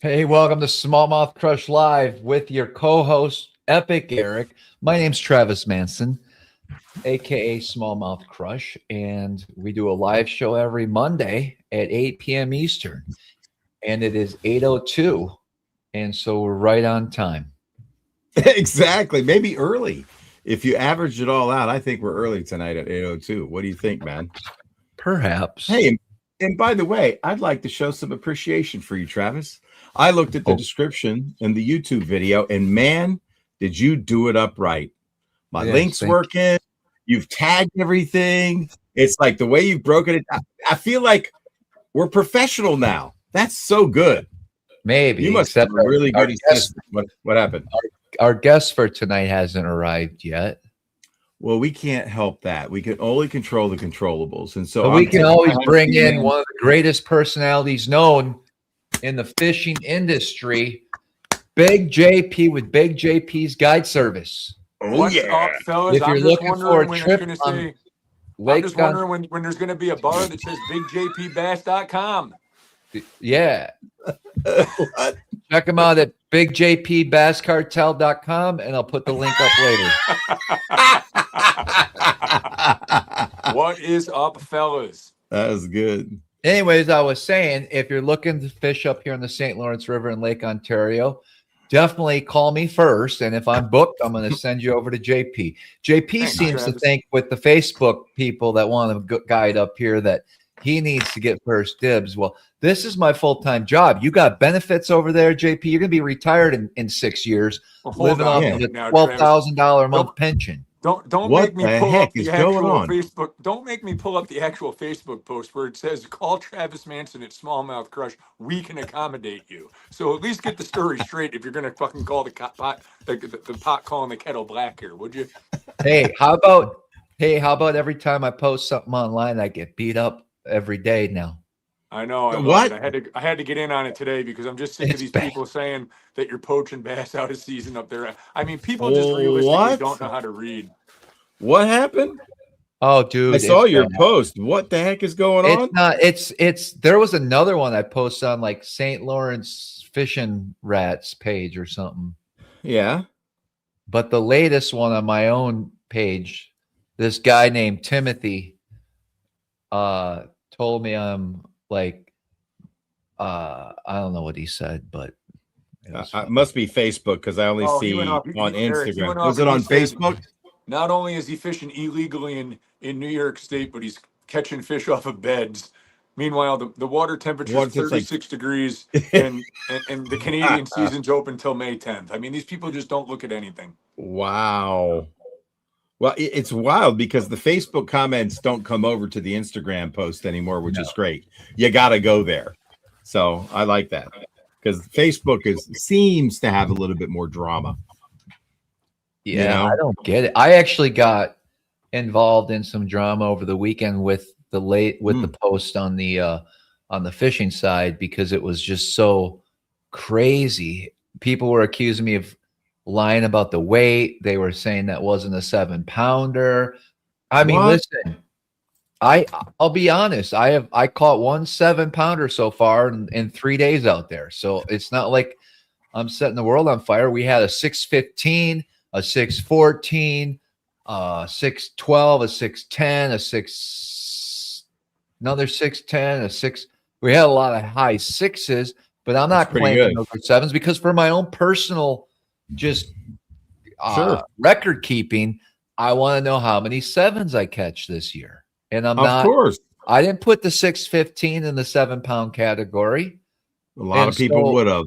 Hey, welcome to Smallmouth Crush Live with your co-host, Epic Eric. My name's Travis Manson, aka Smallmouth Crush, and we do a live show every Monday at 8 p.m. Eastern, and it is 8:02, and so we're right on time. Exactly. Maybe early. If you average it all out, I think we're early tonight at 8:02. What do you think, man? Perhaps. Hey, and by the way, I'd like to show some appreciation for you, Travis. I looked at the description in the YouTube video, and man, did you do it up right. My link's working. You've tagged everything. It's like the way you've broken it. I feel like we're professional now. That's so good. Maybe. You must have a really good assistant. What happened? Our guest for tonight hasn't arrived yet. Well, we can't help that. We can only control the controllables. And so we can always bring in one of the greatest personalities known in the fishing industry, Big JP with Big JP's Guide Service. What's up, fellas? If you're looking for a trip on I'm just wondering when there's going to be a bar that says bigjpbass.com. Yeah. Check them out at bigjpbasscartel.com, and I'll put the link up later. What is up, fellas? That was good. Anyways, I was saying, if you're looking to fish up here in the St. Lawrence River in Lake Ontario, definitely call me first. And if I'm booked, I'm going to send you over to JP. JP seems to think with the Facebook people that want to guide up here that he needs to get first dibs. Well, this is my full-time job. You got benefits over there, JP. You're going to be retired in 6 years, living off of a $12,000 a month pension. Don't make me pull up the actual Facebook. Don't make me pull up the actual Facebook post where it says call Travis Manson at Smallmouth Crush. We can accommodate you. So at least get the story straight if you're gonna fucking call the pot calling the kettle black here, would you? Hey, how about every time I post something online, I get beat up every day now. I know. I had to get in on it today because I'm just sick of these people saying that you're poaching bass out of season up there. I mean, people just realistically don't know how to read. What happened? Oh, dude, I saw your post. What the heck is going on? It's there was another one I posted on like St. Lawrence Fishing Rats page or something. Yeah. But the latest one on my own page, this guy named Timothy told me I'm like, I don't know what he said, but it must be Facebook because I only see on Instagram. Was it on Facebook? Not only is he fishing illegally in New York State, but he's catching fish off of beds. Meanwhile, the water temperature is 36 degrees, and the Canadian season's open till May 10th. I mean, these people just don't look at anything. Wow. Well, it's wild because the Facebook comments don't come over to the Instagram post anymore, which is great. You got to go there. So I like that because Facebook seems to have a little bit more drama. Yeah, you know? I don't get it. I actually got involved in some drama over the weekend with the post on the fishing side because it was just so crazy. People were accusing me of lying about the weight. They were saying that wasn't a 7-pounder. I mean, listen, I'll be honest. I caught one 7-pounder so far in 3 days out there. So it's not like I'm setting the world on fire. We had a 615, a 614, 612, a 610, another 610, a 6. We had a lot of high sixes, but I'm not claiming those for 7s because for my own personal record keeping, I want to know how many 7s I catch this year. And I didn't put the 615 in the 7-pound category. A lot of people would have.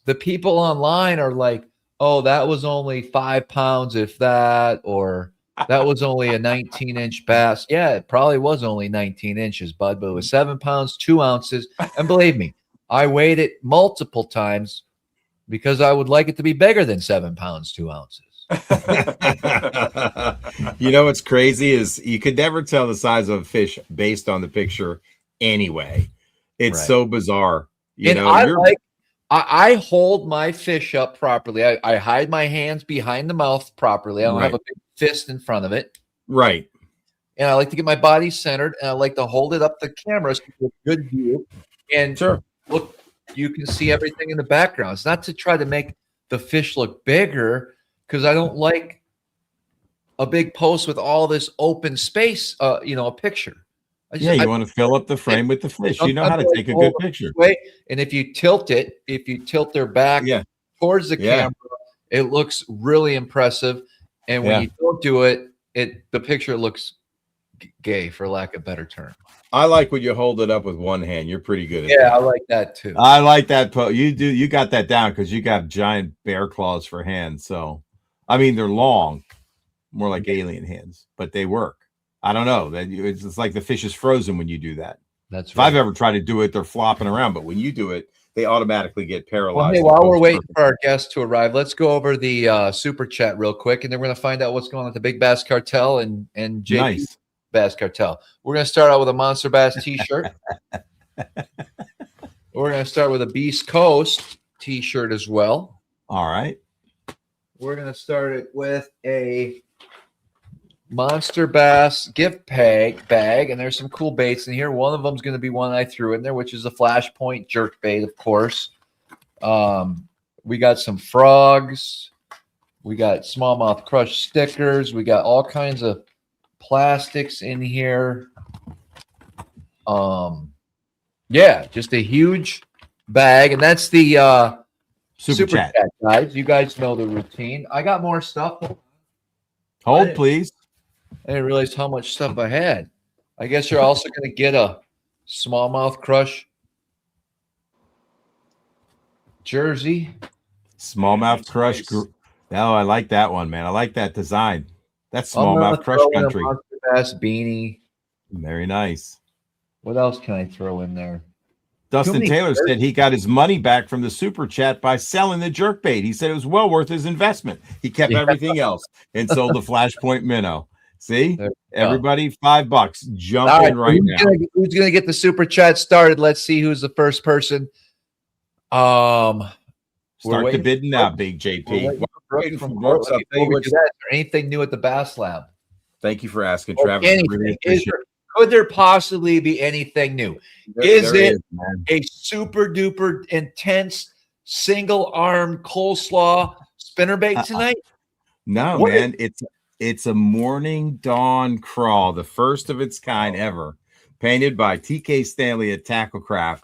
The people online are like, oh, that was only 5 pounds, if that, or that was only a 19-inch bass. Yeah, it probably was only 19 inches, bud, but it was 7 pounds, 2 ounces. And believe me, I weighed it multiple times because I would like it to be bigger than 7 pounds, 2 ounces. You know what's crazy is you could never tell the size of a fish based on the picture anyway. It's so bizarre. I hold my fish up properly. I hide my hands behind the mouth properly. I don't have a big fist in front of it. Right. And I like to get my body centered, and I like to hold it up the camera so you get a good view. And look, you can see everything in the background. It's not to try to make the fish look bigger, because I don't like a big post with all this open space, a picture. You want to fill up the frame with the fish. You know how to take a good picture. And if you tilt their back towards the camera, it looks really impressive. And when you don't do it, the picture looks gay, for lack of a better term. I like when you hold it up with one hand. You're pretty good at that. I like that too. I like that. You got that down because you got giant bear claws for hands. So, I mean, they're long, more like alien hands, but they work. I don't know. It's like the fish is frozen when you do that. That's if I've ever tried to do it, they're flopping around. But when you do it, they automatically get paralyzed. Well, hey, while we're waiting for our guests to arrive, let's go over the super chat real quick, and then we're going to find out what's going on at the Big Bass Cartel and JP Bass Cartel. We're going to start out with a Monster Bass T-shirt. We're going to start with a Beast Coast T-shirt as well. All right. We're going to start it with a Monster Bass gift bag, and there's some cool baits in here. One of them is going to be one I threw in there, which is a Flashpoint jerk bait, of course. We got some frogs. We got SmallmouthCrush stickers. We got all kinds of plastics in here. Just a huge bag, and that's the super chat, guys. You guys know the routine. I got more stuff. Hold, please. I didn't realize how much stuff I had. I guess you're also going to get a SmallmouthCrush jersey. SmallmouthCrush. Oh, I like that one, man. I like that design. That's SmallmouthCrush country. Monster Bass beanie. Very nice. What else can I throw in there? Dustin Taylor said he got his money back from the super chat by selling the jerkbait. He said it was well worth his investment. He kept everything else and sold the Flashpoint minnow. See, everybody, $5. Jump in right now. Who's gonna get the super chat started? Let's see who's the first person. Start the bidding now, Big JP. Is there anything new at the Bass Lab? Thank you for asking, Travis. Could there possibly be anything new? Is it a super duper intense single arm coleslaw spinnerbait tonight? No, man. It's a Morning Dawn crawl, the first of its kind ever, painted by TK Stanley at Tacklecraft.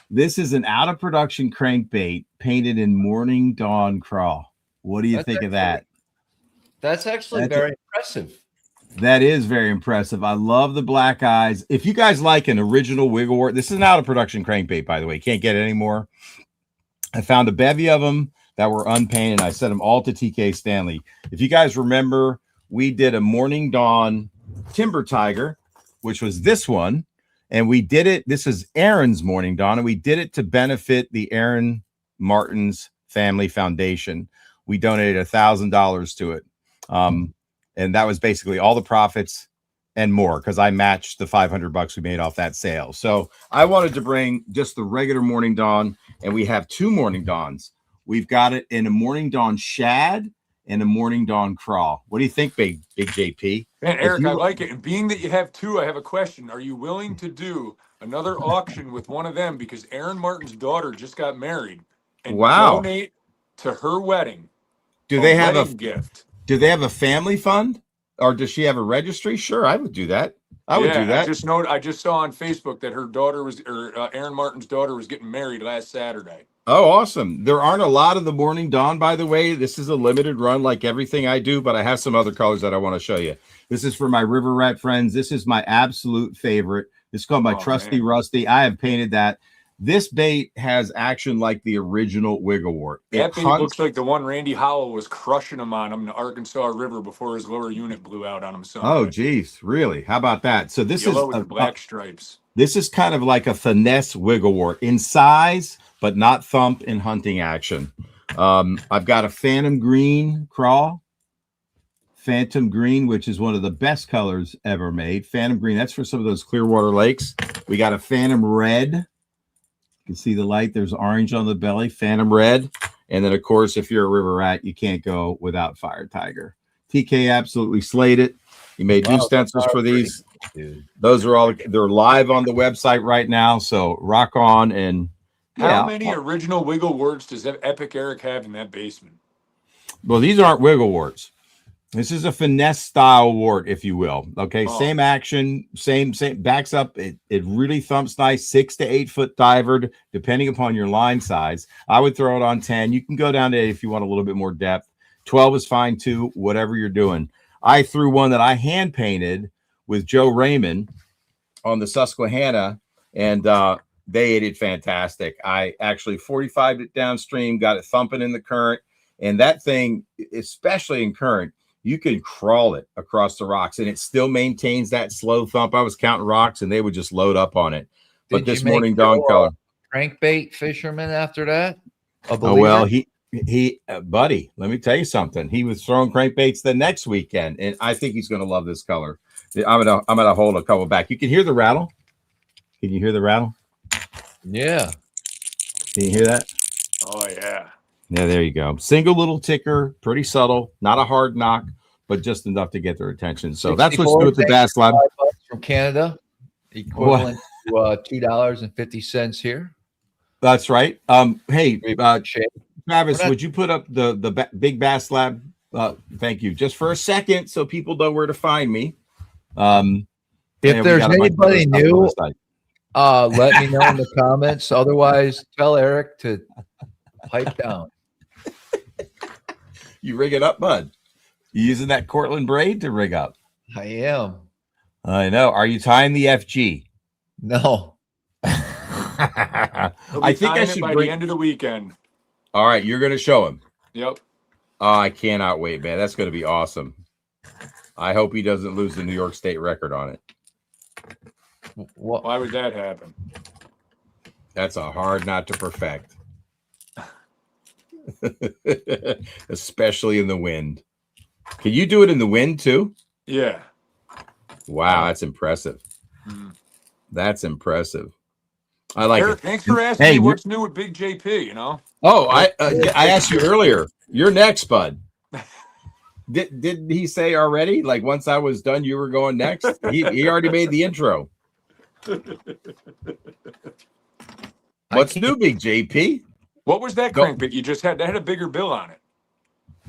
This is an out of production crankbait painted in Morning Dawn crawl. What do you think of that? That's actually very impressive. That is very impressive. I love the black eyes. If you guys like an original wigglewort, this is an out of production crankbait, by the way. Can't get it anymore. I found a bevy of them that were unpainted. I sent them all to TK Stanley. If you guys remember, we did a Morning Dawn Timber Tiger, which was this one. And we did it. This is Aaron's Morning Dawn. And we did it to benefit the Aaron Martin's Family Foundation. We donated $1,000 to it. And that was basically all the profits and more, because I matched the $500 we made off that sale. So I wanted to bring just the regular Morning Dawn, and we have two Morning Dawns. We've got it in a Morning Dawn shad and a Morning Dawn crawl. What do you think, Big JP? Man, Eric, I like it. And being that you have two, I have a question. Are you willing to do another auction with one of them? Because Aaron Martin's daughter just got married, and donate to her wedding. Do they have a gift? Do they have a family fund, or does she have a registry? Sure, I would do that. I would do that. I just saw on Facebook that her daughter was, Aaron Martin's daughter was getting married last Saturday. Oh, awesome. There aren't a lot of the Morning Dawn, by the way. This is a limited run like everything I do, but I have some other colors that I want to show you. This is for my river rat friends. This is my absolute favorite. It's called my Trusty Rusty. I have painted that. This bait has action like the original wigglewort. That bait looks like the one Randy Howell was crushing him on in the Arkansas River before his lower unit blew out on him. Oh, geez. Really? How about that? So this is with black stripes. This is kind of like a finesse wigglewort in size, but not thump in hunting action. I've got a Phantom Green crawl. Phantom Green, which is one of the best colors ever made. Phantom Green, that's for some of those Clearwater lakes. We got a Phantom Red. You can see the light. There's orange on the belly, Phantom Red. And then, of course, if you're a river rat, you can't go without Fire Tiger. TK absolutely slayed it. He made new stencils for these. Dude. Those are all, they're live on the website right now. So rock on and How many original wiggle words does Epic Eric have in that basement? Well, these aren't wiggle words. This is a finesse style wart, if you will. Okay, same action, same backs up. It really thumps nice, 6 to 8 foot divered, depending upon your line size. I would throw it on 10. You can go down to 8 if you want a little bit more depth. 12 is fine too, whatever you're doing. I threw one that I hand painted with Joe Raymond on the Susquehanna, and they ate it fantastic. I actually 45'd it downstream, got it thumping in the current, and that thing, especially in current, you can crawl it across the rocks and it still maintains that slow thump. I was counting rocks and they would just load up on it. But this morning, Dawn Color crankbait fisherman after that. Oh, well, he buddy, let me tell you something. He was throwing crankbaits the next weekend, and I think he's going to love this color. I'm gonna hold a couple back. You can hear the rattle. Can you hear the rattle? Yeah. Can you hear that? Oh yeah. Yeah, there you go. Single little ticker, pretty subtle, not a hard knock, but just enough to get their attention. So that's what's new with the Bass Lab from Canada, equivalent to $2.50 here. That's right. Hey, Travis, would you put up the Big Bass Lab? Thank you. Just for a second, so people know where to find me. If there's anybody new, let me know in the comments. Otherwise, tell Eric to pipe down. You rig it up, bud. You using that Cortland braid to rig up? I am. I know. Are you tying the FG? No. I think I should by the end of the weekend. All right, you're going to show him. Yep. Oh, I cannot wait, man. That's going to be awesome. I hope he doesn't lose the New York State record on it. Why would that happen? That's a hard knot to perfect. Especially in the wind. Can you do it in the wind too? Yeah. Wow, that's impressive. That's impressive. I like Eric, it. thanks for asking me what's new with Big JP, you know? Oh, I asked you earlier. You're next, bud. Did he say already? Like once I was done, you were going next? He already made the intro. What's new, Big JP? What was that crankbait you just had? That had a bigger bill on it.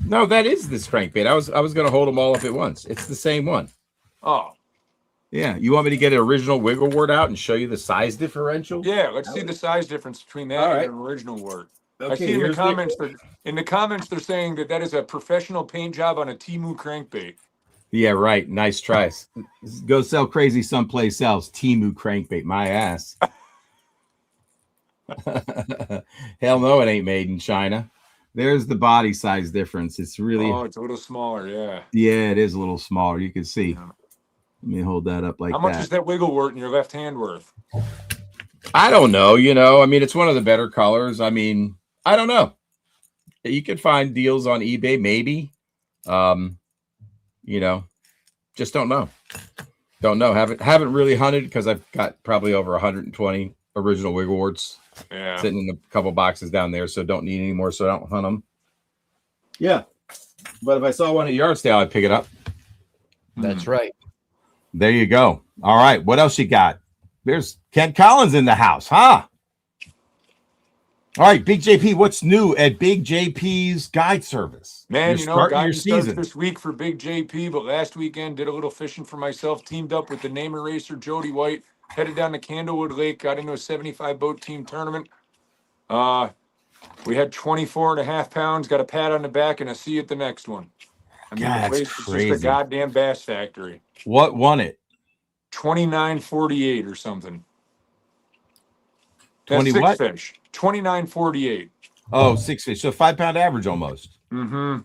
No, that is this crankbait. I was going to hold them all up at once. It's the same one. Oh. Yeah. You want me to get an original wiggle wart out and show you the size differential? Yeah, let's see the size difference between that and an original wart. Okay, I see in the comments they're saying that is a professional paint job on a Temu crankbait. Yeah, right. Nice tries. Go sell crazy someplace else. Temu crankbait, my ass. Hell no, it ain't made in China. There's the body size difference. It's really it's a little smaller, yeah. Yeah, it is a little smaller. You can see. Yeah. Let me hold that up like that. How much is that wiggle wart in your left hand worth? I don't know. I mean, it's one of the better colors. I mean, I don't know. You could find deals on eBay, maybe. Just don't know. Don't know. Haven't really hunted because I've got probably over 120 original wiggle warts sitting in a couple boxes down there, so don't need any more, so I don't hunt them. Yeah. But if I saw one at yard sale, I'd pick it up. That's right. There you go. All right. What else you got? There's Kent Collins in the house, huh? All right, Big JP, what's new at Big JP's guide service? Man, guidance starts this week for Big JP, but last weekend did a little fishing for myself, teamed up with the name eraser Jody White, headed down to Candlewood Lake, got into a 75 boat team tournament. We had 24.5 pounds, got a pat on the back, and a see you at the next one. I mean, the place is just a goddamn bass factory. What won it? 29.48 or something. 20 six what? Fish. 29.48. Oh, 6 fish. So 5 pound average almost. Mm-hmm.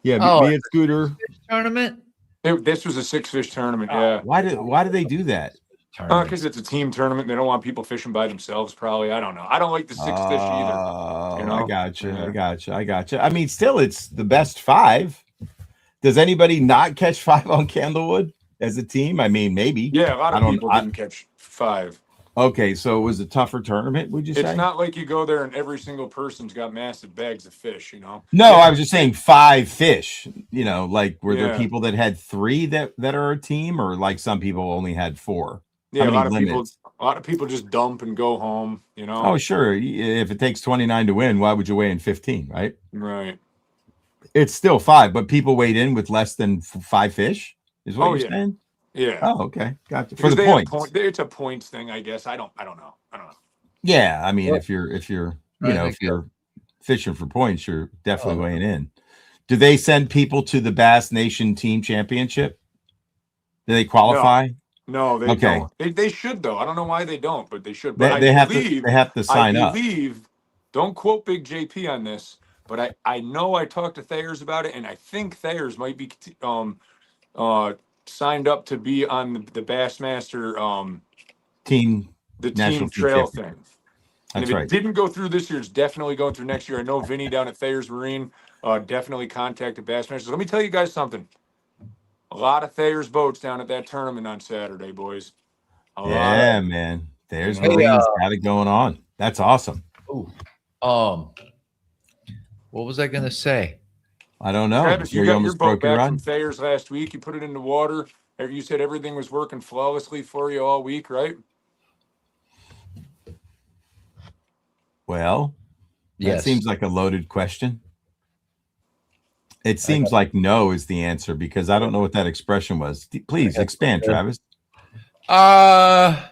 Yeah, me and Scooter. Tournament? This was a 6 fish tournament, yeah. Why do they do that? Because it's a team tournament. They don't want people fishing by themselves, probably. I don't know. I don't like the 6 fish either. I got you. I mean, still, it's the best 5. Does anybody not catch 5 on Candlewood as a team? I mean, maybe. Yeah, a lot of people didn't catch 5. Okay, so it was a tougher tournament, would you say? It's not like you go there and every single person's got massive bags of fish, No, I was just saying 5 fish. Like were there people that had 3 that are a team, or like some people only had 4? Yeah, a A lot of people just dump and go home, you know? Oh, sure. If it takes 29 to win, why would you weigh in 15, right? Right. It's still 5, but people weighed in with less than 5 fish, is what you're saying? Yeah. Oh, okay. Gotcha. Because For the points. It's a points thing, I guess. I don't know. Yeah, I mean, if you're fishing for points, you're definitely weighing in. Do they send people to the Bass Nation Team Championship? Do they qualify? No, they don't. They should though. I don't know why they don't, but they should. But they have to sign up. Don't quote Big JP on this, but I know I talked to Thayers about it, and I think Thayers might be signed up to be on the Bassmaster team trail thing. And That's if it didn't go through this year, it's definitely going through next year. I know Vinny down at Thayers Marine definitely contacted Bassmasters. Let me tell you guys something. A lot of Thayers boats down at that tournament on Saturday, boys. Man. There's Marine's got it going on. That's awesome. Ooh. What was I gonna say? I don't know. Travis, you got your boat back from Thayers last week. You put it in the water. You said everything was working flawlessly for you all week, right? Well, that seems like a loaded question. It seems like no is the answer because I don't know what that expression was. Please expand, Travis. Oh,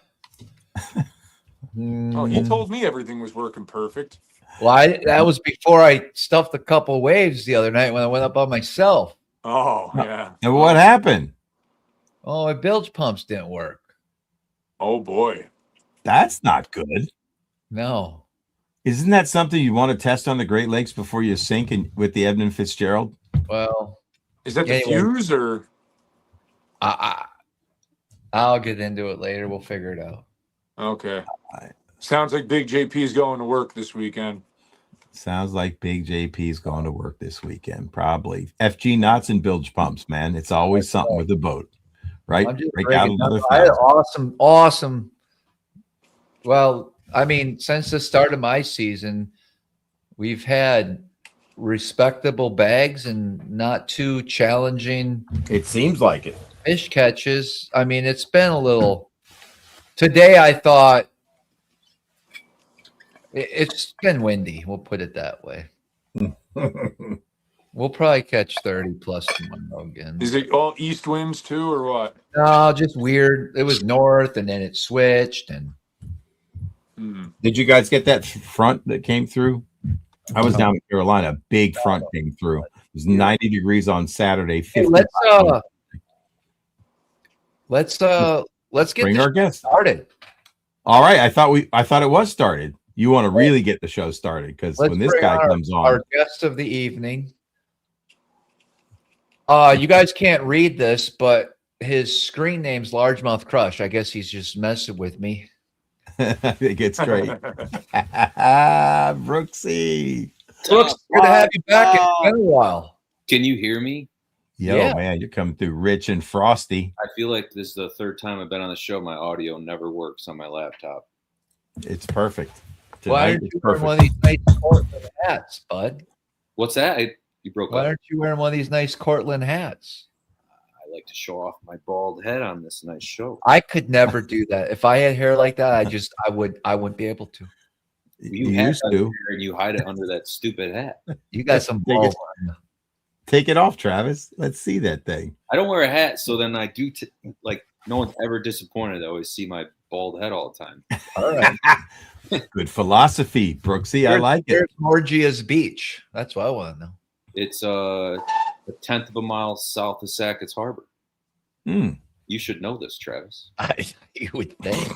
he told me everything was working perfect. Well, that was before I stuffed a couple waves the other night when I went up by myself. Oh, yeah. And what happened? Oh, my bilge pumps didn't work. Oh, boy. That's not good. No. Isn't that something you want to test on the Great Lakes before you sink with the Edmund Fitzgerald? Well, is that the fuse or? I'll get into it later. We'll figure it out. Okay. Sounds like Big JP's going to work this weekend. Sounds like Big JP's going to work this weekend. Probably. FG knots and bilge pumps, man. It's always something with the boat, right? Break out another I had awesome. Well, I mean, since the start of my season, we've had respectable bags and not too challenging. It seems like it. Fish catches. I mean, it's been a little. Today, I thought it's been windy. We'll put it that way. We'll probably catch 30 plus tomorrow again. Is it all east winds too, or what? No, just weird. It was north, and then it switched. And did you guys get that front that came through? I was down in Carolina. Big front came through. It was 90 degrees on Saturday. Hey, let's get our guest started. All right. I thought it was started. You want to really get the show started because when this guy comes on, our guest of the evening. You guys can't read this, but his screen name's SmallmouthCrush. I guess he's just messing with me. I think it's great. Brooksy. Brooks, good to have you back. It's been a while. Can you hear me? Yo, man, you're coming through rich and frosty. I feel like this is the third time I've been on the show. My audio never works on my laptop. It's perfect. Why aren't you wearing one of these nice Cortland hats, bud? What's that? You broke up. Why aren't you wearing one of these nice Cortland hats? I like to show off my bald head on this nice show. I could never do that. If I had hair like that, I wouldn't be able to. You used to, and you hide it under that stupid hat. You got some balls. Take it off, Travis. Let's see that thing. I don't wear a hat, so then I do like no one's ever disappointed. I always see my bald head all the time. All right. Good philosophy, Brooksy. I like it. There's Morgia's Beach. That's what I want to know. It's a 1/10 of a mile south of Sackett's Harbor. You should know this, Travis. You would think.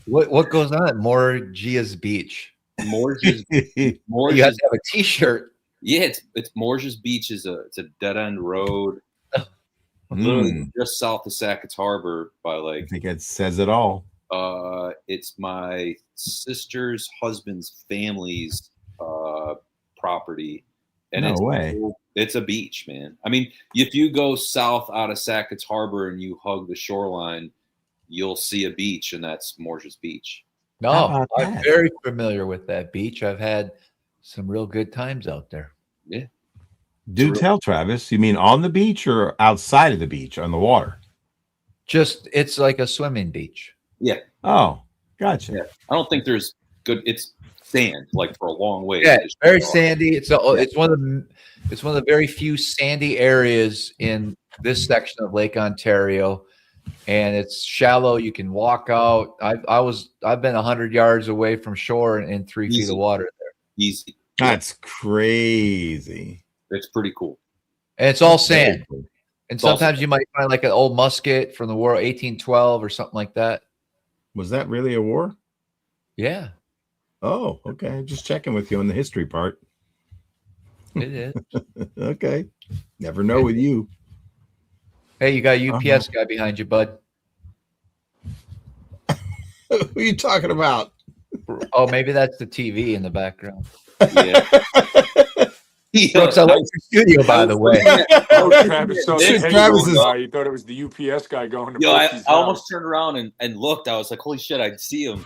What goes on at Morgia's Beach? Morgia's you have to have a T-shirt. Yeah, it's Morgia's Beach it's a dead end road, literally just south of Sackett's Harbor. I think it says it all. It's my sister's husband's family's property, and it's a beach, man. I mean, if you go south out of Sackett's Harbor and you hug the shoreline, you'll see a beach, and that's Morgia's Beach. No, I'm very familiar with that beach. I've had some real good times out there. Yeah. Do tell, Travis. You mean on the beach or outside of the beach on the water? Just it's like a swimming beach. Yeah. Oh, gotcha. Yeah. I don't think there's good. It's sand like for a long way. Yeah, it's very sandy. It's one of the very few sandy areas in this section of Lake Ontario, and it's shallow. You can walk out. I've been 100 yards away from shore in 3 feet of water there. Easy. That's crazy. It's pretty cool. And it's all sand. Cool. And sometimes you might find like an old musket from the war 1812 or something like that. Was that really a war? Yeah. Oh, okay. Just checking with you on the history part. It is. Okay. Never know with you. Hey, you got a UPS guy behind you, bud. Who are you talking about? Oh, maybe that's the TV in the background. Yeah. Brooks, I like your studio, by the way. Travis saw you thought it was the UPS guy going to I almost turned around and looked. I was like, holy shit, I'd see him.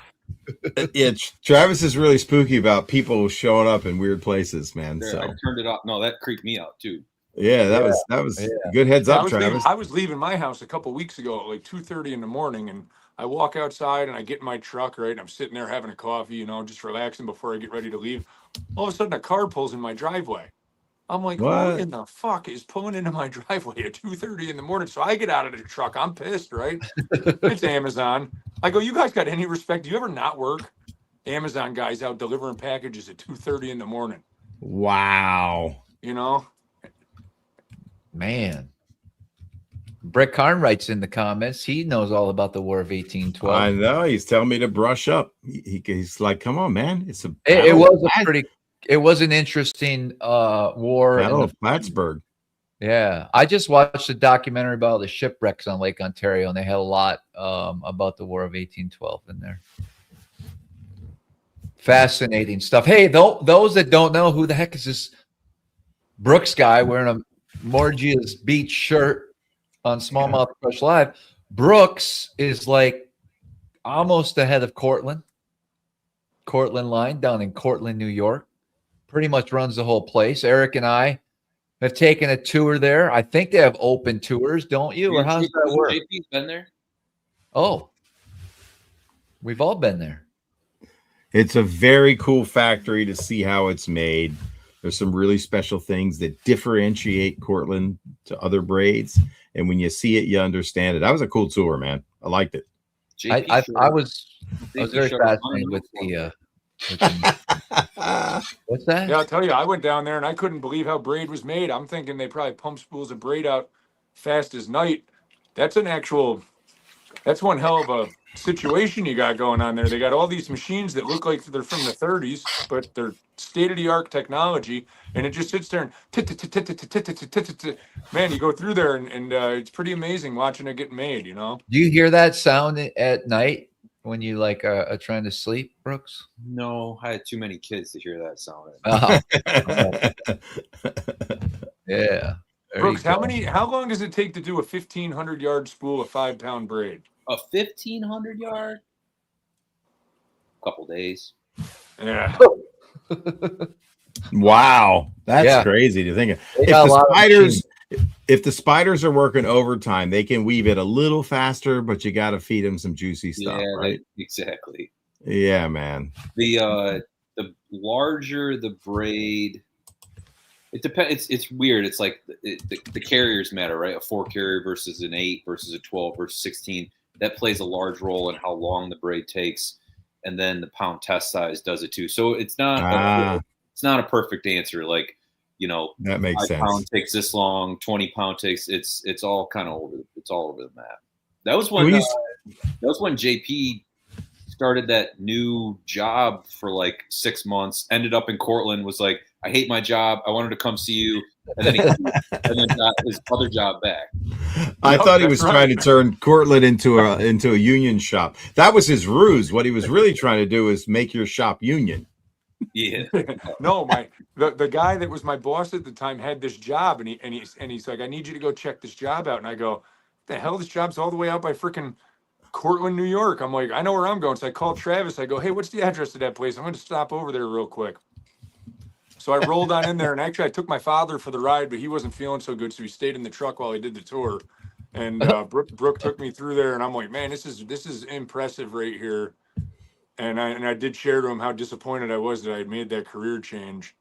Yeah, Travis is really spooky about people showing up in weird places, man. There, so I turned it off. No, that creeped me out too. Yeah, that was good heads up, Travis. I was leaving my house a couple weeks ago at like 2:30 in the morning, and I walk outside and I get in my truck, right? And I'm sitting there having a coffee, just relaxing before I get ready to leave. All of a sudden, a car pulls in my driveway. I'm like, what in the fuck is pulling into my driveway at 2:30 in the morning? So I get out of the truck. I'm pissed, right? It's Amazon. I go, you guys got any respect? Do you ever not work? Amazon guys out delivering packages at 2:30 in the morning. Wow. Man. Brett Carnwright's in the comments. He knows all about the War of 1812. I know. He's telling me to brush up. He's like, come on, man. It was an interesting war. Battle of Plattsburgh. Yeah. I just watched a documentary about the shipwrecks on Lake Ontario, and they had a lot about the War of 1812 in there. Fascinating stuff. Hey, those that don't know, who the heck is this Brooks guy wearing a Morgia's Beach shirt on SmallmouthCrush Live? Brooks is like almost ahead of Cortland Line down in Cortland, New York. Pretty much runs the whole place. Eric and I have taken a tour there. I think they have open tours, don't you? Or how's that work? JP's been there. Oh, we've all been there. It's a very cool factory to see how it's made. There's some really special things that differentiate Cortland to other braids. And when you see it, you understand it. That was a cool tour, man. I liked it. I was very fascinated with the what's that? Yeah, I'll tell you, I went down there and I couldn't believe how braid was made. I'm thinking they probably pump spools of braid out fast as night. That's one hell of a situation you got going on there. They got all these machines that look like they're from the 30s, but they're state-of-the-art technology, and it just sits there and man, you go through there and it's pretty amazing watching it get made. Do you hear that sound at night when you are trying to sleep, Brooks? No, I had too many kids to hear that sound. Yeah. Brooks, how long does it take to do a 1,500-yard spool of 5-pound braid? A 1,500 yard? Couple days. Yeah. Wow, that's crazy to think of. If the spiders are working overtime, they can weave it a little faster, but you got to feed them some juicy stuff, right? Exactly. Yeah, man. The larger the braid, it depends. It's weird. It's like the carriers matter, right? A 4 carrier versus an 8 versus a 12 versus 16. That plays a large role in how long the braid takes, and then the pound test size does it too. So it's not a perfect answer. Like, that makes sense. 5 pound takes this long, 20 pound takes. It's all kind of over. It's all over the map. That was when JP started that new job for like 6 months. Ended up in Cortland. Was like, I hate my job. I wanted to come see you. And then he got his other job back. I thought he was trying to turn Cortland into a union shop. That was his ruse. What he was really trying to do is make your shop union. Yeah. No, the guy that was my boss at the time had this job, and he's like, I need you to go check this job out. And I go, the hell, this job's all the way out by freaking Cortland, New York. I'm like, I know where I'm going. So I called Travis. I go, hey, what's the address of that place? I'm going to stop over there real quick. So I rolled on in there, and actually I took my father for the ride, but he wasn't feeling so good, so he stayed in the truck while he did the tour. And Brooke took me through there, and I'm like, man, this is impressive right here. And I did share to him how disappointed I was that I had made that career change.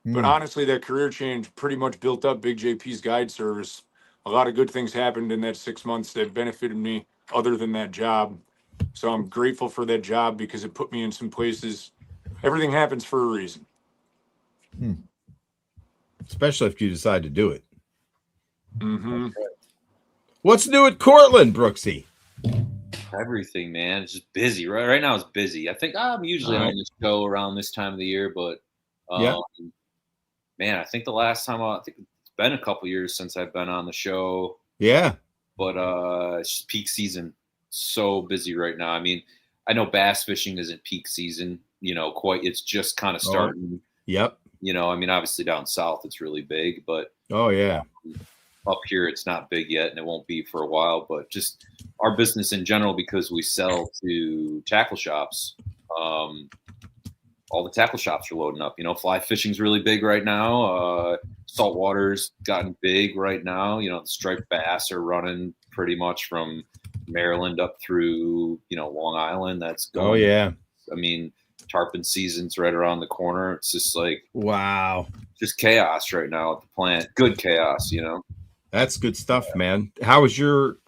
But honestly, that career change pretty much built up Big JP's guide service. A lot of good things happened in that 6 months that benefited me other than that job. So I'm grateful for that job because it put me in some places. Everything happens for a reason. Especially if you decide to do it. Mm-hmm. What's new at Cortland, Brooksy? Everything, man. It's just busy. Right now it's busy. I think I'm usually on the show around this time of the year, but man, I think the last time I think it's been a couple years since I've been on the show. Yeah. But it's just peak season. So busy right now. I mean, I know bass fishing isn't peak season, quite. It's just kind of starting. Yep. I mean, obviously down south it's really big, but up here it's not big yet, and it won't be for a while. But just our business in general, because we sell to tackle shops, all the tackle shops are loading up. Fly fishing's really big right now. Saltwater's gotten big right now. The striped bass are running pretty much from Maryland up through Long Island. That's going. I mean, tarpon season's right around the corner. It's just like just chaos right now at the plant. Good chaos, That's good stuff, man. How was your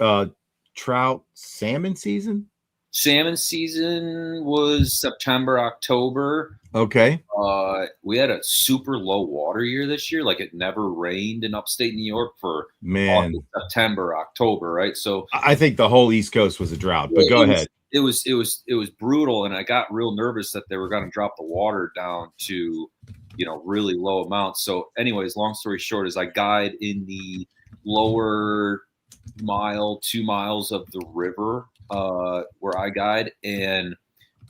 trout salmon season? Salmon season was September, October. Okay. We had a super low water year this year. Like, it never rained in upstate New York for August, September, October, right? So I think the whole East Coast was a drought. But go ahead. It was brutal, and I got real nervous that they were going to drop the water down to really low amounts. So, anyways, long story short, is I guide in the lower 2 miles of the river where I guide, and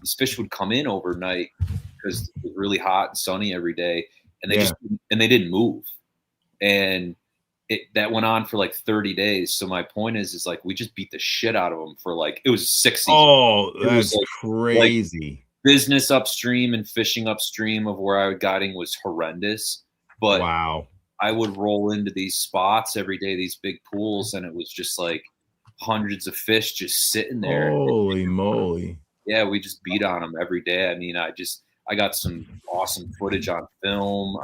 these fish would come in overnight because it was really hot and sunny every day, and they didn't move, and that went on for like 30 days. So my point is like, we just beat the shit out of them for like, it was 6 seasons. Oh, that's crazy. Like, business upstream and fishing upstream of where I was guiding was horrendous, but I would roll into these spots every day, these big pools, and it was just like hundreds of fish just sitting there. Holy moly. Yeah, we just beat on them every day. I mean, I got some awesome footage on film.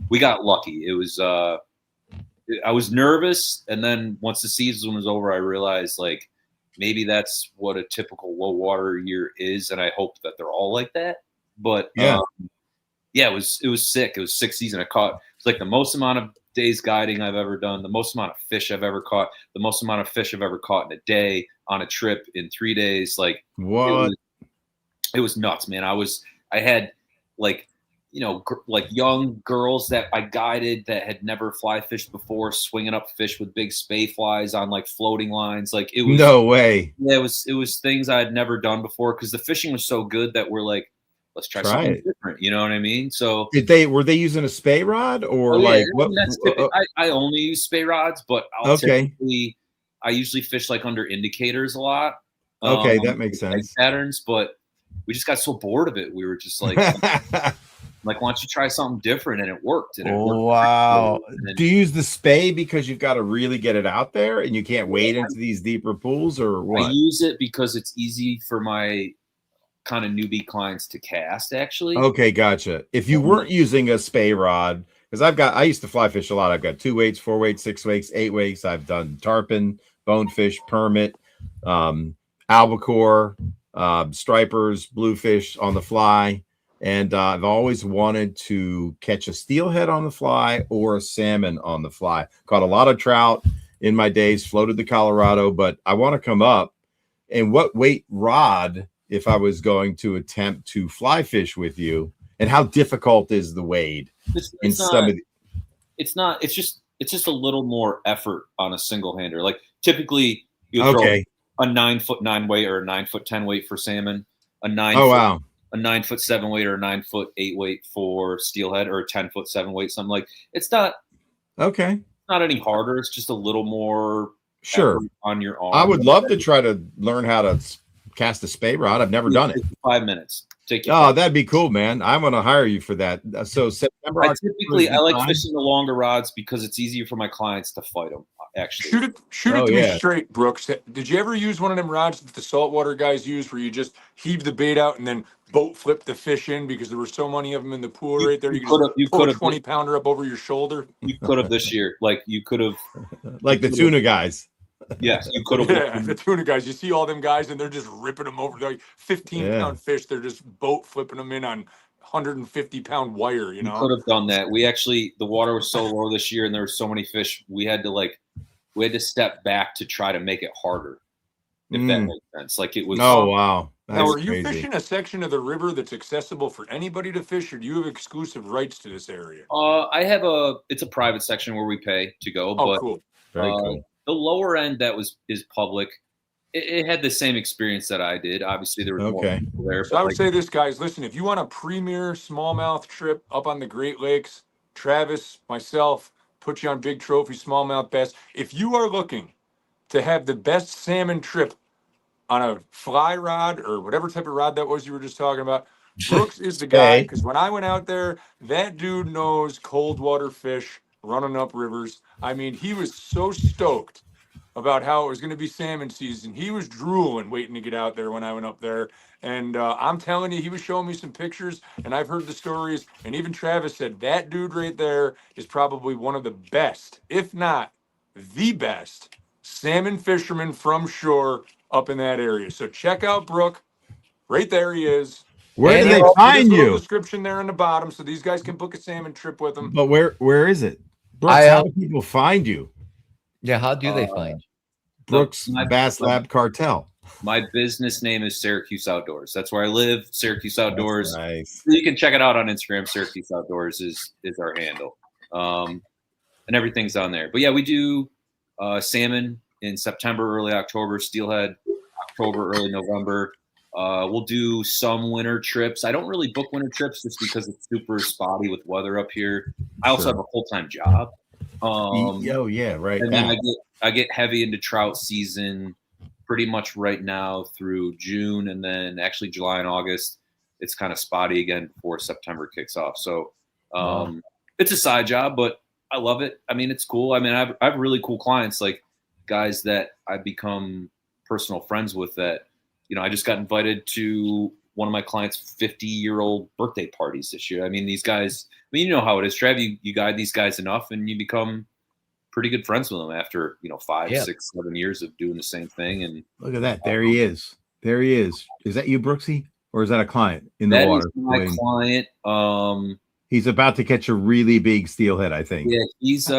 We got lucky. It was I was nervous, and then once the season was over, I realized like maybe that's what a typical low water year is, and I hope that they're all like that. But it was sick. It was 6 season. It's like the most amount of days guiding I've ever done, the most amount of fish I've ever caught, the most amount of fish I've ever caught in a day, on a trip, in 3 days. Like, what? It was nuts, man. I had like, like young girls that I guided that had never fly fished before, swinging up fish with big spay flies on like floating lines. Like, it was no way. Yeah, it was things I had never done before, because the fishing was so good that we're like, let's try something different. You know what I mean? So were they using a spay rod or what? I only use spay rods, but I usually fish like under indicators a lot. Okay, that makes sense. Patterns, but we just got so bored of it. We were just like, like, why don't you try something different? And it worked. And it worked. Wow. Do you use the spay because you've got to really get it out there and you can't wade into these deeper pools, or what? I use it because it's easy for my kind of newbie clients to cast, actually. Okay, gotcha. If you weren't using a spay rod, because I used to fly fish a lot. I've got 2 weights, 4 weights, 6 weights, 8 weights. I've done tarpon, bonefish, permit, albacore, stripers, bluefish on the fly. And I've always wanted to catch a steelhead on the fly or a salmon on the fly. Caught a lot of trout in my days, floated to Colorado, but I want to come up. And what weight rod, if I was going to attempt to fly fish with you, and how difficult is the wade? It's just a little more effort on a single hander. Like, typically you throw a 9-foot 9 weight or a 9-foot 10 weight for salmon, a 9-foot 7 weight or a 9-foot 8 weight for steelhead, or a 10-foot 7 weight. Something like, it's not any harder. It's just a little more on your arm. I would love to try to learn how to cast a spay rod. I've never done it. 5 minutes. Take you. Oh, that'd be cool, man. I'm going to hire you for that. So September. I like fishing the longer rods because it's easier for my clients to fight them. Actually, shoot it to me straight, Brooks. Did you ever use one of them rods that the saltwater guys use, where you just heave the bait out and then boat flip the fish in because there were so many of them in the pool right there? You could pull a 20-pounder up over your shoulder. You could have this year, like you could have, like the tuna guys. Yes, you could have. Yeah, the tuna guys. You see all them guys, and they're just ripping them over. They're like 15-pound fish. They're just boat flipping them in on 150-pound wire. You could have done that. We actually, the water was so low this year, and there were so many fish. We had to step back to try to make it harder. If that makes sense. Like it was. Oh wow! Now, are you fishing a section of the river that's accessible for anybody to fish, or do you have exclusive rights to this area? It's a private section where we pay to go. Oh, cool. Very cool. The lower end is public. It had the same experience that I did. Obviously, there was more people there. So I would say this, guys. Listen, if you want a premier smallmouth trip up on the Great Lakes, Travis, myself, put you on big trophy smallmouth bass. If you are looking to have the best salmon trip on a fly rod or whatever type of rod that was you were just talking about, Brooks is the guy. Because when I went out there, that dude knows cold water fish running up rivers. I mean, he was so stoked about how it was going to be salmon season. He was drooling waiting to get out there when I went up there. And I'm telling you, he was showing me some pictures, and I've heard the stories. And even Travis said that dude right there is probably one of the best, if not the best, salmon fisherman from shore up in that area. So check out Brooke. Right there he is. Where do they find you? Description there on the bottom, so these guys can book a salmon trip with them. But where is it? Brooks, how do people find you? Yeah, how do they find you? Brooks Bass Lab Cartel. My business name is Syracuse Outdoors. That's where I live. Syracuse Outdoors. That's nice. You can check it out on Instagram. Syracuse Outdoors is our handle, and everything's on there. But yeah, we do salmon in September, early October. Steelhead, October, early November. We'll do some winter trips. I don't really book winter trips just because it's super spotty with weather up here. I also have a full-time job. Right. And then I get heavy into trout season pretty much right now through June, and then actually July and August it's kind of spotty again before September kicks off. So it's a side job, but I love it. I mean, it's cool. I mean, I have really cool clients, like guys that I've become personal friends with that, I just got invited to one of my clients' 50-year-old birthday parties this year. I mean, these guys, you know how it is, Trav. You guide these guys enough and you become pretty good friends with them after, 5, 6, 7 years of doing the same thing. And look at that. There he is. There he is. Is that you, Brooksy? Or is that a client in the water? That is my client. He's about to catch a really big steelhead, I think. Yeah, he's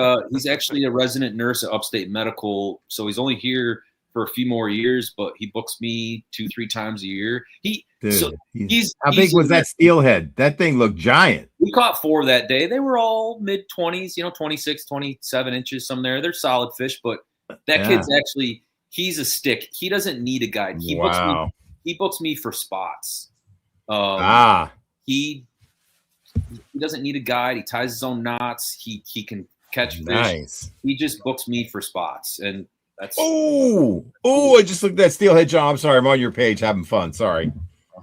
actually a resident nurse at Upstate Medical. So he's only here for a few more years, but he books me 2-3 times a year. How big was that steelhead? That thing looked giant. We caught 4 that day. They were all mid-20s, 26, 27 inches, some there. They're solid fish, but that kid's actually, he's a stick. He doesn't need a guide. He books me for spots. He doesn't need a guide. He ties his own knots. He can catch fish. Nice. He just books me for spots, and that's. I just looked at that steelhead, John. I'm sorry, I'm on your page having fun. Sorry.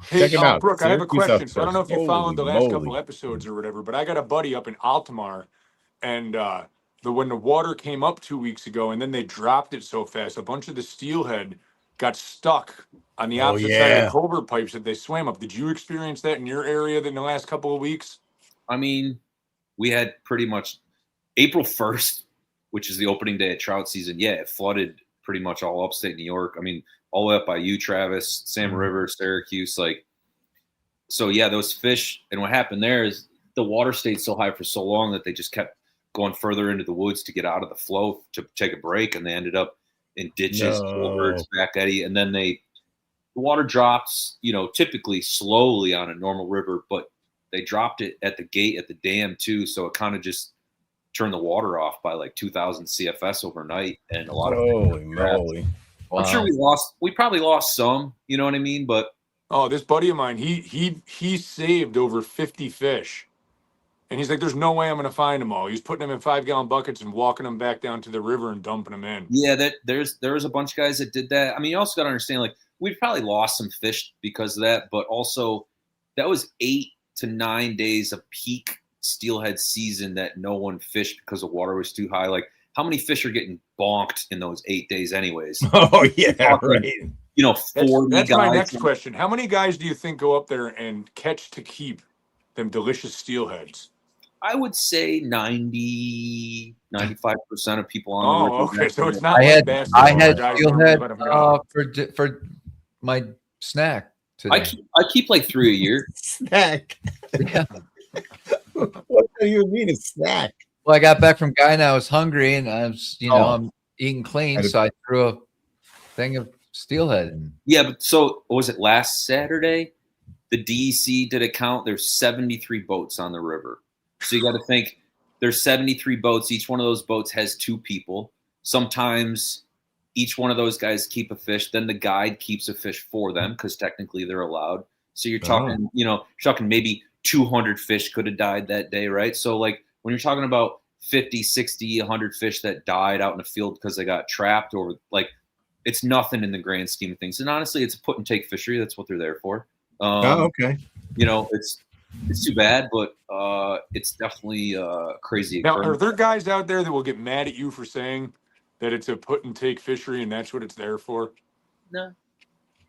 Hey, check him out. Brooke, I have a question. So I don't know if you followed the last moly. couple episodes or whatever, but I got a buddy up in Altamar, and when the water came up 2 weeks ago, and then they dropped it so fast, a bunch of the steelhead got stuck on the opposite side of the culvert pipes that they swam up. Did you experience that in your area in the last couple of weeks? I mean, we had pretty much April 1st, which is the opening day of trout season. Yeah, it flooded pretty much all upstate New York. I mean, all the way up by you, Travis, Salmon River, Syracuse. So yeah, those fish. And what happened there is the water stayed so high for so long that they just kept going further into the woods to get out of the flow to take a break. And they ended up in ditches, culverts, back eddy. And then the water drops, typically slowly on a normal river, but they dropped it at the gate at the dam too. So it kind of just turned the water off by like 2,000 CFS overnight. And a lot of holy moly. Wow. I'm sure we probably lost some, you know what I mean? But this buddy of mine, he saved over 50 fish. And he's like, there's no way I'm going to find them all. He's putting them in 5-gallon buckets and walking them back down to the river and dumping them in. Yeah, there's a bunch of guys that did that. I mean, you also got to understand, we probably lost some fish because of that, but also that was 8 to 9 days of peak steelhead season that no one fished because the water was too high. Like, how many fish are getting bonked in those 8 days anyways? Oh, yeah, right. 40 that's guys. My next question. How many guys do you think go up there and catch to keep them delicious steelheads? I would say 95% of people on the river. Okay. So it's not I had steelhead for my snack today. I keep like 3 a year. Snack. Yeah. What do you mean a snack? Well, I got back from Guy and I was hungry, and I was, I'm eating clean, so I threw a thing of steelhead. Yeah, but so was it last Saturday? The DEC did a count. There's 73 boats on the river. So you got to think there's 73 boats. Each one of those boats has 2 people. Sometimes each one of those guys keep a fish. Then the guide keeps a fish for them because technically they're allowed. So you're talking, talking maybe 200 fish could have died that day, right? So like when you're talking about 50, 60, 100 fish that died out in the field because they got trapped, or like it's nothing in the grand scheme of things. And honestly, it's a put and take fishery. That's what they're there for. Okay. It's too bad, but it's definitely crazy. Now, are there guys out there that will get mad at you for saying that it's a put and take fishery and that's what it's there for? No.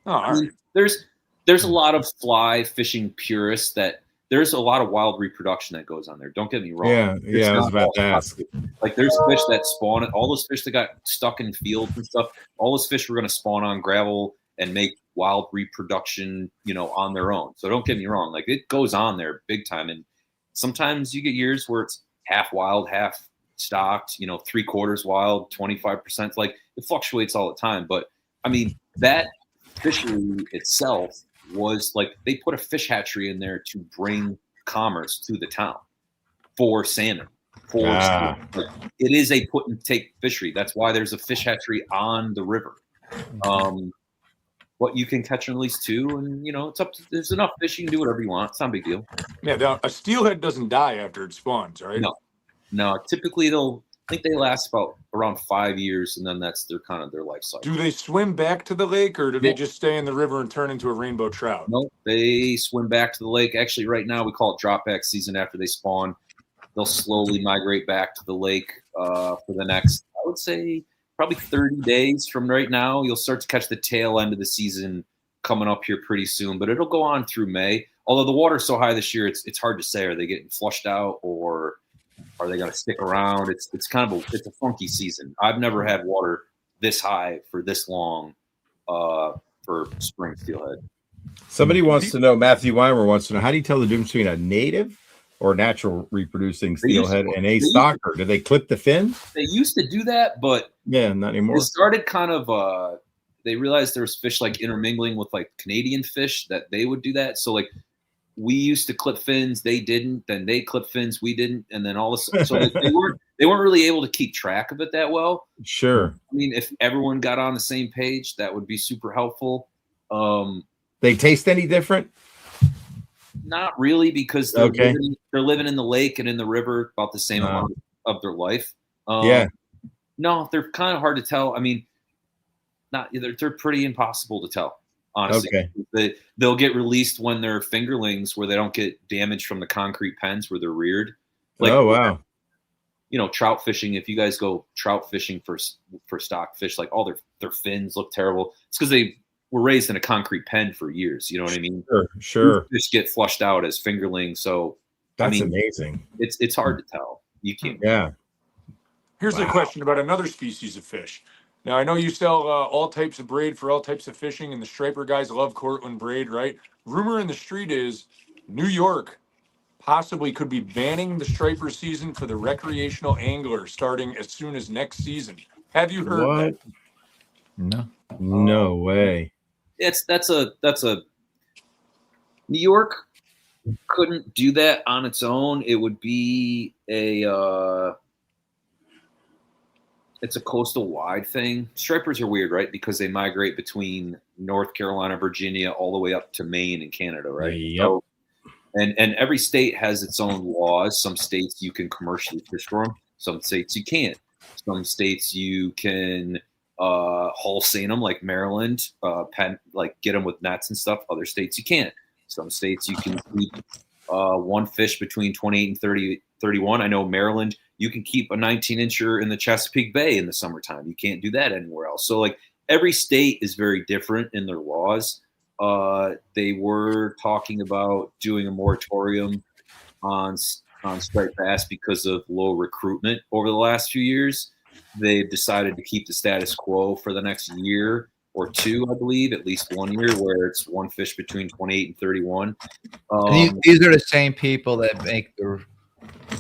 Oh, all right. There's a lot of fly fishing purists that there's a lot of wild reproduction that goes on there. Don't get me wrong. Yeah, I was about to ask. Like there's fish that spawn, all those fish that got stuck in fields and stuff, all those fish were going to spawn on gravel and make wild reproduction, on their own. So don't get me wrong. Like it goes on there big time. And sometimes you get years where it's half wild, half stocked, 3/4 wild, 25%. Like it fluctuates all the time. But I mean, that fishery itself was like, they put a fish hatchery in there to bring commerce to the town for salmon. Like, it is a put and take fishery. That's why there's a fish hatchery on the river. What you can catch and release too, and it's up to, there's enough fish, you can do whatever you want. It's not a big deal. Yeah, a steelhead doesn't die after it spawns, right? No. Typically I think they last about around 5 years, and then that's their life cycle. Do they swim back to the lake, or do they just stay in the river and turn into a rainbow trout? No, they swim back to the lake. Actually, right now we call it drop back season. After they spawn, they'll slowly migrate back to the lake for the next, I would say, probably 30 days from right now. You'll start to catch the tail end of the season coming up here pretty soon, but it'll go on through May. Although the water's so high this year, it's hard to say. Are they getting flushed out, or are they going to stick around? It's a funky season. I've never had water this high for this long for spring steelhead. Somebody wants to know, Matthew Weimer wants to know, how do you tell the difference between a native or natural reproducing steelhead and a stocker? Do they clip the fin? They used to do that, but not anymore. It started kind of they realized there was fish like intermingling with like Canadian fish that they would do that. So like we used to clip fins, they didn't. Then they clipped fins, we didn't. And then all of a sudden, so they weren't really able to keep track of it that well. Sure. I mean, if everyone got on the same page, that would be super helpful. They taste any different? Not really, because they're living in the lake and in the river about the same amount of their life. No, they're kind of hard to tell. I mean, they're pretty impossible to tell, honestly. They'll get released when they're fingerlings, where they don't get damaged from the concrete pens where they're reared. Like, trout fishing. If you guys go trout fishing for stock fish, like all their fins look terrible. It's because they were raised in a concrete pen for years. You know what I mean? Sure. Fish get flushed out as fingerlings. So that's amazing. It's hard to tell. You can't. Yeah. Here's a question about another species of fish. Now, I know you sell all types of braid for all types of fishing, and the striper guys love Cortland braid, right? Rumor in the street is New York possibly could be banning the striper season for the recreational angler starting as soon as next season. Have you heard that? No way. That's a New York couldn't do that on its own. It would be it's a coastal wide thing. Stripers are weird, right? Because they migrate between North Carolina, Virginia, all the way up to Maine and Canada, right? Yep. So, and every state has its own laws. Some states you can commercially fish for them. Some states you can't. Some states you can hull seine them, like Maryland, get them with nets and stuff. Other states you can't. Some states you can keep one fish between 28 and 31. I know Maryland, you can keep a 19-incher in the Chesapeake Bay in the summertime. You can't do that anywhere else. So like every state is very different in their laws. They were talking about doing a moratorium on striped bass because of low recruitment over the last few years. They've decided to keep the status quo for the next year or two, I believe, at least 1 year, where it's one fish between 28 and 31. These are the same people that make the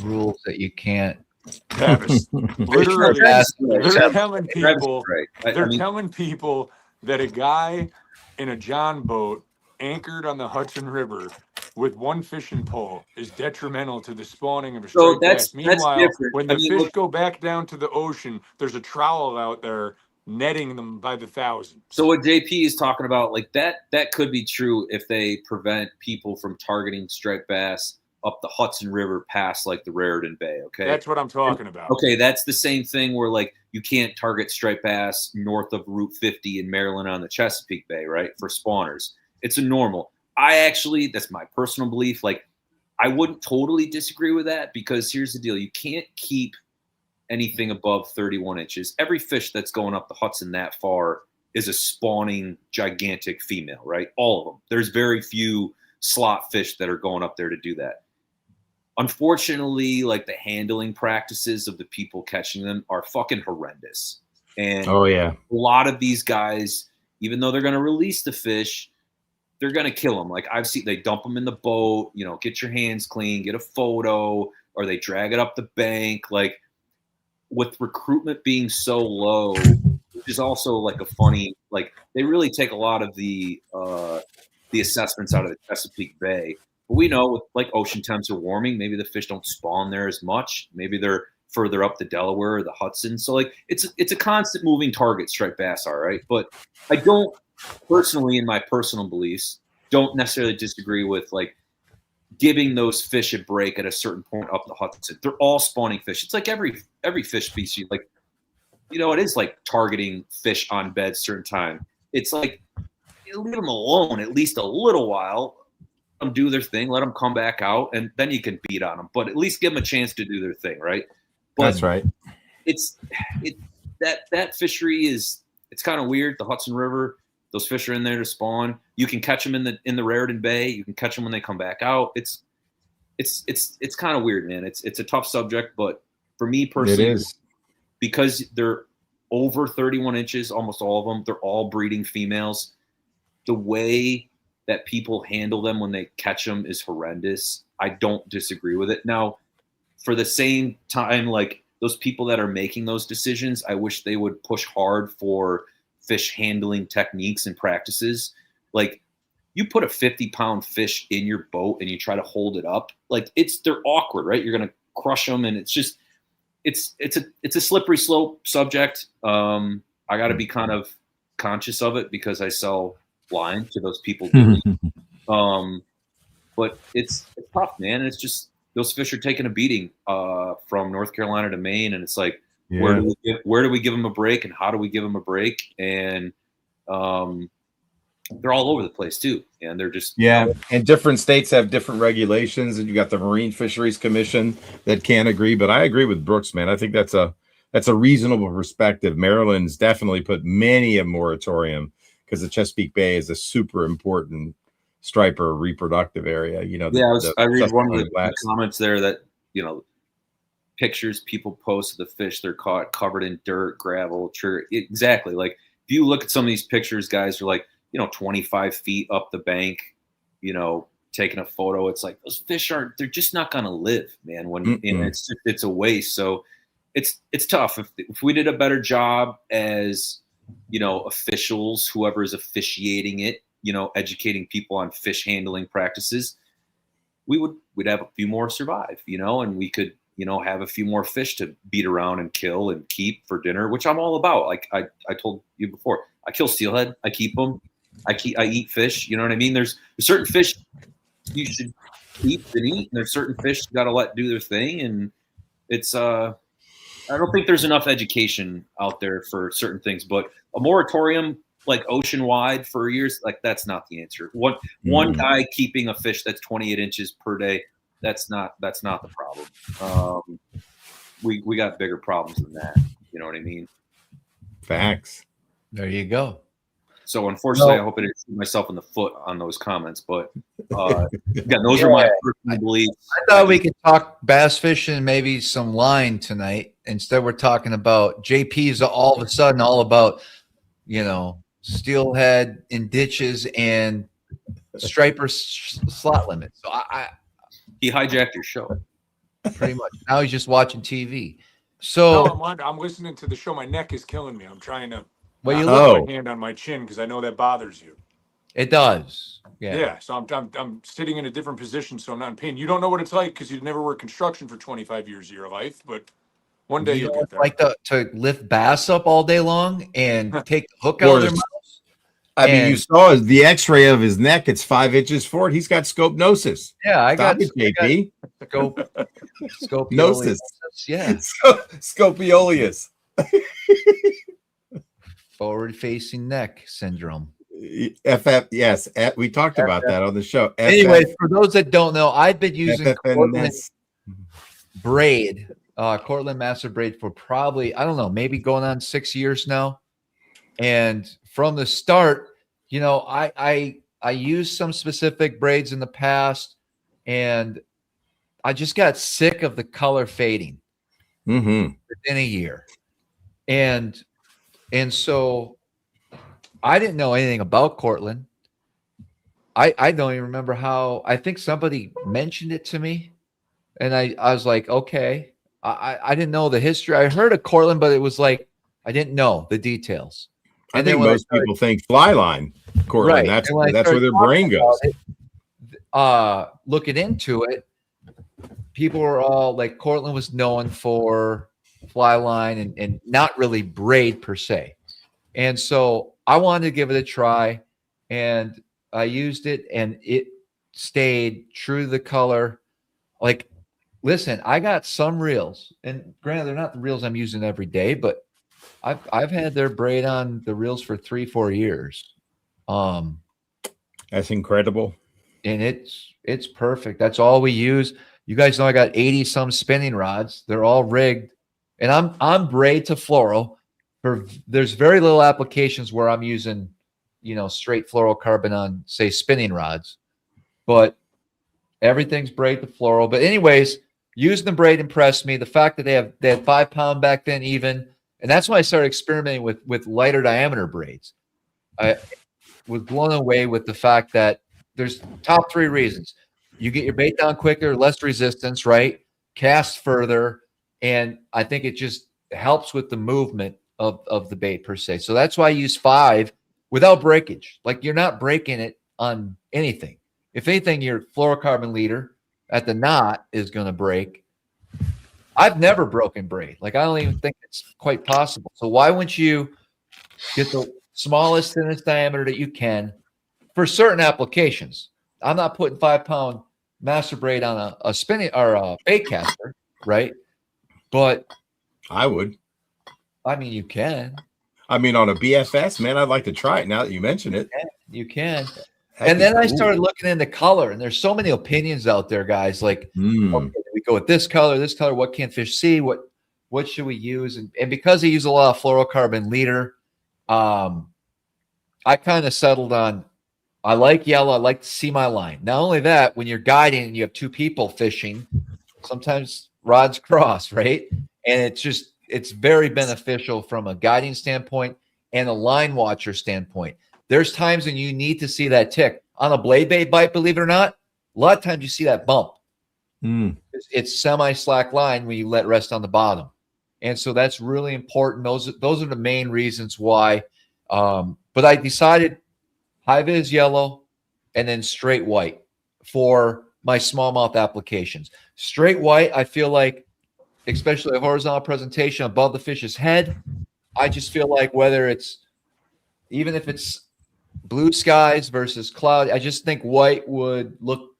rules that you can't. Travis, literally, they're telling people, telling people that a guy in a John boat anchored on the Hudson River with one fishing pole is detrimental to the spawning of a striped bass. Meanwhile, when the fish go back down to the ocean, there's a trowel out there netting them by the thousands. So what JP is talking about, like that could be true if they prevent people from targeting striped bass up the Hudson River past like the Raritan Bay. Okay, that's what I'm talking about. Okay, that's the same thing where like you can't target striped bass north of Route 50 in Maryland on the Chesapeake Bay, right? For spawners, it's a normal. That's my personal belief. Like, I wouldn't totally disagree with that because here's the deal: you can't keep anything above 31 inches. Every fish that's going up the Hudson that far is a spawning gigantic female, right? All of them. There's very few slot fish that are going up there to do that. Unfortunately, like the handling practices of the people catching them are fucking horrendous. And a lot of these guys, even though they're going to release the fish, they're going to kill them. Like I've seen, they dump them in the boat, get your hands clean, get a photo, or they drag it up the bank. Like with recruitment being so low, which is also like a funny, like they really take a lot of the assessments out of the Chesapeake Bay. But we know with like ocean temps are warming, maybe the fish don't spawn there as much. Maybe they're further up the Delaware or the Hudson. So like it's a constant moving target, striped bass are, right? But I don't personally, in my personal beliefs, don't necessarily disagree with like giving those fish a break at a certain point up the Hudson. They're all spawning fish. It's like every fish species, like, it is like targeting fish on beds certain time. It's like, leave them alone at least a little while. Let them do their thing. Let them come back out, and then you can beat on them. But at least give them a chance to do their thing, right? But that's right. That fishery is, it's kind of weird. The Hudson River, those fish are in there to spawn. You can catch them in the Raritan Bay. You can catch them when they come back out. It's kind of weird, man. It's a tough subject, but for me personally, it is. Because they're over 31 inches, almost all of them. They're all breeding females. The way that people handle them when they catch them is horrendous. I don't disagree with it. Now, for the same time, like those people that are making those decisions, I wish they would push hard for fish handling techniques and practices. Like you put a 50-pound fish in your boat and you try to hold it up, like they're awkward, right? You're going to crush them. And it's just, it's a slippery slope subject. I got to be kind of conscious of it because I sell line to those people. But it's tough, man. And it's just, those fish are taking a beating from North Carolina to Maine. And it's like, where do we give them a break and how do we give them a break? And they're all over the place too. And they're just, and different states have different regulations, and you got the Marine Fisheries Commission that can't agree. But I agree with Brooks, man. I think that's a reasonable perspective. Maryland's definitely put many a moratorium because the Chesapeake Bay is a super important striper reproductive area. I read one of the comments there that, pictures people post of the fish they're caught covered in dirt, gravel, exactly. Like if you look at some of these pictures, guys are like, 25 feet up the bank, taking a photo. It's like those fish they're just not going to live, man. When it's a waste. So it's tough. If we did a better job as, officials, whoever is officiating it, educating people on fish handling practices, we'd have a few more survive, and we could, have a few more fish to beat around and kill and keep for dinner, which I'm all about. Like I told you before, I kill steelhead. I keep them. I eat fish. You know what I mean? There's certain fish you should keep and eat, and there's certain fish you got to let do their thing. And it's, I don't think there's enough education out there for certain things, but a moratorium like ocean wide for years, like that's not the answer. One guy keeping a fish that's 28 inches per day, that's not the problem. We got bigger problems than that. You know what I mean? Facts. There you go. So unfortunately, I hope I didn't shoot myself in the foot on those comments, but again, those are my personal beliefs. I thought we could talk bass fishing and maybe some line tonight. Instead, we're talking about JP's all of a sudden all about, you know, steelhead in ditches and striper slot limits. So he hijacked your show. Pretty much. Now he's just watching TV. So no, I'm listening to the show. My neck is killing me. I'm trying to put my hand on my chin because I know that bothers you. It does. Yeah. So I'm sitting in a different position, so I'm not in pain. You don't know what it's like because you've never worked construction for 25 years of your life, but one day you'll get there. Like to lift bass up all day long and take the hook out of their mouths. I mean, you saw the X-ray of his neck. It's 5 inches forward. He's got scopenosis. Yeah, I got JP. Scopiosis. Yeah, scopiolius. Forward-facing neck syndrome. FF. Yes, we talked about that on the show. Anyway, for those that don't know, I've been using Cortland Braid, Cortland Master Braid for probably, I don't know, maybe going on 6 years now. And from the start, you know, I used some specific braids in the past, and I just got sick of the color fading within a year. And so I didn't know anything about Cortland. I don't even remember how. I think somebody mentioned it to me, and I was like, okay. I didn't know the history. I heard of Cortland, but it was like I didn't know the details. I think most people think fly line, Cortland. Right. That's where their brain goes. Looking into it, people were all like, Cortland was known for fly line and not really braid per se. And so I wanted to give it a try, and I used it, and it stayed true to the color. Like, listen, I got some reels, and granted, they're not the reels I'm using every day, but I've had their braid on the reels for 3-4 years. That's incredible. And it's perfect. That's all we use. You guys know I got 80 some spinning rods. They're all rigged, and I'm braid to fluoro. There's very little applications where I'm using, you know, straight fluorocarbon on, say, spinning rods, but everything's braid to fluoro. But anyways, using the braid impressed me. The fact that they had 5 pound back then even, and that's why I started experimenting with lighter diameter braids. I was blown away with the fact that there's top 3 reasons. You get your bait down quicker, less resistance, right? Cast further, and I think it just helps with the movement of the bait per se. So that's why I use 5 without breakage. Like, you're not breaking it on anything. If anything, your fluorocarbon leader at the knot is going to break. I've never broken braid. Like, I don't even think it's quite possible. So why wouldn't you get the smallest, thinnest diameter that you can for certain applications? I'm not putting 5 pound master braid on a spinning or a bait caster, right? But I would. I mean, you can. I mean, on a BFS, man, I'd like to try it now that you mention it. You can. And then I started looking into color, and there's so many opinions out there, guys. Like, okay, we go with this color, what can't fish see? What should we use? And because I use a lot of fluorocarbon leader, I kind of settled on, I like yellow. I like to see my line. Not only that, when you're guiding and you have 2 people fishing, sometimes rods cross, right? And it's very beneficial from a guiding standpoint and a line watcher standpoint. There's times when you need to see that tick. On a blade bait bite, believe it or not, a lot of times you see that bump. It's semi-slack line when you let rest on the bottom. And so that's really important. Those are the main reasons why. But I decided high-vis yellow and then straight white for my smallmouth applications. Straight white, I feel like, especially a horizontal presentation above the fish's head, I just feel like whether it's, even if it's blue skies versus cloud, I just think white would look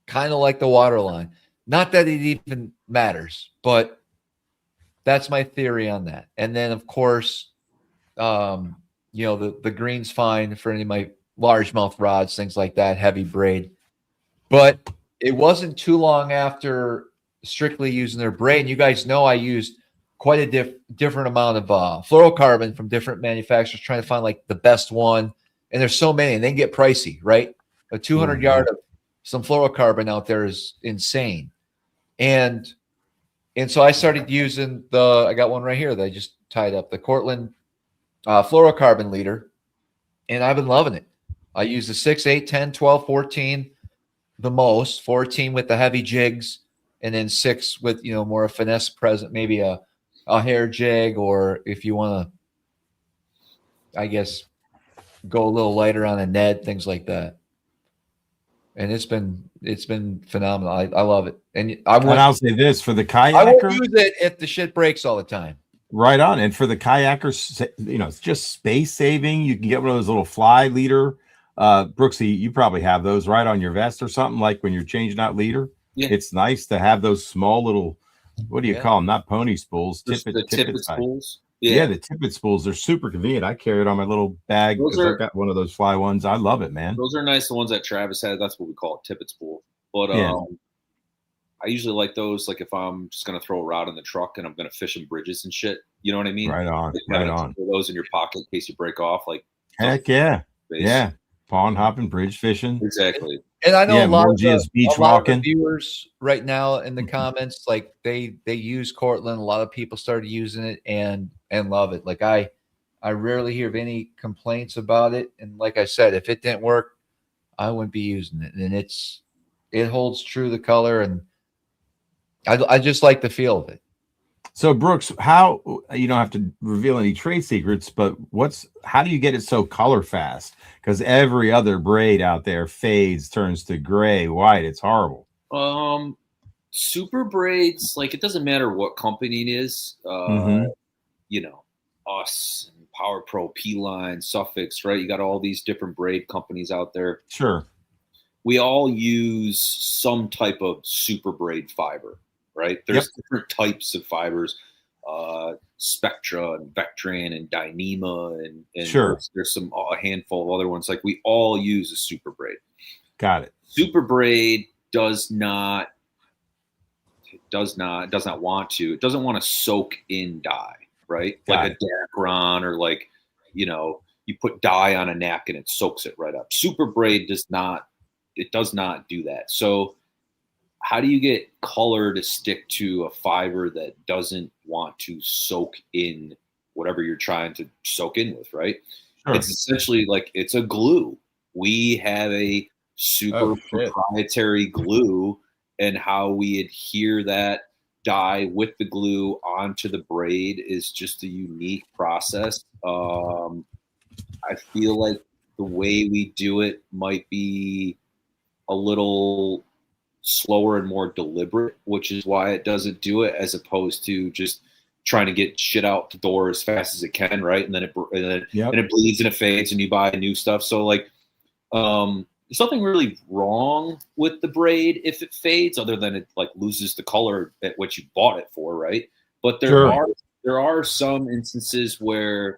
kind of like the water line. Not that it even matters, but that's my theory on that. And then, of course, you know, the green's fine for any of my largemouth rods, things like that, heavy braid. But it wasn't too long after strictly using their braid. And you guys know I used quite a different amount of fluorocarbon from different manufacturers, trying to find like the best one. And there's so many, and they get pricey, right? A 200 yard of some fluorocarbon out there is insane. And so I started using I got one right here that I just tied up, the Cortland fluorocarbon leader, and I've been loving it. I use the 6, 8, 10, 12, 14, the most, 14 with the heavy jigs, and then 6 with, you know, more finesse present, maybe a hair jig, or if you want to, I guess, go a little lighter on a Ned, things like that. And it's been phenomenal. I love it. And I'll say this for the kayaker, I won't use it if the shit breaks all the time. Right on. And for the kayakers, you know, it's just space saving. You can get one of those little fly leader. Brooksy, you probably have those right on your vest or something, like when you're changing out leader. Yeah. It's nice to have those small little, what do you call them? Not pony spools, tippet spools. Yeah, the tippet spools are super convenient. I carry it on my little bag because I've got one of those fly ones. I love it, man. Those are nice. The ones that Travis has, that's what we call a tippet spool. But I usually like those, like if I'm just gonna throw a rod in the truck and I'm gonna fish in bridges and shit. You know what I mean? Right on. Like, right on. Those in your pocket in case you break off. Like heck yeah, yeah. Pond hopping, bridge fishing. Exactly. And I know a lot of walking viewers right now in the comments, like they use Cortland. A lot of people started using it and love it. Like I rarely hear of any complaints about it. And like I said, if it didn't work, I wouldn't be using it. And it holds true the color, and I just like the feel of it. So Brooks, how, you don't have to reveal any trade secrets, but how do you get it so color fast? Because every other braid out there fades, turns to gray, white. It's horrible. Super braids, like it doesn't matter what company it is. You know, us, Power Pro, P-Line, Suffix, right? You got all these different braid companies out there. Sure. We all use some type of super braid fiber. Right? There's different types of fibers, Spectra and Vectran and Dyneema and sure. There's a handful of other ones. Like we all use a super braid. Got it. Super braid does not want to. It doesn't want to soak in dye, right? Like a Dacron, or like, you know, you put dye on a napkin, it soaks it right up. Super braid does not do that. So how do you get color to stick to a fiber that doesn't want to soak in whatever you're trying to soak in with, right? Sure. It's essentially like it's a glue. We have a super proprietary glue, and how we adhere that dye with the glue onto the braid is just a unique process. I feel like the way we do it might be a little slower and more deliberate, which is why it doesn't do it, as opposed to just trying to get shit out the door as fast as it can, right? And then it bleeds and it fades, and you buy new stuff. So like, there's nothing really wrong with the braid if it fades, other than it like loses the color at what you bought it for, right? But there are some instances where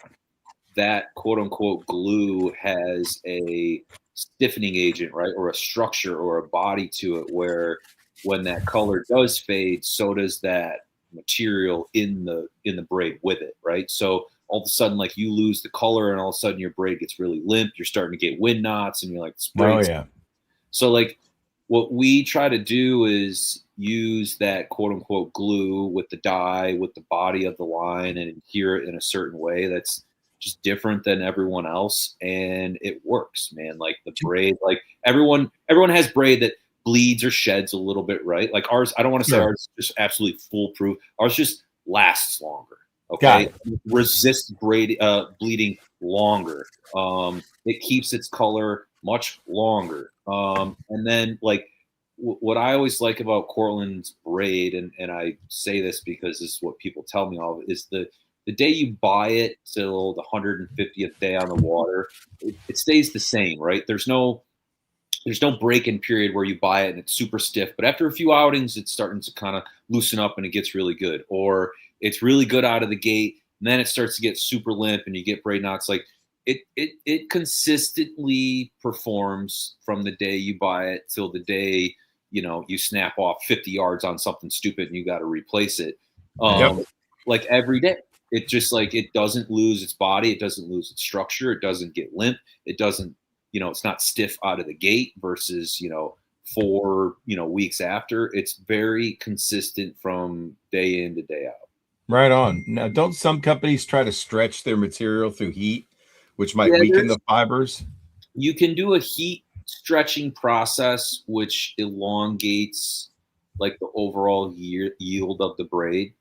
that quote unquote glue has a stiffening agent, right, or a structure or a body to it, where when that color does fade, so does that material in the braid with it, right? So all of a sudden, like, you lose the color, and all of a sudden your braid gets really limp. You're starting to get wind knots, and you're like, So like, what we try to do is use that quote unquote glue with the dye, with the body of the line, and adhere it in a certain way that's just different than everyone else, and it works, man. Like the braid, like everyone has braid that bleeds or sheds a little bit, right? Like ours, I don't want to say ours is just absolutely foolproof. Ours just lasts longer. Okay, resists bleeding longer. It keeps its color much longer. And then like what I always like about Cortland's braid, and I say this because this is what people tell me all of it, is the day you buy it till the 150th day on the water, it stays the same, right? There's no break-in period where you buy it and it's super stiff, but after a few outings, it's starting to kind of loosen up and it gets really good. Or it's really good out of the gate, and then it starts to get super limp and you get braid knots. Like, it consistently performs from the day you buy it till the day, you know, you snap off 50 yards on something stupid and you got to replace it. Like every day. It just like, it doesn't lose its body. It doesn't lose its structure. It doesn't get limp. It doesn't, you know, it's not stiff out of the gate versus, you know, 4, you know, weeks after. It's very consistent from day in to day out. Right on. Now, don't some companies try to stretch their material through heat, which might weaken the fibers? You can do a heat stretching process, which elongates like the overall yield of the braid.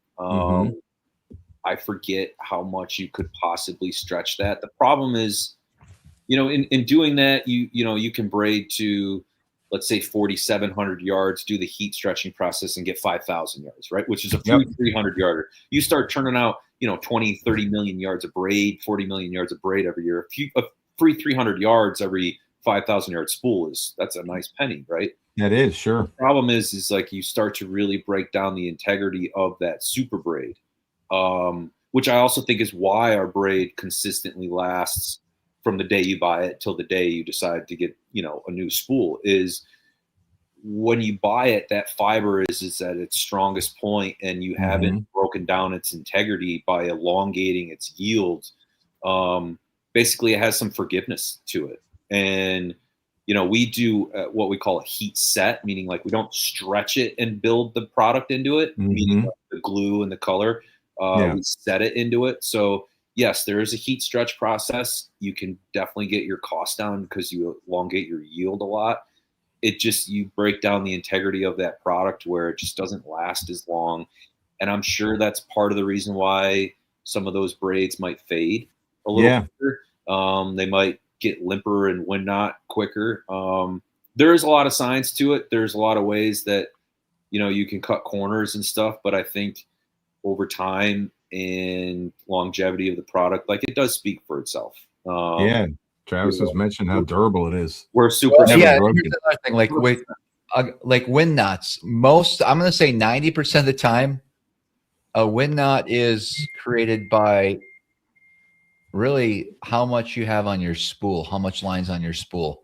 I forget how much you could possibly stretch that. The problem is, you know, in doing that, you know, you can braid to, let's say 4,700 yards, do the heat stretching process and get 5,000 yards, right? Which is a 300 yarder. You start turning out, you know, 20, 30 million yards of braid, 40 million yards of braid every year. A free 300 yards every 5,000 yard spool that's a nice penny, right? That is, sure. The problem is like you start to really break down the integrity of that super braid, which I also think is why our braid consistently lasts from the day you buy it till the day you decide to get, you know, a new spool. Is when you buy it, that fiber is at its strongest point, and you haven't broken down its integrity by elongating its yield. Basically, it has some forgiveness to it. And, you know, we do what we call a heat set, meaning like we don't stretch it and build the product into it, meaning like the glue and the color. We set it into it. So yes, there is a heat stretch process. You can definitely get your cost down because you elongate your yield a lot. It just, you break down the integrity of that product where it just doesn't last as long. And I'm sure that's part of the reason why some of those braids might fade a little quicker. They might get limper and wind knot quicker. There is a lot of science to it. There's a lot of ways that, you know, you can cut corners and stuff, but I think over time and longevity of the product, like, it does speak for itself. Travis has mentioned how durable it is. We're super. Here's another thing, like wind knots. I'm going to say 90% of the time, a wind knot is created by really how much you have on your spool, how much line's on your spool.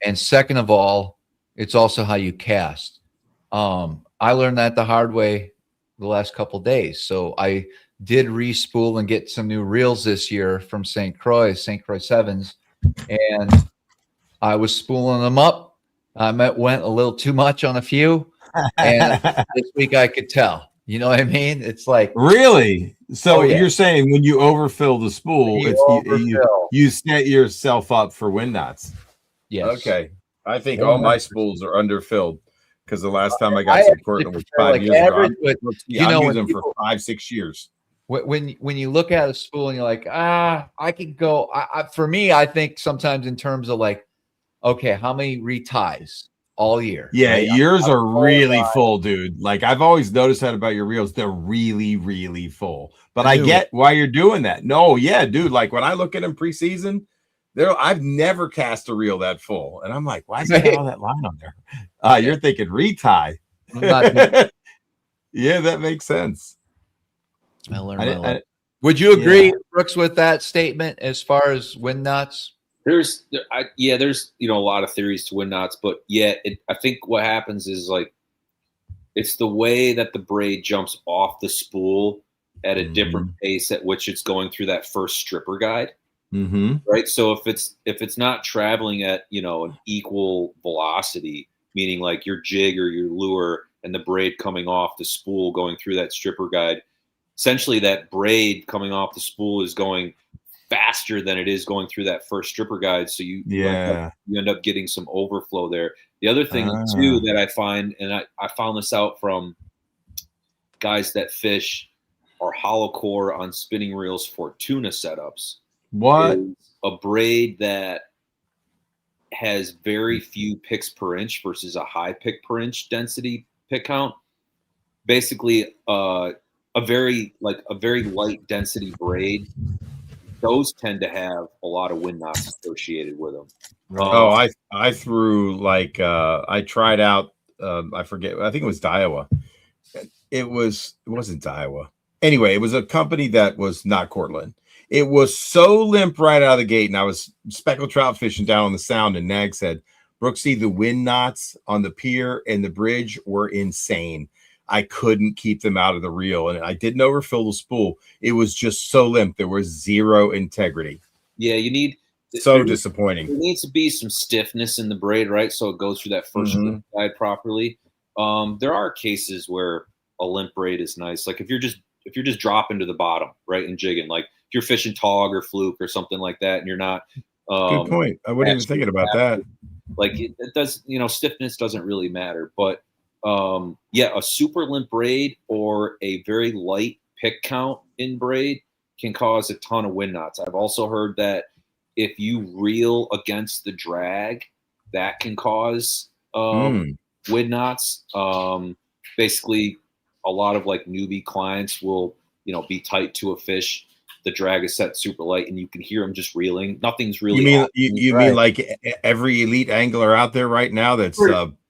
And second of all, it's also how you cast. I learned that the hard way the last couple of days. So I did re-spool and get some new reels this year from St. Croix 7s. And I was spooling them up. I went a little too much on a few. And this week I could tell. You know what I mean? It's like, really? So you're saying when you overfill the spool, you set yourself up for wind knots. Yes. Okay. I think all my spools are underfilled because the last time I got some Portland was 5 years ago. I'm using them for 5-6 years. When you look at a spool and you're like, I could go. For me, I think sometimes in terms of like, okay, how many reties all year? Yeah, right? Yours are really full, dude. Like, I've always noticed that about your reels. They're really, really full. But I get why you're doing that. No, yeah, dude. Like, when I look at them preseason, I've never cast a reel that full. And I'm like, why is there all that line on there? You're thinking retie. Yeah, that makes sense. I learned. Would you agree, Brooks, with that statement as far as wind knots? There's you know, a lot of theories to wind knots, but I think what happens is, like, it's the way that the braid jumps off the spool at a different pace at which it's going through that first stripper guide. Right. So if it's not traveling at, you know, an equal velocity, meaning like your jig or your lure and the braid coming off the spool going through that stripper guide, essentially that braid coming off the spool is going faster than it is going through that first stripper guide. So you end up getting some overflow there. The other thing too that I find, and I found this out from guys that fish are hollow core on spinning reels for tuna setups. What? A braid that has very few picks per inch versus a high pick per inch density pick count. Basically, a very light density braid. Those tend to have a lot of wind knots associated with them. I threw like I tried out. I forget. I think it was Daiwa. It wasn't Daiwa. Anyway, it was a company that was not Cortland. It was so limp right out of the gate, and I was speckled trout fishing down on the Sound, and Nag said, Brooksy, the wind knots on the pier and the bridge were insane. I couldn't keep them out of the reel, and I didn't overfill the spool. It was just so limp. There was zero integrity. Yeah, you need disappointing. There needs to be some stiffness in the braid, right? So it goes through that first guide properly. There are cases where a limp braid is nice. Like if you're just dropping to the bottom, right, and jigging, like if you're fishing tog or fluke or something like that, and you're not. Good point. I wasn't even thinking about that. Like it does, stiffness doesn't really matter, but yeah, a super limp braid or a very light pick count in braid can cause a ton of wind knots. I've also heard that if you reel against the drag, that can cause wind knots. Basically, a lot of like newbie clients will, be tight to a fish. The drag is set super light, and you can hear them just reeling. Nothing's really. You mean like every elite angler out there right now that's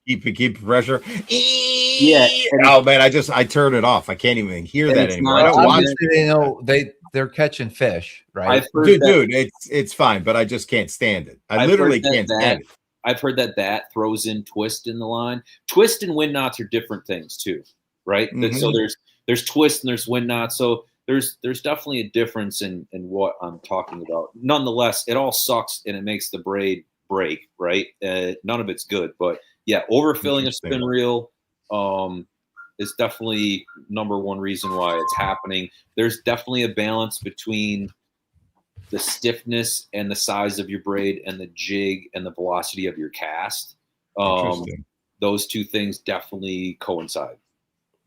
keep pressure? Yeah. Oh man, I turn it off. I can't even hear that anymore. I don't watch it. They're catching fish, right? Dude, it's fine, but I just can't stand it. I literally can't stand it. I've heard that throws in twist in the line. Twist and wind knots are different things too, right? So there's twist and there's wind knots. So there's definitely a difference in what I'm talking about. Nonetheless, it all sucks and it makes the braid break, right? None of it's good, but yeah, overfilling a spin reel is definitely number one reason why it's happening. There's definitely a balance between the stiffness and the size of your braid and the jig and the velocity of your cast. Those two things definitely coincide.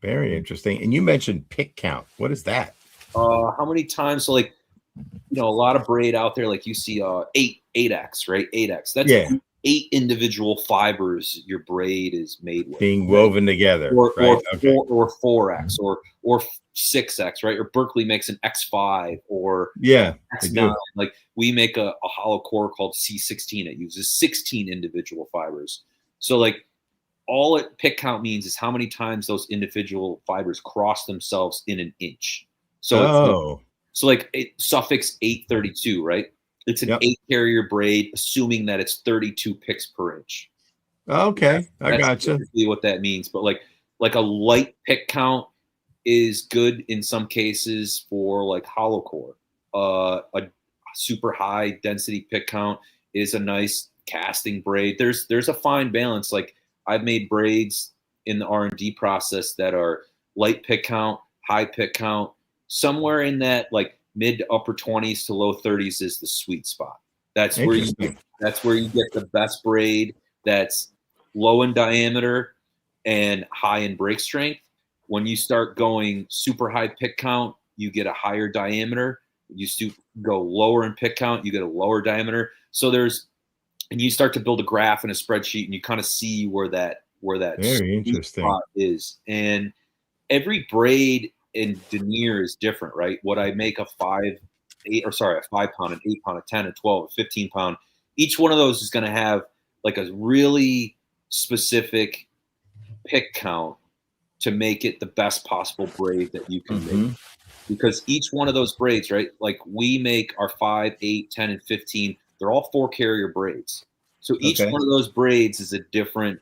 Very interesting. And you mentioned pick count. What is that? How many times? So like, a lot of braid out there, like you see 8X, right? 8X. That's 8 individual fibers your braid is made with. Being woven together. Or 4X or 6X, right? Or Berkeley makes an X5 or X9. Like we make a hollow core called C16. It uses 16 individual fibers. So like all it pick count means is how many times those individual fibers cross themselves in an inch. So suffix 832, right? It's an 8 carrier braid, assuming that it's 32 picks per inch. Okay, I gotcha. What that means, but like a light pick count is good in some cases for like hollow core. A super high density pick count is a nice casting braid. There's a fine balance. Like I've made braids in the R&D process that are light pick count, high pick count, somewhere in that like mid to upper 20s to low 30s is the sweet spot. That's where you get the best braid that's low in diameter and high in break strength. When you start going super high pick count, you get a higher diameter. You go lower in pick count, you get a lower diameter. So and you start to build a graph and a spreadsheet, and you kind of see where that very interesting spot is. And every braid and denier is different, right? What I make a 5 pound, an 8 pound, a 10, a 12, a 15 pound. Each one of those is going to have like a really specific pick count to make it the best possible braid that you can make. Because each one of those braids, right? Like we make our 5, 8, 10, and 15. They're all 4 carrier braids. So each one of those braids is a different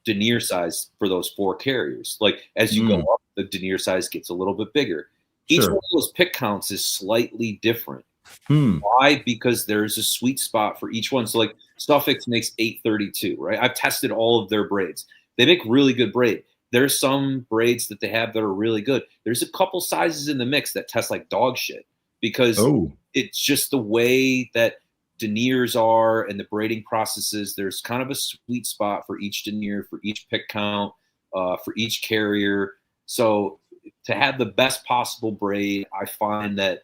denier size for those 4 carriers. Like as you go up, the denier size gets a little bit bigger. Each one of those pick counts is slightly different. Why? Because there's a sweet spot for each one. So like Suffix makes 832, right? I've tested all of their braids. They make really good braid. There's some braids that they have that are really good. There's a couple sizes in the mix that test like dog shit because it's just the way that deniers are and the braiding processes. There's kind of a sweet spot for each denier, for each pick count, for each carrier. So to have the best possible braid, I find that,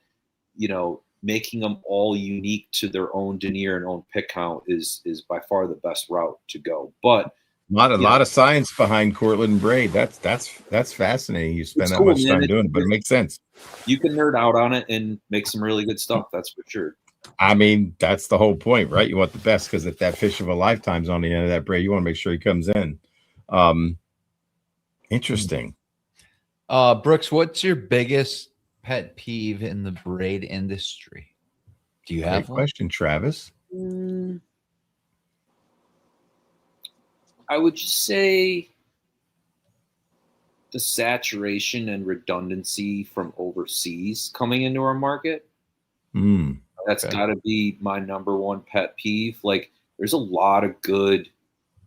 making them all unique to their own denier and own pick count is by far the best route to go. But a lot of science behind Cortland braid. That's fascinating. You spend that much time doing it, but it makes sense. You can nerd out on it and make some really good stuff. That's for sure. I mean, that's the whole point, right? You want the best because if that fish of a lifetime's on the end of that braid, you want to make sure he comes in. Interesting. Brooks, what's your biggest pet peeve in the braid industry? Do you have one? Question, Travis. I would just say the saturation and redundancy from overseas coming into our market. That's got to be my number one pet peeve. Like, there's a lot of good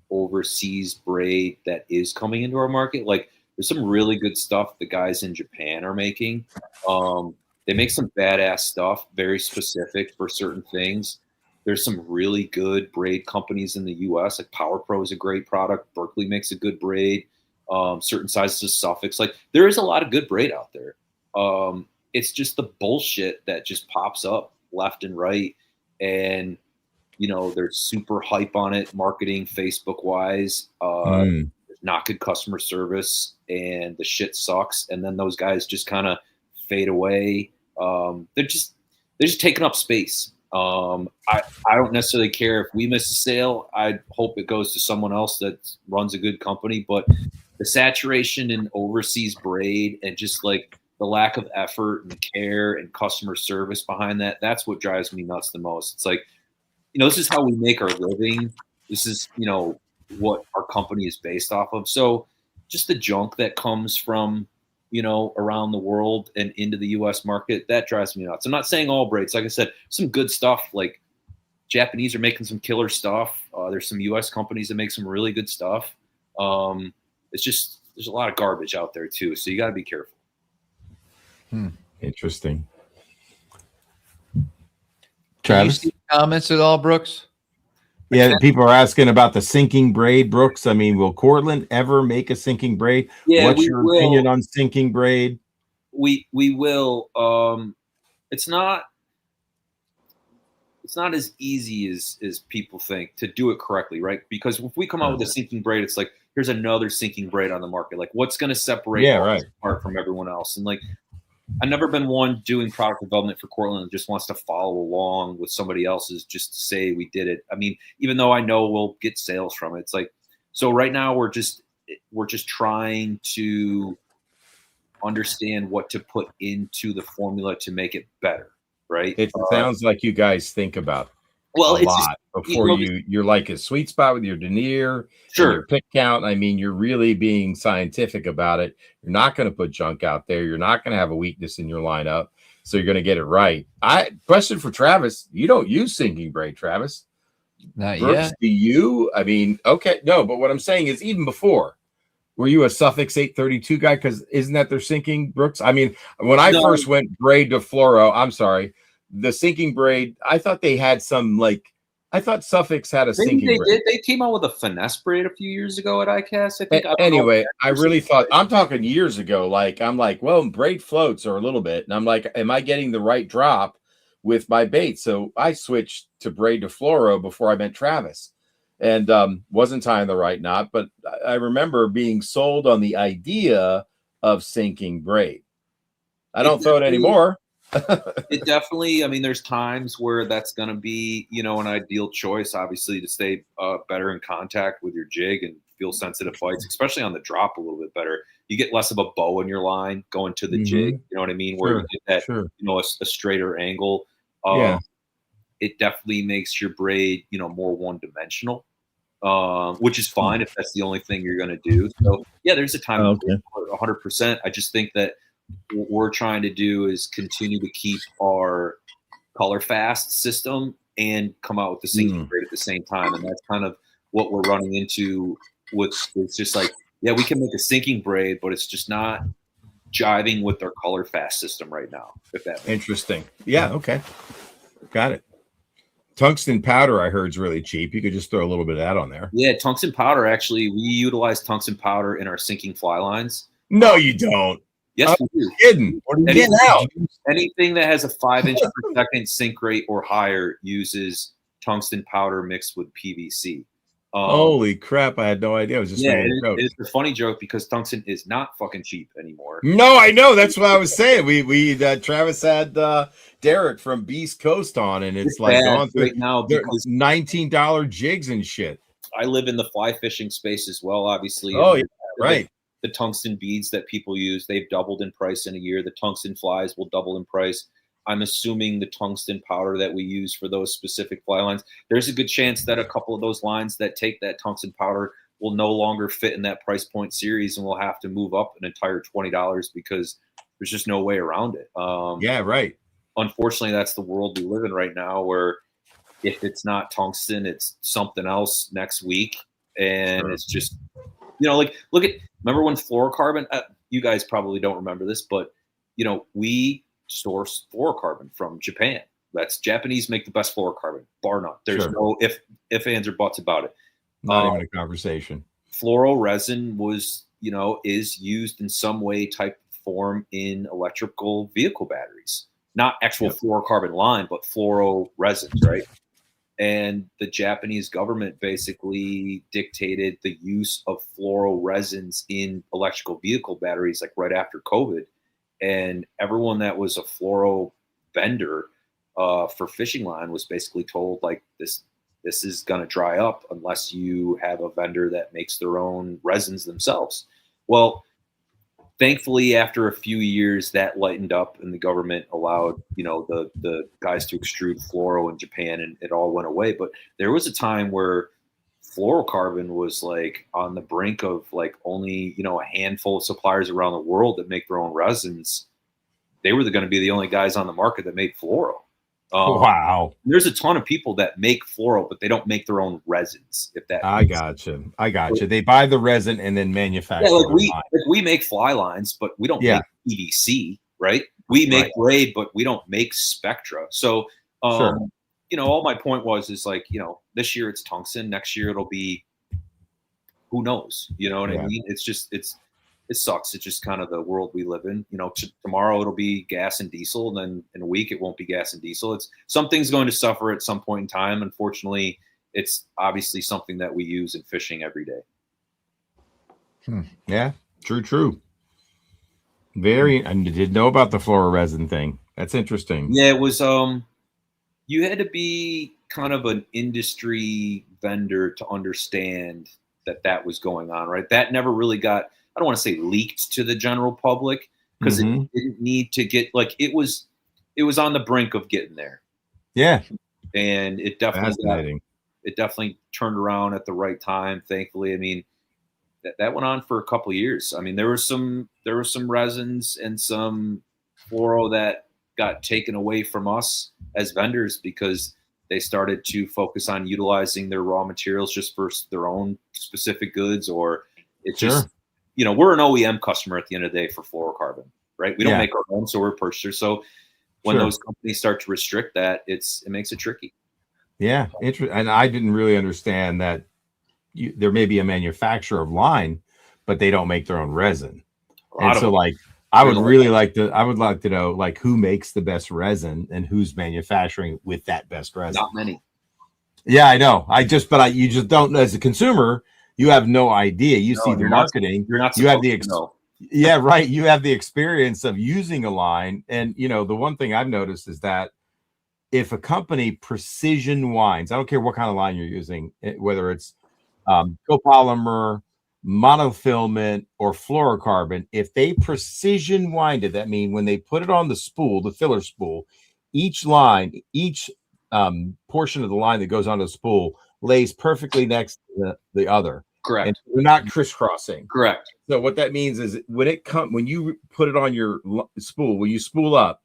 overseas braid that is coming into our market. Like, there's some really good stuff the guys in Japan are making. They make some badass stuff, very specific for certain things. There's some really good braid companies in the U.S. Like Power Pro is a great product. Berkeley makes a good braid. Certain sizes of Suffix. Like, there is a lot of good braid out there. It's just the bullshit that just pops up left and right. And, you know, they're super hype on it, marketing, Facebook wise. There's not good customer service and the shit sucks. And then those guys just kind of fade away. They're just taking up space. I don't necessarily care if we miss a sale. I hope it goes to someone else that runs a good company, but the saturation in overseas braid and just like the lack of effort and care and customer service behind that, that's what drives me nuts the most. It's like, you know, this is how we make our living. This is, you know, what our company is based off of. So just the junk that comes from, you know, around the world and into the U.S. market, that drives me nuts. I'm not saying all braids. Like I said, some good stuff. Like, Japanese are making some killer stuff. There's some U.S. companies that make some really good stuff. It's just, there's a lot of garbage out there too. So you got to be careful. Interesting. Travis, do you see comments at all, Brooks? Yeah, people are asking about the sinking braid, Brooks. I mean, will Cortland ever make a sinking braid? Yeah, what's your opinion on sinking braid? We will. It's not as easy as people think to do it correctly, right? Because if we come out with a sinking braid, it's like, here's another sinking braid on the market. Like, what's going to separate apart from everyone else? And like, I've never been one doing product development for Cortland that just wants to follow along with somebody else's just to say we did it. I mean, even though I know we'll get sales from it, it's like, so right now we're just trying to understand what to put into the formula to make it better, right? It sounds like you guys think about a lot before you're like a sweet spot with your denier, and your pick count. I mean, you're really being scientific about it. You're not going to put junk out there. You're not going to have a weakness in your lineup. So you're going to get it right. Question for Travis. You don't use sinking braid, Travis. Not Brooks, yet. do you? I mean, okay, no, but what I'm saying is, even before, were you a Suffix 832 guy? Because isn't that their sinking, Brooks? I mean, when I first went braid to fluoro, I'm sorry, the sinking braid, I thought they had some, like, I thought Suffix had a sinking braid. They came out with a finesse braid a few years ago at ICAST, I think. Anyway, I really thought, I'm talking years ago, like, I'm like, well, braid floats are a little bit. And I'm like, am I getting the right drop with my bait? So I switched to braid to fluoro before I met Travis, and wasn't tying the right knot. But I remember being sold on the idea of sinking braid. I don't throw it anymore. It definitely, I mean, there's times where that's going to be, you know, an ideal choice, obviously, to stay better in contact with your jig and feel sensitive bites, especially on the drop a little bit better. You get less of a bow in your line going to the jig, you know what I mean? Where you get that, you know, a straighter angle. It definitely makes your braid, you know, more one-dimensional, which is fine if that's the only thing you're going to do. So, yeah, there's a time 100%. I just think that what we're trying to do is continue to keep our color fast system and come out with the sinking braid at the same time. And that's kind of what we're running into. It's just like, yeah, we can make a sinking braid, but it's just not jiving with our color fast system right now. If that makes interesting. Yeah. Okay. Got it. Tungsten powder, I heard, is really cheap. You could just throw a little bit of that on there. Yeah. Tungsten powder. Actually, we utilize tungsten powder in our sinking fly lines. No, you don't. Yes, we do. Kidding. What are you getting out? Anything that has a 5 inch per second sink rate or higher uses tungsten powder mixed with PVC. Holy crap! I had no idea. It was just it's a funny joke because tungsten is not fucking cheap anymore. No, I know. That's what I was saying. We Travis had Derek from Beast Coast on, and it's like going through right now because $19 jigs and shit. I live in the fly fishing space as well, obviously. Oh, yeah, right. The tungsten beads that people use, they've doubled in price in a year. The tungsten flies will double in price. I'm assuming the tungsten powder that we use for those specific fly lines, there's a good chance that a couple of those lines that take that tungsten powder will no longer fit in that price point series, and we'll have to move up an entire $20 because there's just no way around it. Yeah, right. Unfortunately, that's the world we live in right now, where if it's not tungsten, it's something else next week. And it's just, like, remember when fluorocarbon, you guys probably don't remember this, but, we source fluorocarbon from Japan. That's Japanese make the best fluorocarbon, bar none. There's no if, ands, or buts about it. Not even a conversation. Fluoro resin was, is used in some way, type, form in electrical vehicle batteries. Not actual fluorocarbon line, but fluoro resins, right? And the Japanese government basically dictated the use of fluoro resins in electrical vehicle batteries, like right after COVID. And everyone that was a fluoro vendor for fishing line was basically told, like, this is going to dry up unless you have a vendor that makes their own resins themselves. Well, thankfully, after a few years, that lightened up, and the government allowed, the guys to extrude fluoro in Japan, and it all went away. But there was a time where fluorocarbon was like on the brink of like only, a handful of suppliers around the world that make their own resins. They were going to be the only guys on the market that made fluoro. Wow. There's a ton of people that make fluoro, but they don't make their own resins. If that, I gotcha. They buy the resin and then manufacture. Yeah, we make fly lines, but we don't make PVC, right? We make Braid, but we don't make Spectra. So, all my point is like, this year it's tungsten, next year it'll be, who knows? You know what I mean? It's just it sucks. It's just kind of the world we live in. Tomorrow it'll be gas and diesel, and then in a week it won't be gas and diesel. Something's going to suffer at some point in time. Unfortunately, it's obviously something that we use in fishing every day. Yeah, true. I didn't know about the fluororesin thing. That's interesting. Yeah, it was. You had to be kind of an industry vendor to understand that was going on, right? That never really got, I don't want to say leaked to the general public, because it didn't need to get, like, it was on the brink of getting there. Yeah. And it definitely turned around at the right time, thankfully. I mean, that went on for a couple of years. I mean, there were some resins and some fluoro that got taken away from us as vendors because they started to focus on utilizing their raw materials just for their own specific goods, or it's just, we're an OEM customer at the end of the day for fluorocarbon, right? We don't make our own, so we're a purchaser. So when those companies start to restrict that, it makes it tricky. Yeah. And I didn't really understand that there may be a manufacturer of line, but they don't make their own resin. And so, like, I would like to know, like, who makes the best resin and who's manufacturing with that best resin. Not many. Yeah, I know. You just don't, as a consumer, you have no idea. You see the marketing. You're not. You have yeah, right. You have the experience of using a line, and the one thing I've noticed is that if a company precision winds, I don't care what kind of line you're using, whether it's copolymer, monofilament, or fluorocarbon, if they precision wind it, that means when they put it on the spool, the filler spool, each portion of the line that goes onto the spool lays perfectly next to the other. Correct. And they're not crisscrossing. Correct. So what that means is when you put it on your spool, when you spool up,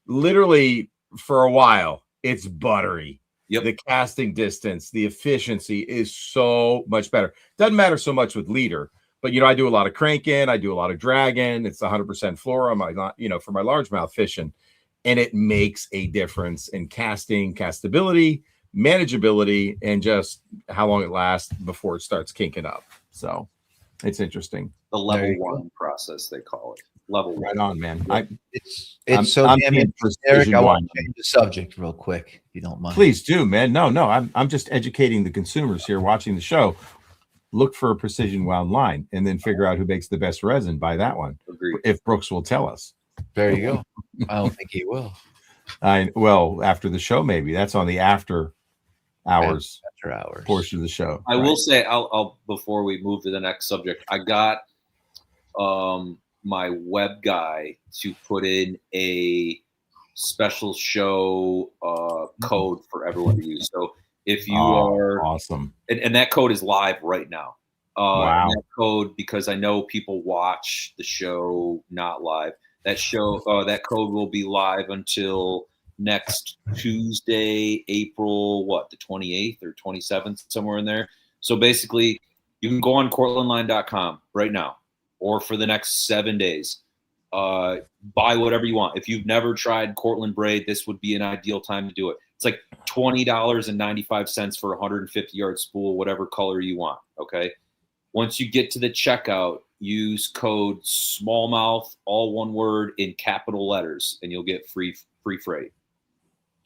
literally for a while, it's buttery. Yep. The casting distance, the efficiency is so much better. Doesn't matter so much with leader, but I do a lot of cranking, I do a lot of dragging. It's 100% fluoro, for my largemouth fishing, and it makes a difference in casting, castability, manageability, and just how long it lasts before it starts kinking up. So it's interesting. The level 1 process, they call it. Level 1. Right on, man. It's so damn interesting. Eric, I want to change the subject real quick, if you don't mind. Please do, man. No, I'm just educating the consumers here watching the show. Look for a precision wound line and then figure out who makes the best resin. Buy that one. Agreed. If Brooks will tell us. There you go. I don't think he will. Well, after the show, maybe. That's on the after hours portion of the show. I will say, I'll before we move to the next subject, I got my web guy to put in a special show code for everyone to use. So if you are awesome, and that code is live right now. Wow. And that code, because I know people watch the show not live. That code will be live until next Tuesday, April the 28th or 27th, somewhere in there. So basically, you can go on cortlandline.com right now, or for the next 7 days. Buy whatever you want. If you've never tried Cortland braid, this would be an ideal time to do it. It's like $20.95 for a 150-yard spool, whatever color you want. Okay. Once you get to the checkout, use code SmallMouth, all one word in capital letters, and you'll get free freight.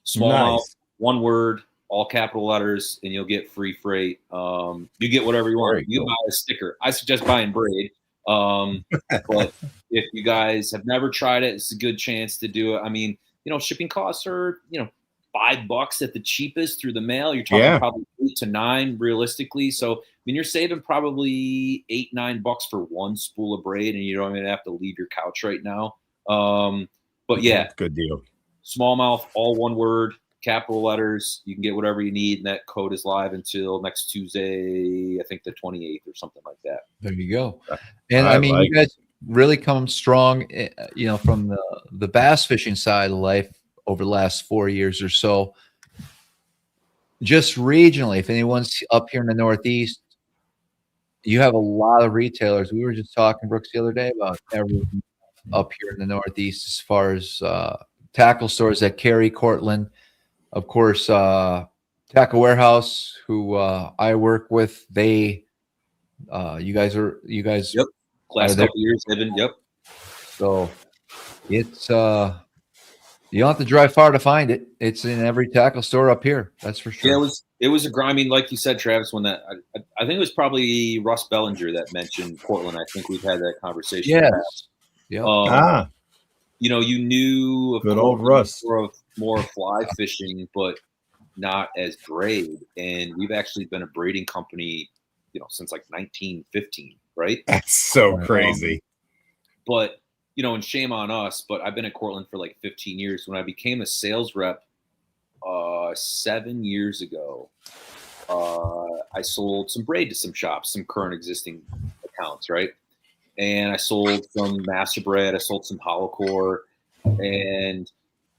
SmallMouth, one word, all capital letters, and you'll get free freight. You get whatever you want. You can buy a sticker. I suggest buying braid. But if you guys have never tried it, it's a good chance to do it. I mean, shipping costs are, $5 at the cheapest through the mail. You're talking probably $8 to $9 realistically. So, I mean, you're saving probably $8, $9 for one spool of braid, and you don't even have to leave your couch right now. But yeah, good deal. Smallmouth, all one word, capital letters. You can get whatever you need, and that code is live until next Tuesday, I think the 28th or something like that. There you go. And I mean, you guys really come strong, from the bass fishing side of life over the last 4 years or so. Just regionally, if anyone's up here in the Northeast, you have a lot of retailers. We were just talking, Brooks, the other day about everything up here in the Northeast as far as tackle stores that carry Cortland. Of course, Tackle Warehouse, who I work with, you guys Yep. Last couple years, Evan. Yep. So it's you don't have to drive far to find it. It's in every tackle store up here. That's for sure. Yeah, it was a grind. I mean, like you said, Travis, when I think it was probably Russ Bellinger that mentioned Portland. I think we've had that conversation. Yes. Yeah. You knew good old Russ more fly fishing, but not as braid. And we've actually been a braiding company, since like 1915, right? That's so crazy. But and shame on us, but I've been at Cortland for like 15 years. When I became a sales rep 7 years ago, I sold some braid to some shops, some current existing accounts, right? And I sold some master braid, I sold some hollow core, and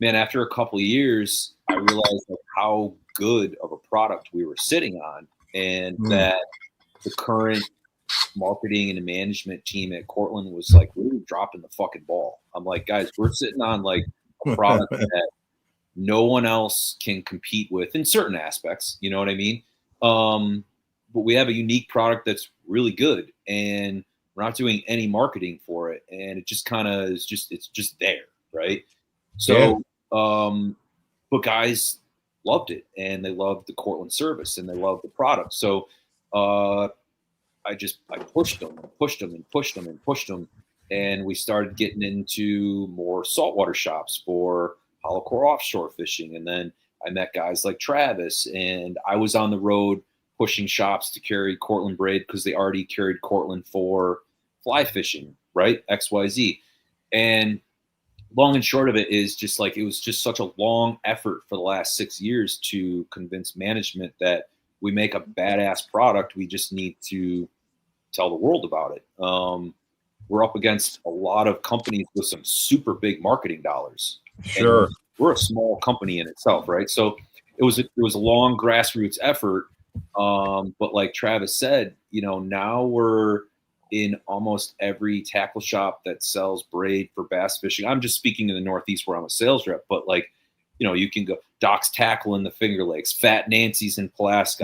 man, after a couple of years, I realized how good of a product we were sitting on, and that the current marketing and the management team at Cortland was like really dropping the fucking ball. I'm like, guys, we're sitting on like a product that no one else can compete with in certain aspects. You know what I mean? But we have a unique product that's really good, and we're not doing any marketing for it. And it just kind of is it's just there. Right. So, but guys loved it, and they loved the Cortland service, and they loved the product. So, I pushed them, and we started getting into more saltwater shops for hollow core offshore fishing. And then I met guys like Travis, and I was on the road pushing shops to carry Cortland braid because they already carried Cortland for fly fishing, right? XYZ. And long and short of it is just like, it was just such a long effort for the last 6 years to convince management that we make a badass product. We just need to tell the world about it. We're up against a lot of companies with some super big marketing dollars. Sure. And we're a small company in itself, right? So it was a long grassroots effort. But like Travis said, now we're in almost every tackle shop that sells braid for bass fishing. I'm just speaking in the Northeast where I'm a sales rep, but like, you can go Doc's Tackle in the Finger Lakes, Fat Nancy's in Pulaski,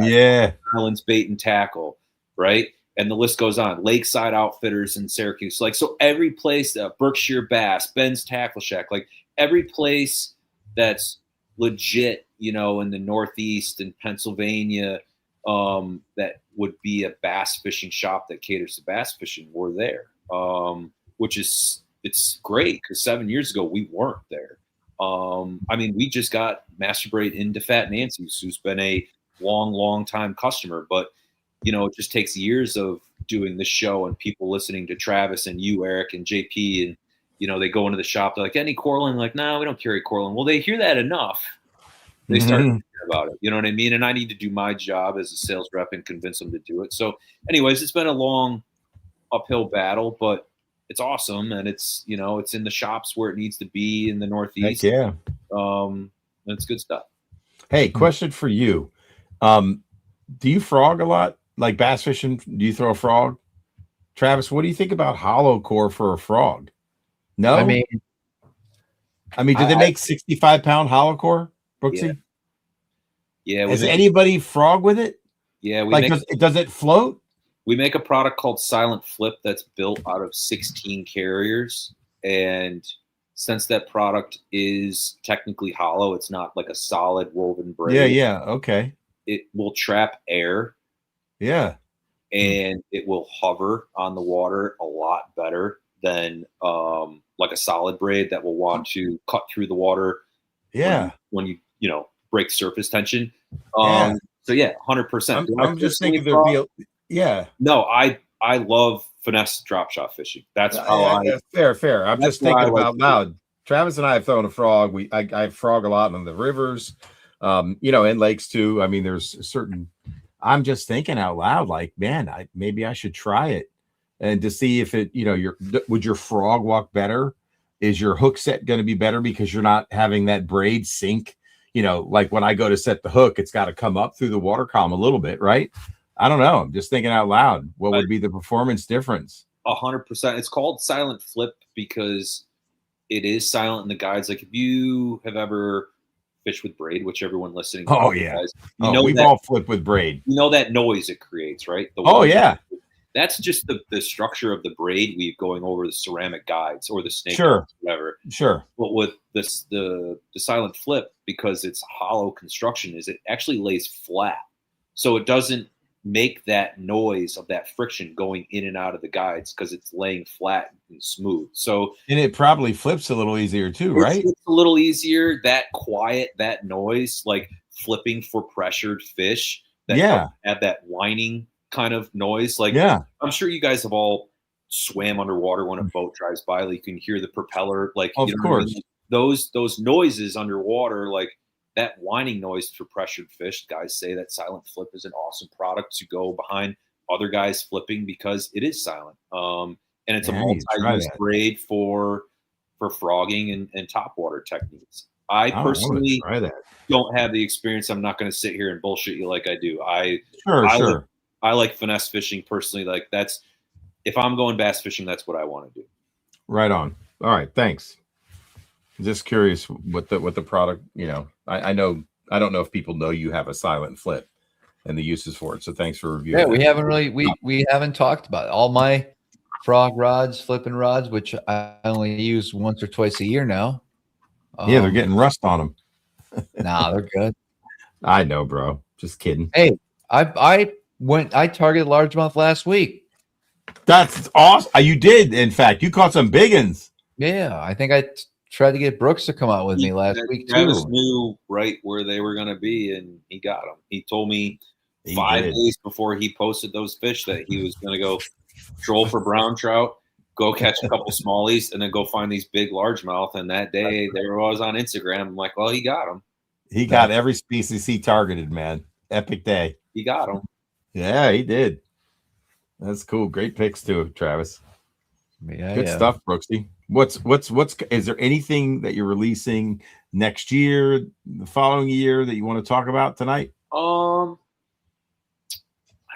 Islands Bait and Tackle, right? And the list goes on. Lakeside Outfitters in Syracuse. So every place, Berkshire Bass, Ben's Tackle Shack, like every place that's legit, in the Northeast and Pennsylvania, that would be a bass fishing shop that caters to bass fishing, we're there. It's great because 7 years ago we weren't there. I mean, we just got Master Braid into Fat Nancy's, who's been a long time customer, but it just takes years of doing this show and people listening to Travis and you, Eric, and JP, and they go into the shop. They're like, any Cortland? Like, no, we don't carry Cortland. Well, they hear that enough. They start thinking about it. You know what I mean? And I need to do my job as a sales rep and convince them to do it. So anyways, it's been a long uphill battle, but it's awesome. And it's, it's in the shops where it needs to be in the Northeast. Heck yeah. And it's good stuff. Hey, question for you. Do you frog a lot? Like bass fishing? Do you throw a frog? Travis, what do you think about hollow core for a frog? No? I mean, do they make 65-pound hollow core, Brooksy? Yeah. Has anybody frog with it? Yeah. Does it float? We make a product called Silent Flip that's built out of 16 carriers. And since that product is technically hollow, it's not like a solid woven braid. Yeah. Okay. It will trap air. Yeah. And it will hover on the water a lot better than like a solid braid that will want to cut through the water. Yeah. When you break surface tension. Yeah. So yeah, 100%. I'm just thinking there'd be yeah. No, I love finesse drop shot fishing. That's how fair. I'm just thinking about loud. Travis and I have thrown a frog. I frog a lot in the rivers, and lakes too. I mean, there's certain. I'm just thinking out loud, like, man, maybe I should try it, and to see if it, would your frog walk better? Is your hook set going to be better because you're not having that braid sink? Like when I go to set the hook, it's got to come up through the water column a little bit, right? I don't know. I'm just thinking out loud. What would be the performance difference? 100%. It's called Silent Flip because it is silent in the guides. Like if you have ever fished with braid, which everyone listening, guys, we've all flipped with braid. You know that noise it creates, right? Yeah. That's just the structure of the braid weave going over the ceramic guides or the snake, whatever. Sure. But with this, the Silent Flip, because it's hollow construction, is it actually lays flat, so it doesn't make that noise of that friction going in and out of the guides because it's laying flat and smooth. So and it probably flips a little easier too, right? It's a little easier. That quiet, that noise, like flipping for pressured fish. That have that whining kind of noise. Like I'm sure you guys have all swam underwater when a boat drives by. Like you can hear the propeller. Like of course, I mean? Those noises underwater, like that whining noise for pressured fish. Guys say that Silent Flip is an awesome product to go behind other guys flipping because it is silent. And it's a multi-use braid for frogging and topwater techniques. I personally don't have the experience. I'm not going to sit here and bullshit you like I do. I like finesse fishing personally. Like if I'm going bass fishing, that's what I want to do. Right on. All right. Thanks. Just curious what the product, I know, I don't know if people know you have a Silent Flip and the uses for it. So thanks for reviewing. Yeah, we haven't really, we haven't talked about it. All my frog rods, flipping rods, which I only use once or twice a year now. Yeah, they're getting rust on them. Nah, they're good. I know, bro. Just kidding. Hey, I targeted largemouth last week. That's awesome. You did, in fact. You caught some big ones. Yeah, I think I tried to get Brooks to come out with me last week too. Travis knew right where they were going to be, and he got them. He told me 5 days before he posted those fish that he was going to go troll for brown trout, go catch a couple smallies, and then go find these big largemouth. And that day, there was on Instagram. I'm like, well, he got them. He got every species he targeted, man. Epic day. He got them. Yeah, he did. That's cool. Great picks too, Travis. Yeah, good stuff, Brooksy. What's is there anything that you're releasing next year, the following year that you want to talk about tonight? I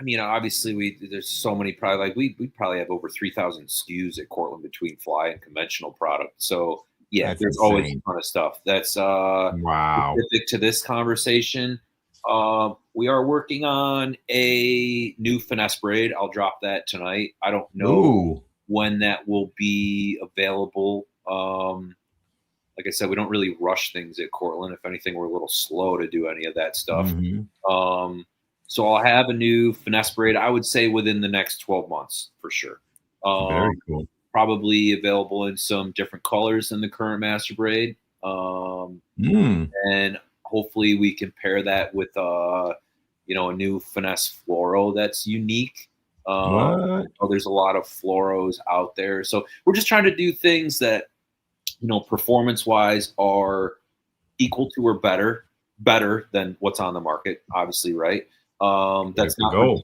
mean, obviously there's so many probably like we probably have over 3,000 SKUs at Cortland between fly and conventional product. So yeah, there's always a ton of stuff that's specific to this conversation. We are working on a new finesse braid. I'll drop that tonight. I don't know when that will be available. Like I said, we don't really rush things at Cortland. If anything, we're a little slow to do any of that stuff. Mm-hmm. So I'll have a new finesse braid, I would say within the next 12 months for sure. Very cool. Probably available in some different colors than the current master braid. And hopefully we can pair that with a new finesse fluoro that's unique. There's a lot of fluoros out there. So we're just trying to do things that performance wise are equal to or better than what's on the market, obviously, right? That's not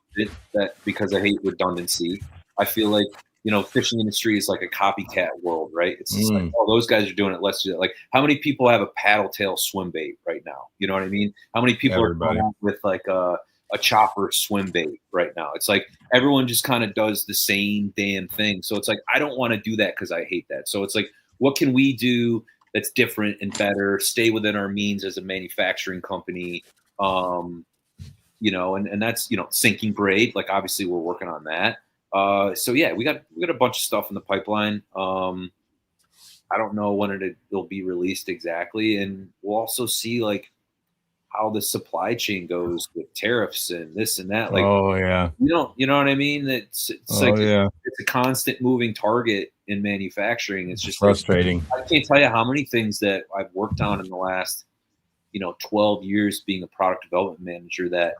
that because I hate redundancy. I feel like, fishing industry is like a copycat world, right? It's just like, oh, those guys are doing it, let's do that. Like, how many people have a paddle tail swim bait right now? You know what I mean? How many people are going out with like a chopper swim bait right now? It's like everyone just kind of does the same damn thing. So it's like, I don't want to do that because I hate that. So it's like, what can we do that's different and better, stay within our means as a manufacturing company? And that's, sinking braid. Like, obviously we're working on that. So yeah, we got a bunch of stuff in the pipeline. I don't know when it'll be released exactly. And we'll also see like how the supply chain goes with tariffs and this and that. Like, you know what I mean? It's it's a constant moving target in manufacturing. It's just frustrating. Like, I can't tell you how many things that I've worked on in the last, 12 years being a product development manager that,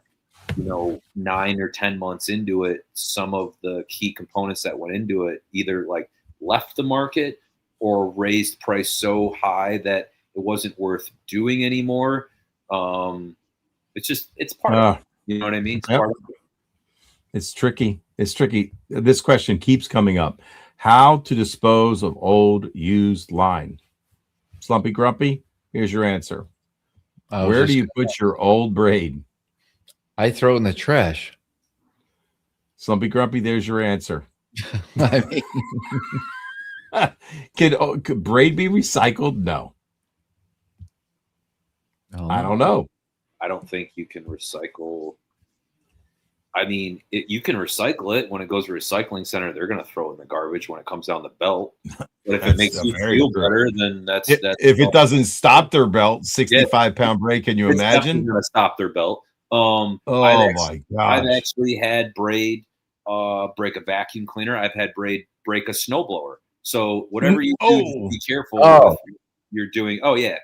9 or 10 months into it, some of the key components that went into it either like left the market or raised price so high that it wasn't worth doing anymore. It's part of it. You know what I mean? It's part of it. It's tricky. It's tricky. This question keeps coming up. How to dispose of old used line? Slumpy Grumpy, here's your answer. Where do you put your old braid? I throw it in the trash. Slumpy Grumpy, there's your answer. I mean, could braid be recycled? No. I don't know. I don't think you can recycle. I mean, you can recycle it when it goes to a recycling center. They're going to throw it in the garbage when it comes down the belt. But if it makes you feel better, then that's if it doesn't stop their belt, 65-pound braid. Can you imagine? Going to stop their belt. My gosh! I've actually had braid break a vacuum cleaner. I've had braid break a snowblower. So whatever you do, be careful. With you're doing. Oh yeah,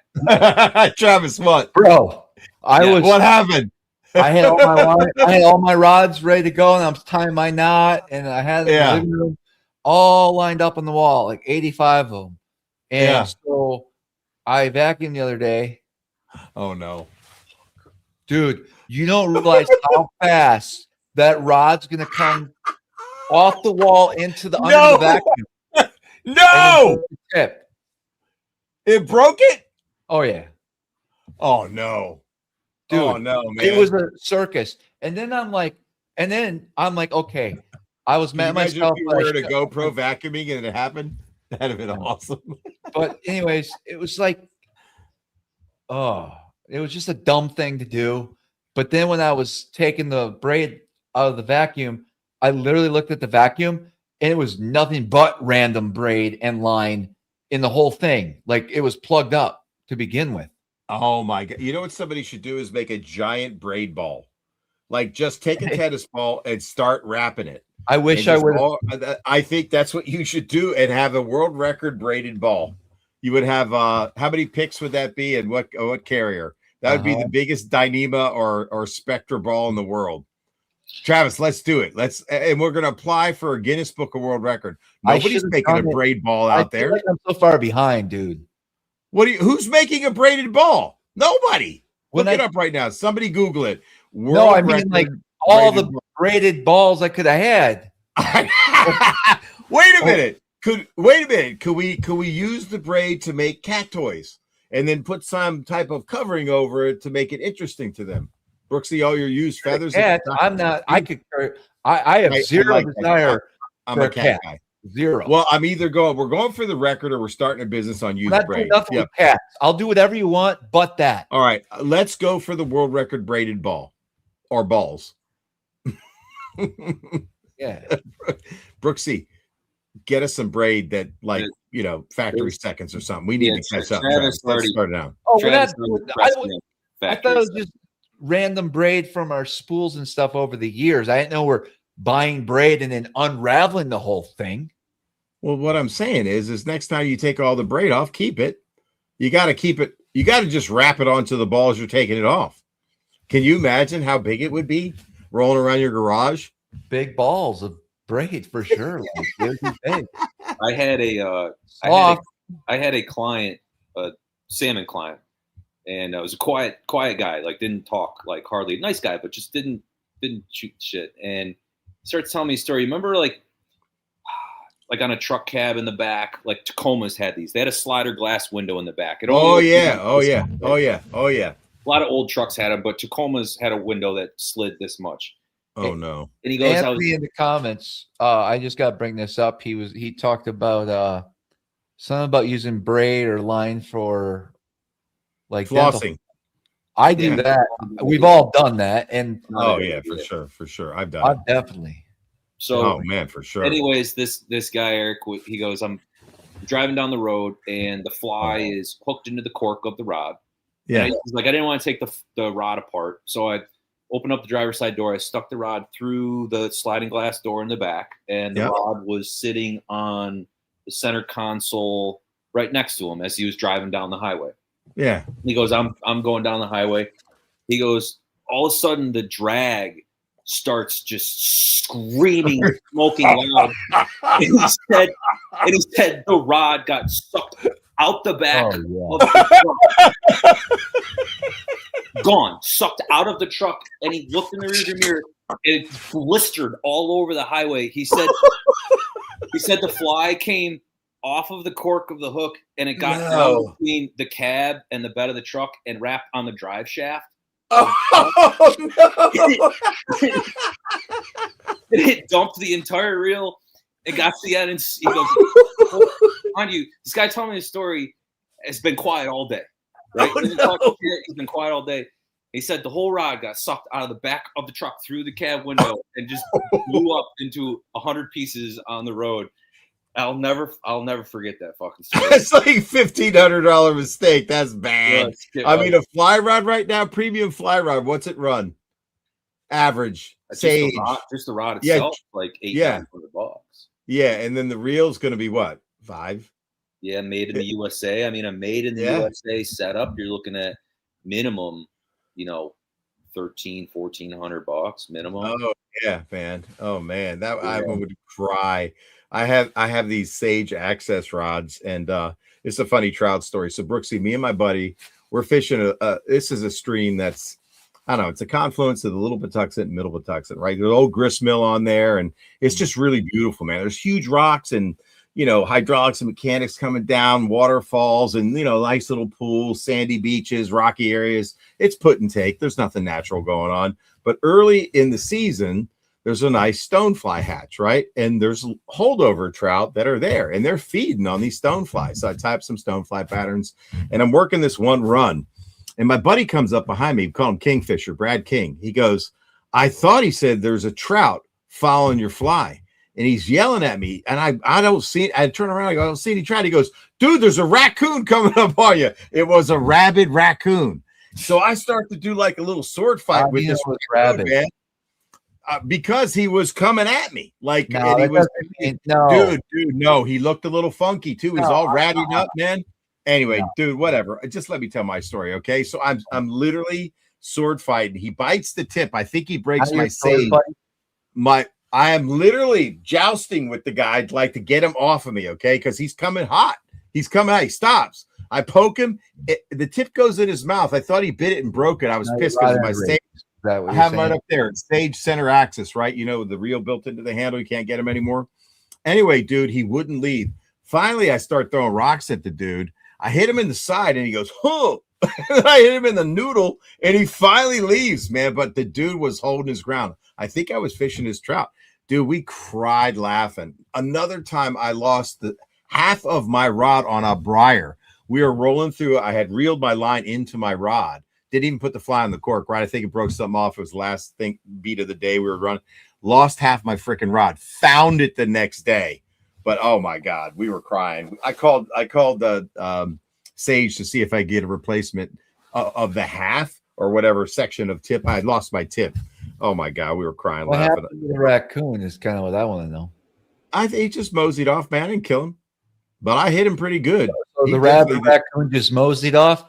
Travis, what, bro? What happened? I had all my rods ready to go, and I was tying my knot, and I had them all lined up on the wall, like 85 of them. And so I vacuumed the other day. Oh no, dude! You don't realize how fast that rod's gonna come off the wall into the under the vacuum. No, it broke it. Oh yeah. Oh no. Dude, oh no, man. It was a circus. And then I'm like, okay. I was mad at myself. If you were to GoPro vacuuming and it happened, that'd have been awesome. But anyways, it was like, it was just a dumb thing to do. But then when I was taking the braid out of the vacuum, I literally looked at the vacuum and it was nothing but random braid and line in the whole thing. Like, it was plugged up to begin with. Oh my God. You know what somebody should do is make a giant braid ball. Like, just take a tennis ball and start wrapping it. I wish I would. I think that's what you should do, and have a world record braided ball. You would have how many picks would that be, and what carrier? That would be the biggest Dyneema or Spectra ball in the world. Travis, let's do it. And we're gonna apply for a Guinness Book of World Record. Nobody's making a braid ball out there. Like I'm so far behind, dude. Who's making a braided ball? Nobody. Look it up right now. Somebody Google it. No, I mean, like, all the braided balls I could have had. Wait a minute. Could we use the braid to make cat toys and then put some type of covering over it to make it interesting to them? Brooksy, all your used feathers. I'm not. I have zero desire. I'm a cat guy. Zero. Well, we're going for the record, or we're starting a business on used braid. Nothing with cats. I'll do whatever you want, but that. All right, let's go for the world record braided ball or balls. Yeah. Brooksy, get us some braid that, like, factory seconds or something. We need to catch up. Let's start it out. Oh, I thought it was just random braid from our spools and stuff over the years. I didn't know we're buying braid and then unraveling the whole thing. Well, what I'm saying is next time you take all the braid off, keep it. You got to keep it. You got to just wrap it onto the balls you're taking it off. Can you imagine how big it would be rolling around your garage? Big balls of braid for sure. I had a had a client, a salmon client, and it was a quiet guy, like didn't talk, like hardly, nice guy, but just didn't shoot shit. And starts telling me a story. Remember, like on a truck cab in the back, like Tacomas had these. They had a slider glass window in the back. Oh yeah. A lot of old trucks had them, but Tacomas had a window that slid this much. Oh no! And he goes, Anthony in the comments. I just got to bring this up. He talked about something about using braid or line for like flossing. Dental. I do that. We've all done that, and for sure. I've done it. Definitely. So, oh man, for sure. Anyways, this guy Eric, he goes, I'm driving down the road, and the fly is hooked into the cork of the rod. Yeah, he's like, I didn't want to take the rod apart, so I opened up the driver's side door. I stuck the rod through the sliding glass door in the back, and the rod was sitting on the center console right next to him as he was driving down the highway. Yeah. He goes, I'm going down the highway. He goes, all of a sudden the drag starts just screaming, smoking loud. And he said the rod got sucked out the back of the truck. Gone, sucked out of the truck, and he looked in the rearview mirror, and it blistered all over the highway. He said the fly came off of the cork of the hook, and it got down between the cab and the bed of the truck and wrapped on the drive shaft. Oh no! It dumped the entire reel. It got to the end, and he goes, mind you, this guy told me a story. It's been quiet all day. Right? He's been quiet all day. He said the whole rod got sucked out of the back of the truck through the cab window and just blew up into 100 pieces on the road. I'll never forget that fucking story. That's like $1,500 mistake. That's bad. I mean, a fly rod right now, premium fly rod. What's it run? Average. Sage. Just the rod itself, like $800. Yeah, and then the reel's going to be what? $5? Yeah, made in the USA. I mean, a made in the USA setup, you're looking at minimum, $1,300-$1,400 minimum. Oh yeah, man. Oh man, that I would cry. I have these Sage Access rods, and it's a funny trout story. So Brooksy, me and my buddy, we're fishing. This is a stream that's, I don't know, it's a confluence of the Little Patuxent and Middle Patuxent, right? There's an old grist mill on there, and it's just really beautiful, man. There's huge rocks and hydraulics and mechanics coming down, waterfalls, and nice little pools, sandy beaches, rocky areas. It's put and take. There's nothing natural going on. But early in the season, there's a nice stonefly hatch, right? And there's holdover trout that are there, and they're feeding on these stoneflies. So I type some stonefly patterns, and I'm working this one run. And my buddy comes up behind me, we call him Kingfisher, Brad King. He goes, I thought he said there's a trout following your fly. And he's yelling at me, and I don't see it. I turn around, I go, I don't see any trout. He goes, dude, there's a raccoon coming up on you. It was a rabid raccoon. So I start to do like a little sword fight with this rabbit, man, because he was coming at me. Like, and he was, dude, no, he looked a little funky too. He's all ratted up, man. Anyway, dude, whatever. Just let me tell my story, okay? So I'm literally sword fighting. He bites the tip. I think he breaks my sage. I am literally jousting with the guy, like to get him off of me, okay? Because he's coming hot. He's coming out. He stops. I poke him. The tip goes in his mouth. I thought he bit it and broke it. I was pissed because of my sage. I have him right up there. Sage center axis, right? The reel built into the handle. You can't get him anymore. Anyway, dude, he wouldn't leave. Finally, I start throwing rocks at the dude. I hit him in the side, and he goes, huh. I hit him in the noodle, and he finally leaves, man. But the dude was holding his ground. I think I was fishing his trout. Dude, we cried laughing. Another time I lost the half of my rod on a briar. We were rolling through. I had reeled my line into my rod. Didn't even put the fly on the cork, right? I think it broke something off. It was the last beat of the day we were running. Lost half my freaking rod. Found it the next day. But, oh, my God, we were crying. I called the Sage to see if I could get a replacement of the half or whatever section of tip. I had lost my tip. Oh my God, we were crying. What laughing. happened to the raccoon is kind of what I want to know. He just moseyed off, man, and kill him. But I hit him pretty good. So the raccoon just moseyed off?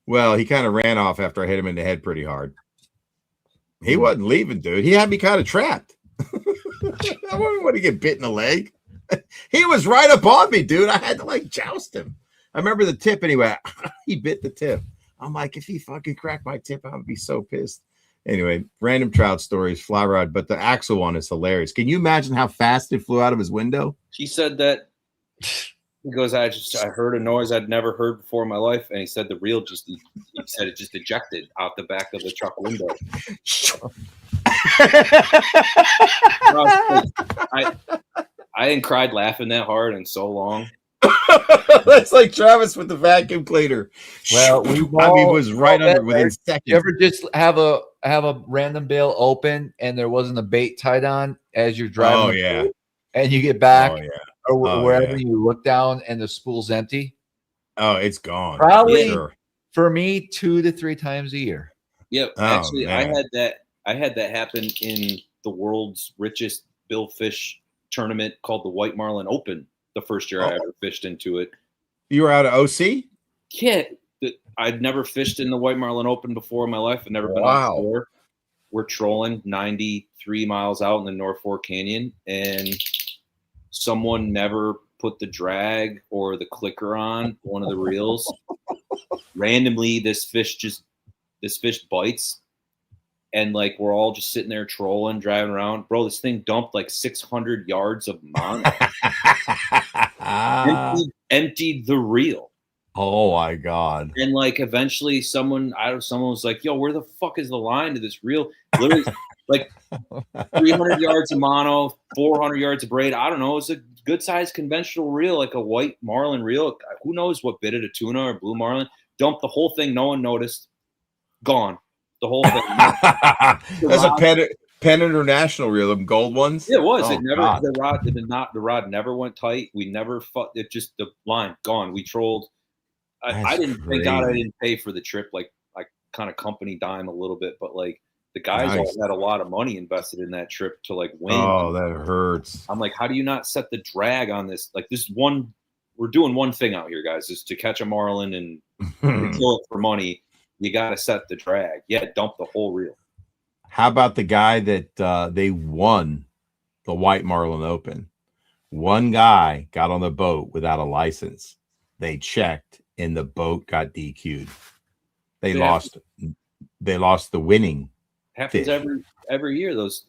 Well, he kind of ran off after I hit him in the head pretty hard. He wasn't leaving, dude. He had me kind of trapped. I wouldn't want to get bit in the leg. He was right up on me, dude. I had to like joust him. I remember the tip anyway. He bit the tip. I'm like, if he fucking cracked my tip, I would be so pissed. Anyway, random trout stories, fly rod, but the Axel one is hilarious. Can you imagine how fast it flew out of his window? He said that. He goes, I heard a noise I'd never heard before in my life, and he said the reel he said it just ejected out the back of the truck window. I hadn't cried laughing that hard in so long. That's like Travis with the vacuum cleaner. Well, was right under within seconds. You ever just have a random bail open and there wasn't a bait tied on as you're driving? Oh yeah. And you get back, or wherever you look down and the spool's empty. Oh, it's gone. Probably for me 2 to 3 times a year. Yep. Actually, man. I had that happen in the world's richest billfish tournament called the White Marlin Open. The first year I ever fished into it. You were out of OC? Yeah. I'd never fished in the White Marlin Open before in my life. I'd never been on shore. We're trolling 93 miles out in the North Fork Canyon, and someone never put the drag or the clicker on one of the reels. Randomly, this fish bites. And like we're all just sitting there trolling, driving around. Bro, this thing dumped like 600 yards of mono. emptied the reel. Oh my God. And like eventually someone was like, yo, where the fuck is the line to this reel? Literally like 300 yards of mono, 400 yards of braid. I don't know. It's a good sized conventional reel, like a white marlin reel. Who knows what bit it, a tuna or blue marlin? Dumped the whole thing. No one noticed. Gone. The whole thing. That's a Penn International reel, them gold ones. Yeah, it was. It never the rod never went tight. We never fucked it. Just the line gone. We trolled. I didn't. Thank God I didn't pay for the trip. Like I kind of company dime a little bit, but like the guys all had a lot of money invested in that trip to like win. Oh, that hurts. I'm like, how do you not set the drag on this? Like this one, we're doing one thing out here, guys, is to catch a marlin and kill it for money. You got to set the drag. Yeah, dump the whole reel. How about the guy that they won the White Marlin Open? One guy got on the boat without a license. They checked, and the boat got DQ'd. They lost the winning. Happens every year. Those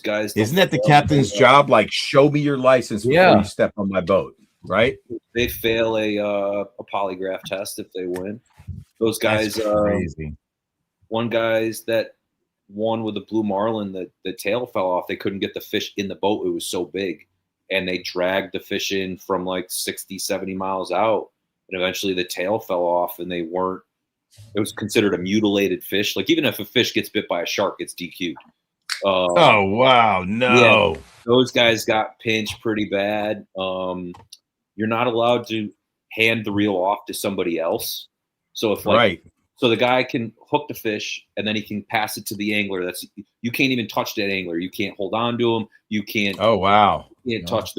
guys. Isn't that the captain's job? Like, show me your license before you step on my boat, right? They fail a polygraph test if they win. Those guys, crazy. One guy's that won with the blue marlin, the tail fell off. They couldn't get the fish in the boat. It was so big. And they dragged the fish in from like 60, 70 miles out. And eventually the tail fell off and it was considered a mutilated fish. Like even if a fish gets bit by a shark, it's DQ'd. Oh, wow. No. Yeah, those guys got pinched pretty bad. You're not allowed to hand the reel off to somebody else. So if so the guy can hook the fish and then he can pass it to the angler. You can't even touch that angler. You can't hold on to him. You can't. Oh, wow. You can't touch.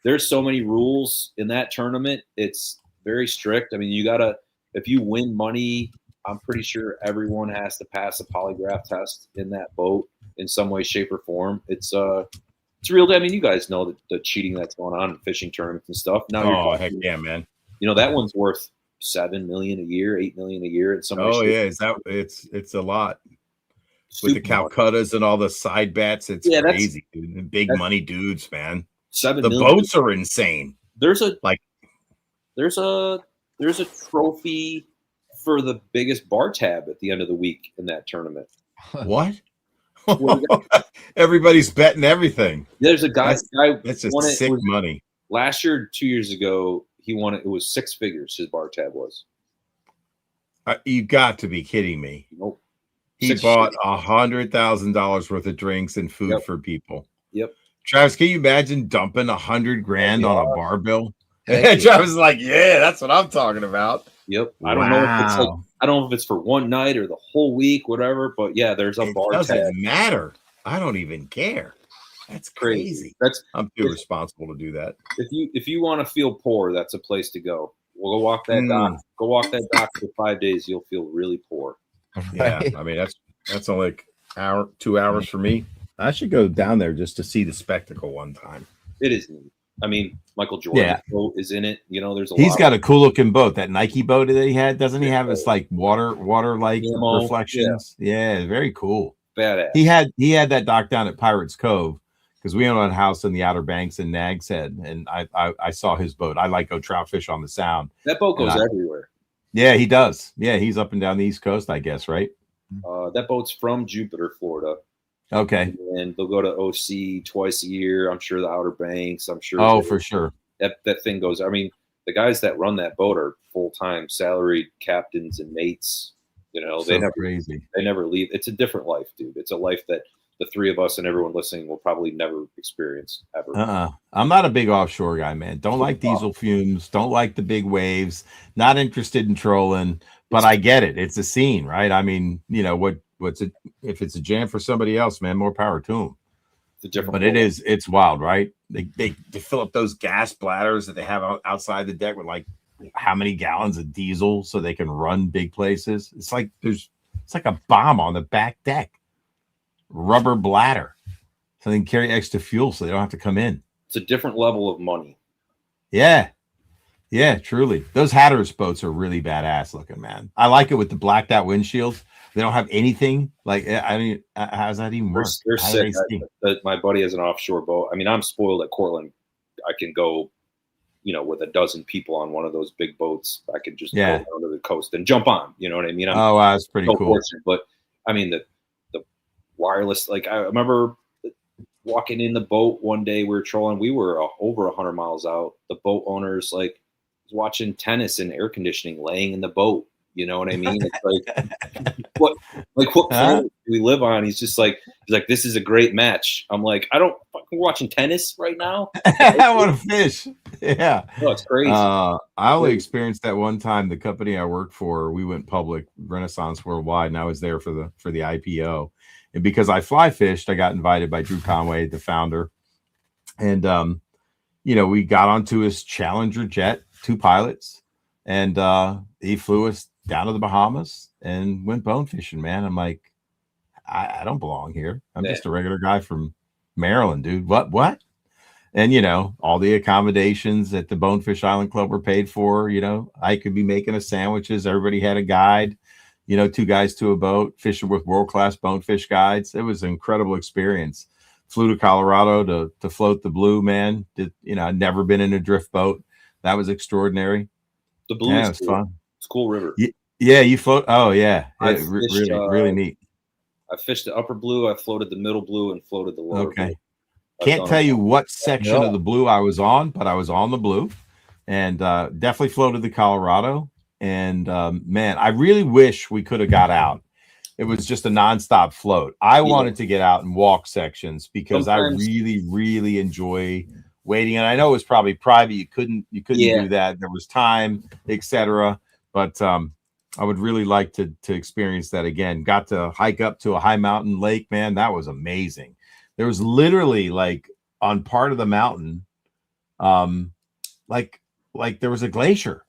There's so many rules in that tournament. It's very strict. I mean, if you win money, I'm pretty sure everyone has to pass a polygraph test in that boat in some way, shape, or form. It's real. I mean, you guys know the cheating that's going on in fishing tournaments and stuff. Now heck yeah, man. You know, that one's worth $7 million a year, $8 million a year. It's it's a lot with the Calcuttas and all the side bets. It's crazy, dude. Big money dudes, man. The boats are insane. There's a trophy for the biggest bar tab at the end of the week in that tournament. What? Everybody's betting everything. There's a guy. That's just sick money. Last year, 2 years ago, he won it. It was 6 figures. His bar tab was. You got to be kidding me. Nope. He bought $100,000 worth of drinks and food for people. Yep. Travis, can you imagine dumping $100,000 on a bar bill? Travis is like, yeah, that's what I'm talking about. Yep. I don't know if it's for one night or the whole week, whatever. But yeah, there's a bar tab. It doesn't matter. I don't even care. That's crazy. I'm too responsible to do that. If you want to feel poor, that's a place to go. We'll go walk that dock. Go walk that dock for 5 days. You'll feel really poor. Yeah, I mean that's only 2 hours for me. I should go down there just to see the spectacle one time. It is neat. I mean, Michael Jordan's boat is in it. You know, there's He's got a cool looking boat. That Nike boat that he had, doesn't he have his like water like reflections? Yeah, very cool. Badass. He had that dock down at Pirates Cove because we own a house in the Outer Banks in Nags Head, and I saw his boat. I like go trout fish on the Sound. That boat goes everywhere. Yeah, he does. Yeah, he's up and down the East Coast, I guess, right? That boat's from Jupiter, Florida. Okay. And they'll go to OC twice a year. I'm sure the Outer Banks. I'm sure. Oh, for sure. That thing goes. I mean, the guys that run that boat are full-time salaried captains and mates. You know, they never leave. It's a different life, dude. It's a life that the three of us and everyone listening will probably never experience ever. I'm not a big offshore guy, man. Don't like diesel fumes. Don't like the big waves. Not interested in trolling. But I get it. It's a scene, right? I mean, you know what's it? If it's a jam for somebody else, man, more power to them. It's a different. But it's wild, right? They fill up those gas bladders that they have outside the deck with like how many gallons of diesel so they can run big places. It's like a bomb on the back deck. Rubber bladder, so they can carry extra fuel so they don't have to come in. It's a different level of money. Yeah, truly. Those Hatteras boats are really badass looking, man. I like it with the blacked out windshields. They don't have anything like. I mean, how does that even work? They're sick. My buddy has an offshore boat. I mean, I'm spoiled at Cortland. I can go, you know, with a dozen people on one of those big boats. I could just go down to the coast and jump on. You know what I mean? That's pretty cool. Fortunate, but I mean the wireless. Like I remember walking in the boat one day. We were trolling. We were over 100 miles out. The boat owners like was watching tennis and air conditioning, laying in the boat. You know what I mean? It's like what planet do we live on? He's like, this is a great match. I'm like, I don't fucking watching tennis right now. I want to fish. Yeah. Oh, it's crazy. I only experienced that one time. The company I worked for, we went public, Renaissance Worldwide, and I was there for the IPO. And because I fly fished, I got invited by Drew Conway, the founder. And you know, we got onto his Challenger jet, 2 pilots, and he flew us down to the Bahamas and went bone fishing, man. I'm like, I don't belong here. I'm just a regular guy from Maryland, dude. What? And, you know, all the accommodations at the Bonefish Island Club were paid for. You know, I could be making us sandwiches. Everybody had a guide, you know, 2 guys to a boat, fishing with world-class bonefish guides. It was an incredible experience. Flew to Colorado to float the Blue, man. I'd never been in a drift boat. That was extraordinary. The Blue is cool. Fun. It's a cool river. Yeah, you float. Oh, yeah. Really neat. I fished the upper Blue. I floated the middle Blue and floated the lower Blue. Can't tell you what section of the Blue I was on, but I was on the Blue and definitely floated the Colorado. And man, I really wish we could have got out. It was just a nonstop float. I wanted to get out and walk sections because I really, really enjoy waiting. And I know it was probably private. You couldn't do that. There was time, etc. But I would really like to experience that again. Got to hike up to a high mountain lake, man. That was amazing. There was literally like on part of the mountain, like there was a glacier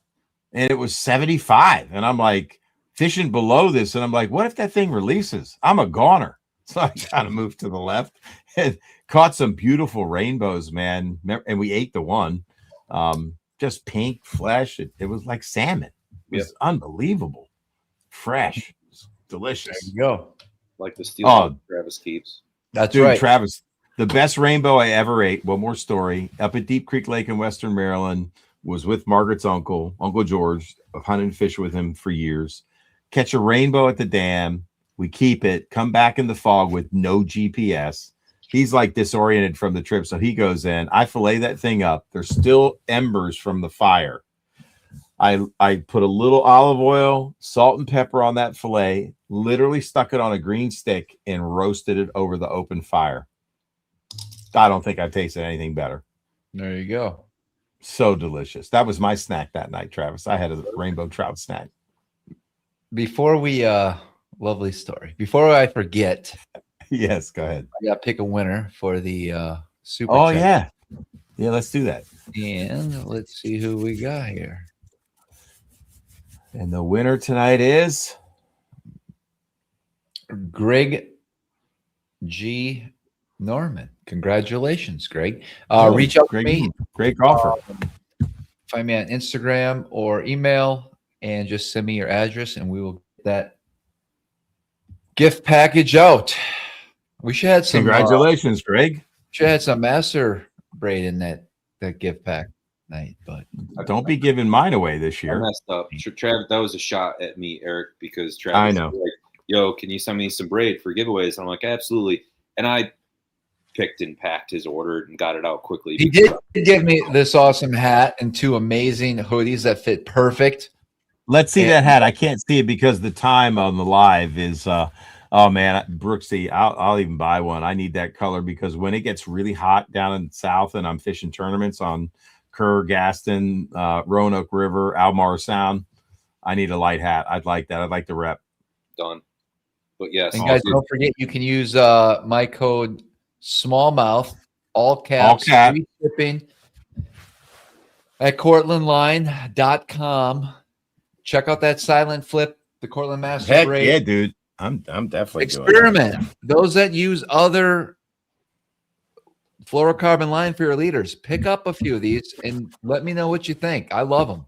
and it was 75. And I'm like fishing below this. And I'm like, what if that thing releases? I'm a goner. So I kind of moved to the left and caught some beautiful rainbows, man. And we ate the one, just pink flesh. It was like salmon. It was unbelievable. Fresh. Delicious. There you go. Like the steelhead Travis keeps. That's right. Travis, the best rainbow I ever ate. One more story. Up at Deep Creek Lake in Western Maryland, was with Margaret's uncle, Uncle George. I've hunted and fished with him for years. Catch a rainbow at the dam. We keep it, come back in the fog with no GPS. He's like disoriented from the trip. So he goes in. I fillet that thing up. There's still embers from the fire. I put a little olive oil, salt and pepper on that fillet, literally stuck it on a green stick and roasted it over the open fire. I don't think I've tasted anything better. There you go. So delicious. That was my snack that night, Travis. I had a rainbow trout snack. Before we, lovely story. Before I forget. Yes, go ahead. I got to pick a winner for the super. Oh, chat. Yeah, let's do that. And let's see who we got here. And the winner tonight is Greg G. Norman, congratulations, Greg. Reach out to me. Great golfer. Find me on Instagram or email and just send me your address and we will get that gift package out. We should have some congratulations, Greg. Should have some master braid in that gift pack night, but don't be giving mine away this year. I messed up. Travis, that was a shot at me, Eric, because Travis I know. was like, yo, can you send me some braid for giveaways? And I'm like, absolutely. And I picked and packed his order and got it out quickly. He did give me this awesome hat and 2 amazing hoodies that fit perfect. Let's see that hat. I can't see it because the time on the live is oh man, Brooksy, I'll even buy one. I need that color because when it gets really hot down in the south and I'm fishing tournaments on Kerr, Gaston, Roanoke River, Almar Sound, I need a light hat. I'd like that. I'd like the rep. Done. But yes. And guys, don't forget you can use my code SmallMouth, all caps, free shipping at CortlandLine.com. Check out that silent flip, the Cortland Master Braid. Yeah, dude. I'm definitely experiment. Doing that. Those that use other fluorocarbon line for your leaders, pick up a few of these and let me know what you think. I love them.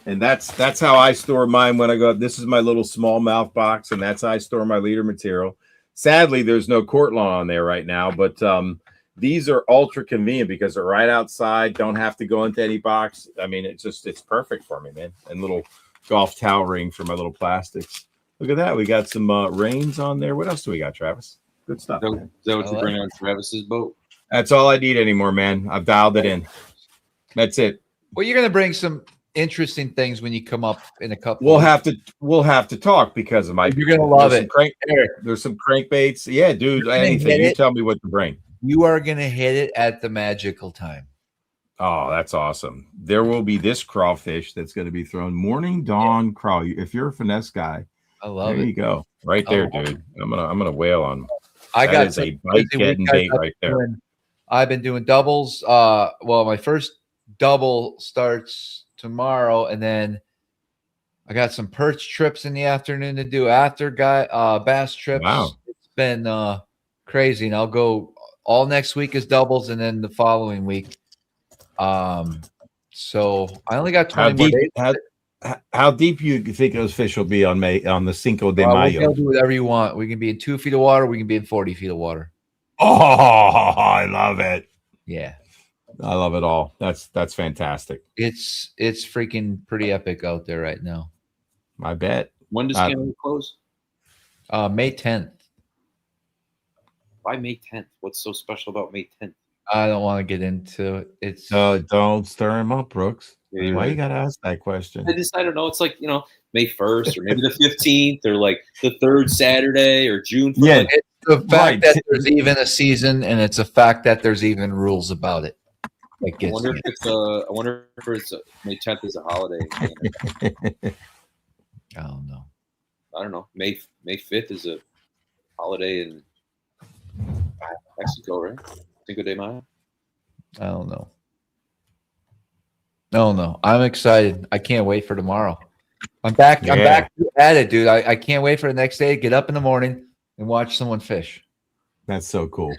And that's how I store mine when I go. This is my little smallmouth box, and that's how I store my leader material. Sadly, there's no Cortland on there right now, but these are ultra convenient because they're right outside. Don't have to go into any box. I mean, it's perfect for me, man. And little golf towel ring for my little plastics. Look at that. We got some reins on there. What else do we got, Travis? Good stuff. Is that what you bring on Travis's boat? That's all I need anymore, man. I've dialed it in. That's it. Well, you're going to bring some interesting things when you come up in a couple. We'll have to talk because of my. You're going to love it. There's some crankbaits. Yeah, dude. Anything. You tell me what to bring. You are going to hit it at the magical time. Oh, that's awesome. There will be this crawfish that's going to be thrown. Morning dawn crawl. If you're a finesse guy. I love it. There you go. Right there, dude. I'm gonna whale on. I that got is a bite getting bait right there. I've been doing doubles. Well, my first double starts tomorrow, and then I got some perch trips in the afternoon to do after bass trips. Wow. It's been crazy, and I'll go all next week as doubles, and then the following week. So I only got 20 more days. How deep you think those fish will be on the Cinco de Mayo? We can do whatever you want. We can be in 2 feet of water. We can be in 40 feet of water. Oh, I love it. Yeah, I love it all. That's fantastic. It's freaking pretty epic out there right now. I bet. When does Canada close? May 10th. Why May 10th? What's so special about May 10th? I don't want to get into it. It's don't stir him up, Brooks. Yeah, why you gotta ask that question? I don't know. It's like, May 1st or maybe the 15th or like the 3rd Saturday or June 1st. Yeah, it's the fact that there's even a season, and it's a fact that there's even rules about it. I wonder if it's May 10th is a holiday. I don't know. I don't know. May 5th is a holiday in Mexico, right? Cinco de Mayo. I don't know. No. I'm excited. I can't wait for tomorrow. I'm back. Yeah. I'm back at it, dude. I can't wait for the next day. Get up in the morning and watch someone fish. That's so cool.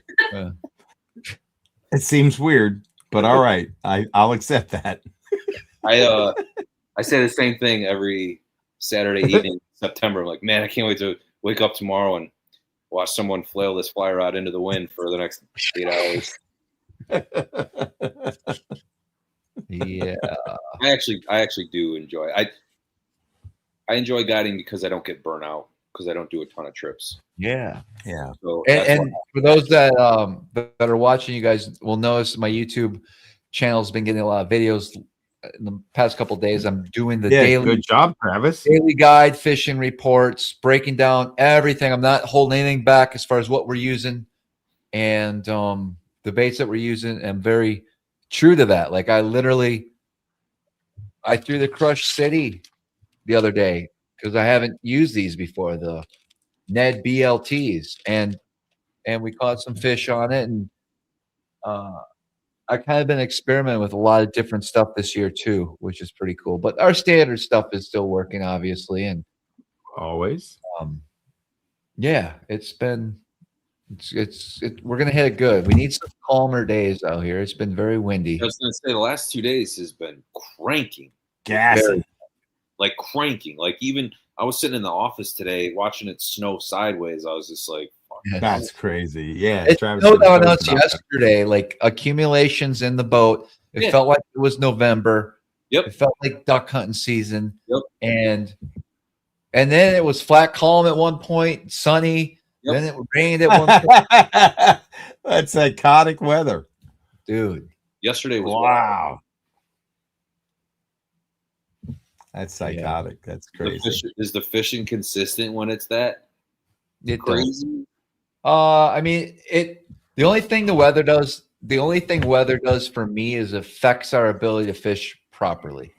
It seems weird, but all right. I'll accept that. I say the same thing every Saturday evening in September. I'm like, man, I can't wait to wake up tomorrow and watch someone flail this fly rod into the wind for the next 8 hours. Yeah, I actually do enjoy it. I enjoy guiding because I don't get burnt out because I don't do a ton of trips. Yeah. So and for those that are watching, you guys will notice my YouTube channel has been getting a lot of videos in the past couple of days. I'm doing the daily. Good job, Travis. Daily guide fishing reports, breaking down everything. I'm not holding anything back as far as what we're using and the baits that we're using. I'm very true to that. Like I threw the Crush City the other day because I haven't used these before, the Ned BLTs, and we caught some fish on it, and I kind of been experimenting with a lot of different stuff this year too, which is pretty cool. But our standard stuff is still working, obviously, and always. Yeah, it's been We're gonna hit it good. We need some calmer days out here. It's been very windy. I was gonna say the last 2 days has been cranking, gassy, like cranking. Like even I was sitting in the office today watching it snow sideways. I was just like, fuck. That's crazy. Yeah, it Travis snowed on us yesterday. Like accumulations in the boat. It felt like it was November. Yep. It felt like duck hunting season. Yep. And then it was flat calm at one point, sunny. Yep. Then it rained at one point. That's psychotic weather, dude. Yesterday was wow. That's psychotic. Yeah. That's crazy. Is the fishing consistent when it's that crazy? I mean, the only thing weather does for me is affects our ability to fish properly.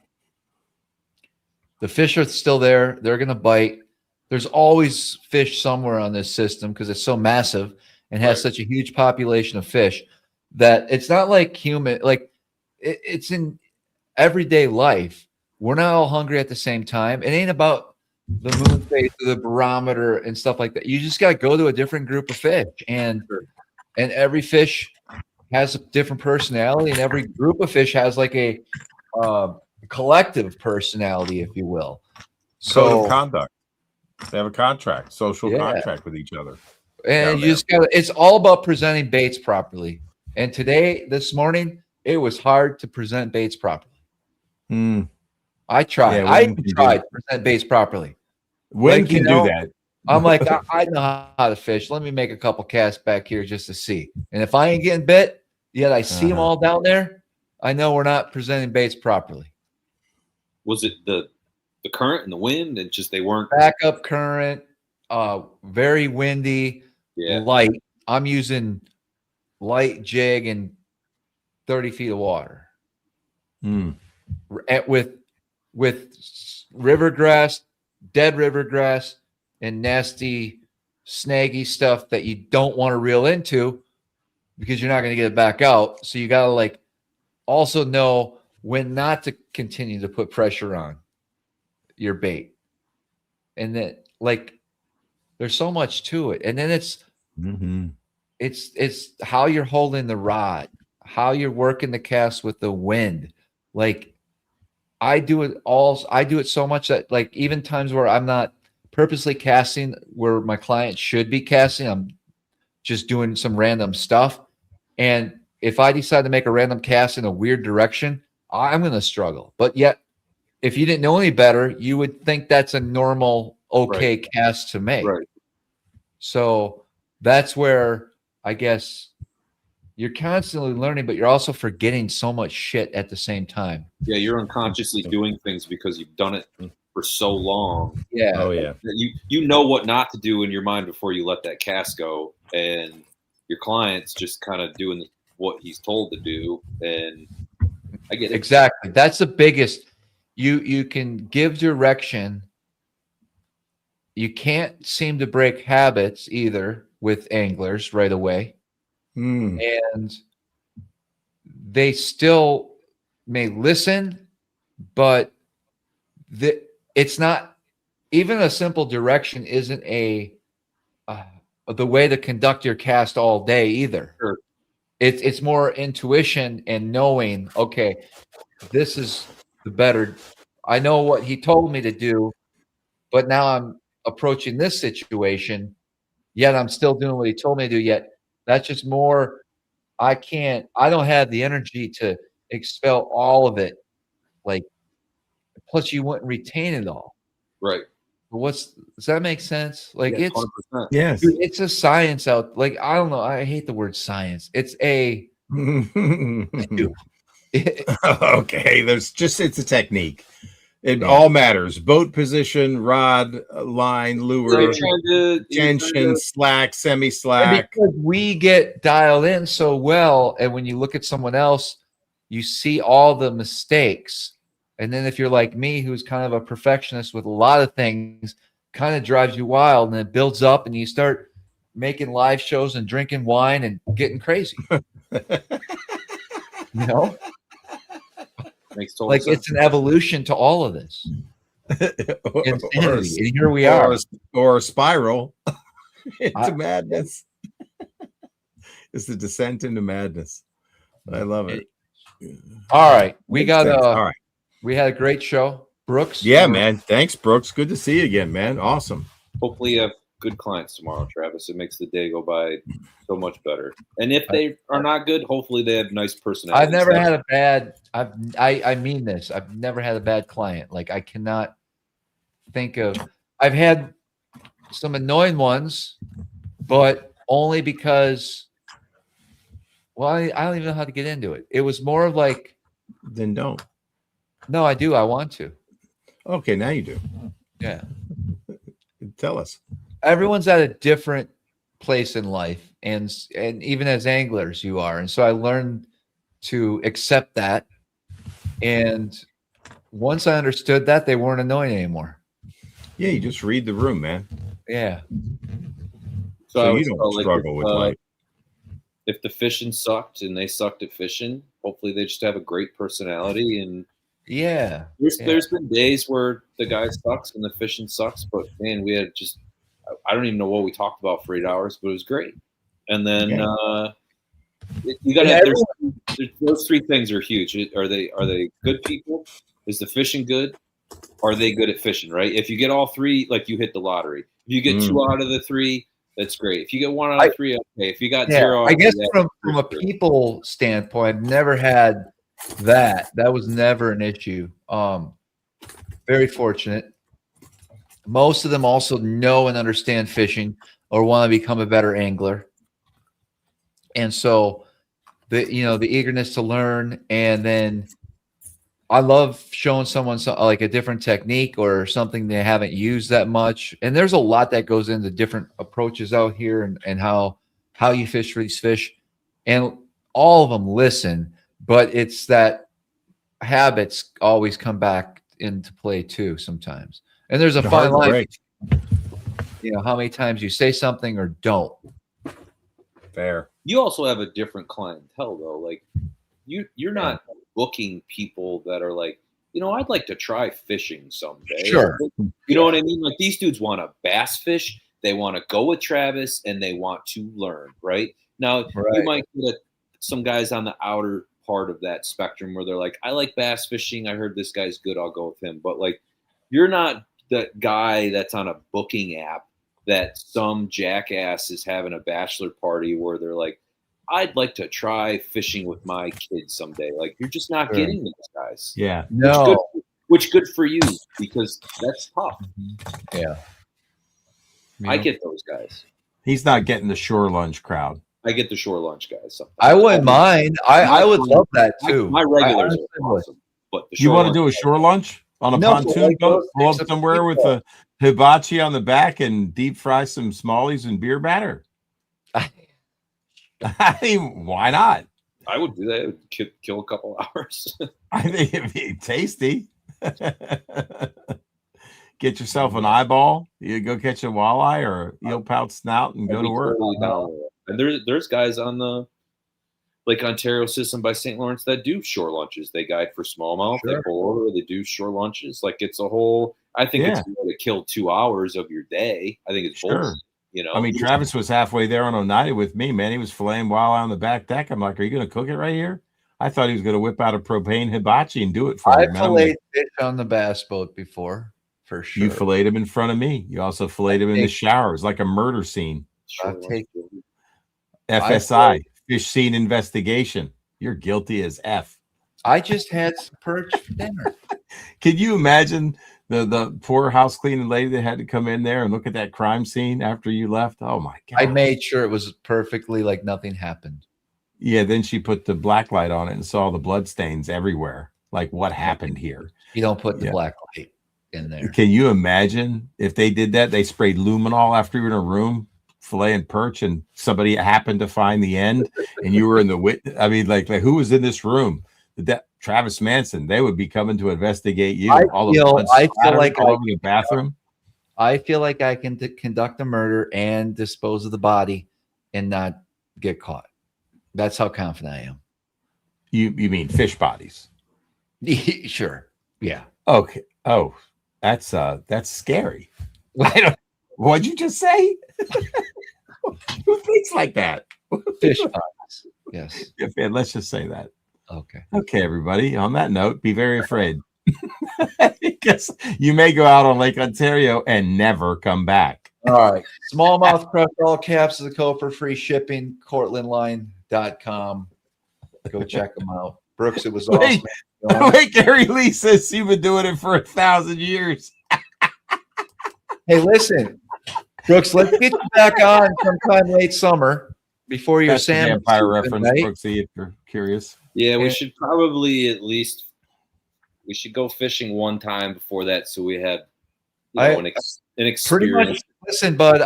The fish are still there. They're going to bite. There's always fish somewhere on this system because it's so massive and has such a huge population of fish that it's not like human, like it's in everyday life. We're not all hungry at the same time. It ain't about the moon phase or the barometer and stuff like that. You just got to go to a different group of fish, and every fish has a different personality, and every group of fish has like a collective personality, if you will. Code of conduct. They have a contract, social contract with each other. And you just got it's all about presenting baits properly. And this morning, it was hard to present baits properly. I tried. Yeah, I tried to present baits properly. When can do that? I'm like, I know how to fish. Let me make a couple casts back here just to see. And if I ain't getting bit, yet I see them all down there, I know we're not presenting baits properly. Was it the current and the wind and just they weren't backup current, very windy, light. I'm using light jig and 30 feet of water. With river grass, dead river grass, and nasty snaggy stuff that you don't want to reel into because you're not going to get it back out. So you got to like also know when not to continue to put pressure on your bait. And that like there's so much to it. And then it's how you're holding the rod, how you're working the cast with the wind. Like I do it so much that like even times where I'm not purposely casting where my client should be casting, I'm just doing some random stuff. And if I decide to make a random cast in a weird direction, I'm going to struggle. But yet, if you didn't know any better, you would think that's a normal, cast to make. Right. So that's where I guess you're constantly learning, but you're also forgetting so much shit at the same time. Yeah, you're unconsciously doing things because you've done it for so long. Yeah. Oh yeah. You know what not to do in your mind before you let that cast go, and your client's just kind of doing what he's told to do. And I get it. Exactly. That's the biggest. You can give direction. You can't seem to break habits either with anglers right away. And they still may listen, but it's not even a simple direction isn't the way to conduct your cast all day either. Sure. It's more intuition and knowing, okay, this is the better. I know what he told me to do, but now I'm approaching this situation, yet I'm still doing what he told me to do, yet that's just more. I don't have the energy to expel all of it. Like, plus you wouldn't retain it all. Right. Does that make sense? Like yeah, it's 100%. Yes. Dude, it's a science out. Like, I don't know. I hate the word science. It's a okay. It's a technique. It all matters. Boat position, rod, line, lure, tension, slack, semi-slack. Because we get dialed in so well, and when you look at someone else, you see all the mistakes. And then if you're like me, who's kind of a perfectionist with a lot of things, kind of drives you wild, and it builds up, and you start making live shows and drinking wine and getting crazy. You know? Makes total like sense. It's an evolution to all of this. And here we are. Or a spiral into madness. It's the descent into madness. I love it. All right. We got all right. We had a great show. Brooks. Yeah, man. Thanks, Brooks. Good to see you again, man. Awesome. Hopefully you have good clients tomorrow, Travis. It makes the day go by so much better. And if they are not good, hopefully they have nice personalities. I've never had a bad, I mean this, I've never had a bad client. Like I cannot think of, I've had some annoying ones, but only because, well, I don't even know how to get into it. It was more of like, then don't. No, I do. I want to. Okay, now you do. Yeah. Tell us. Everyone's at a different place in life, and even as anglers, you are. And so I learned to accept that. And once I understood that, they weren't annoying anymore. Yeah, you just read the room, man. Yeah. So you don't struggle with life. If the fishing sucked and they sucked at fishing, hopefully they just have a great personality. And yeah, there's been days where the guy sucks and the fishing sucks, but man, we had just, I don't even know what we talked about for 8 hours, but it was great. And then you got to have, those three things are huge. Are they good people? Is the fishing good? Are they good at fishing? Right. If you get all three, like you hit the lottery. If you get 2 out of the 3, that's great. If you get 1 out of 3, okay. If you got 0, I guess from a people standpoint, I've never had that. That was never an issue. Very fortunate. Most of them also know and understand fishing or want to become a better angler. And so the eagerness to learn, and then I love showing someone like a different technique or something they haven't used that much. And there's a lot that goes into different approaches out here and how you fish for these fish. And all of them listen, but it's that habits always come back into play too sometimes. And there's a fine line. How many times you say something or don't. Fair. You also have a different clientele though. Like you're not booking people that are like, I'd like to try fishing someday. Sure. You know what I mean? Like these dudes want to bass fish. They want to go with Travis and they want to learn, right? Now, you might get some guys on the outer part of that spectrum where they're like, I like bass fishing. I heard this guy's good. I'll go with him. But like, you're not the guy that's on a booking app that some jackass is having a bachelor party where they're like, I'd like to try fishing with my kids someday. Like you're just not getting those guys. Yeah. No. Which good for you because that's tough. Yeah. I get those guys. He's not getting the shore lunch crowd. I get the shore lunch guys. Sometimes. I wouldn't mind. I would love that too. My regulars are awesome. But you want to do a shore lunch on a pontoon boat? Pull up somewhere with a hibachi on the back and deep fry some smallies and beer batter. I mean, why not? I would do that. It would kill a couple hours. I think it'd be tasty. Get yourself an eyeball. You go catch a walleye or a eel pout snout and go to work. Totally. And there's guys on the Lake Ontario system by St. Lawrence that do shore lunches. They guide for smallmouth. Sure. They pull over. They do shore lunches. Like it's a whole. I think it's going to kill 2 hours of your day. I think it's bullshit. I mean, Travis was halfway there on Oneida with me, man. He was filleting walleye on the back deck. I'm like, are you going to cook it right here? I thought he was going to whip out a propane hibachi and do it for me. I filleted fish on the bass boat before, for sure. You filleted him in front of me. You also filleted him in the shower. It was like a murder scene. I'll take it. FSI, fish scene investigation. You're guilty as F. I just had some perch for dinner. Can you imagine the poor house cleaning lady that had to come in there and look at that crime scene after you left? Oh my God. I made sure it was perfectly like nothing happened. Yeah, then she put the black light on it and saw the blood stains everywhere. Like, what happened here? You don't put the black light in there. Can you imagine if they did that? They sprayed luminol after you were in a room filleting perch and somebody happened to find the end and you were in the I mean, like who was in this room? Travis Manson. They would be coming to investigate you. I feel like all over the bathroom. I feel like I can conduct a murder and dispose of the body and not get caught. That's how confident I am. You mean fish bodies? Sure. Yeah. Okay. Oh, that's scary. What'd you just say? Who thinks like that? Fish ponds. Yes. Yeah, let's just say that. Okay. Okay, everybody. On that note, be very afraid. Because you may go out on Lake Ontario and never come back. All right. SmallmouthCrush, all caps is the code for free shipping. CortlandLine.com. Go check them out. Brooks, it was awesome. Wait, Gary Lee says you've been doing it for 1,000 years. Hey, listen, Brooks, let's get you back on sometime late summer before your salmon vampire reference, right? Brooksy, if you're curious. Yeah, we should probably at least go fishing one time before that, so we have an experience. Pretty much. Listen, bud,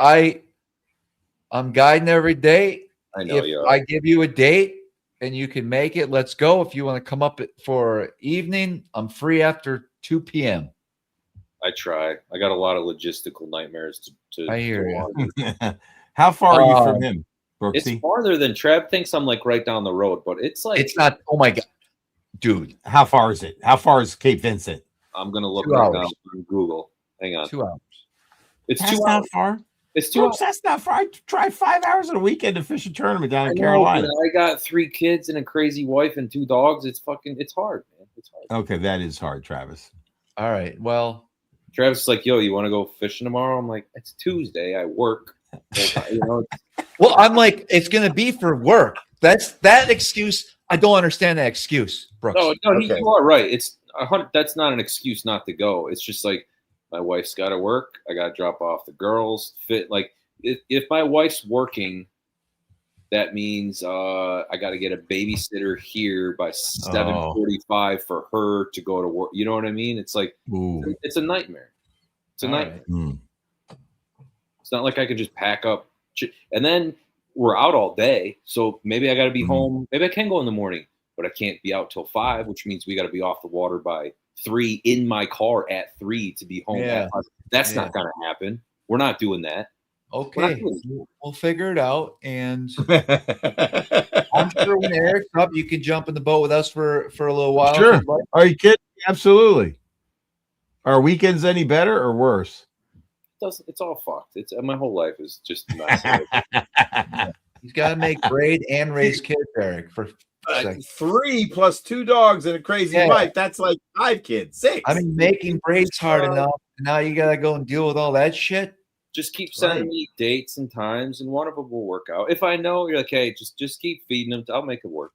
I'm guiding every day. I know you are. I give you a date and you can make it, let's go. If you want to come up for evening, I'm free after 2 p.m. I try. I got a lot of logistical nightmares to I hear you. How far are you from him, Brooksy? It's farther than Trav thinks. I'm like right down the road, but it's like it's not. Oh my god, dude! How far is it? How far is Cape Vincent? I'm gonna look right now on Google. Hang on. 2 hours. It's that's 2 not hours. far. It's 2 hours. That's not far. I tried 5 hours on a weekend to fish a tournament down in Carolina. I got 3 kids and a crazy wife and 2 dogs. It's hard, man. It's hard. Okay, that is hard, Travis. All right. Well, Travis is like, yo, you want to go fishing tomorrow? I'm like, it's Tuesday. I work. Well, I'm like, it's gonna be for work. That excuse. I don't understand that excuse, Brooks. No, you are right. It's 100. That's not an excuse not to go. It's just like my wife's got to work. I got to drop off the girls. Like if my wife's working, that means I got to get a babysitter here by 7:45 for her to go to work. You know what I mean? It's like it's a nightmare. It's a nightmare. Right. It's not like I could just pack up and then we're out all day. So maybe I got to be home. Maybe I can go in the morning, but I can't be out till 5, which means we got to be off the water by 3 in my car at 3 to be home. Yeah. That's not going to happen. We're not doing that. Okay, we'll figure it out, and I'm sure when Eric's up, you can jump in the boat with us for a little while. Sure. Are you kidding? Absolutely. Are weekends any better or worse? It's all fucked. It's my whole life is just not. He's got to make Braid and raise kids, Eric. For 3 plus 2 dogs and a crazy wife. That's like 5 kids, 6. I mean, making Braids hard enough. Now you got to go and deal with all that shit. Just keep sending me dates and times, and one of them will work out. If I know, you're like, hey, just keep feeding them. I'll make it work.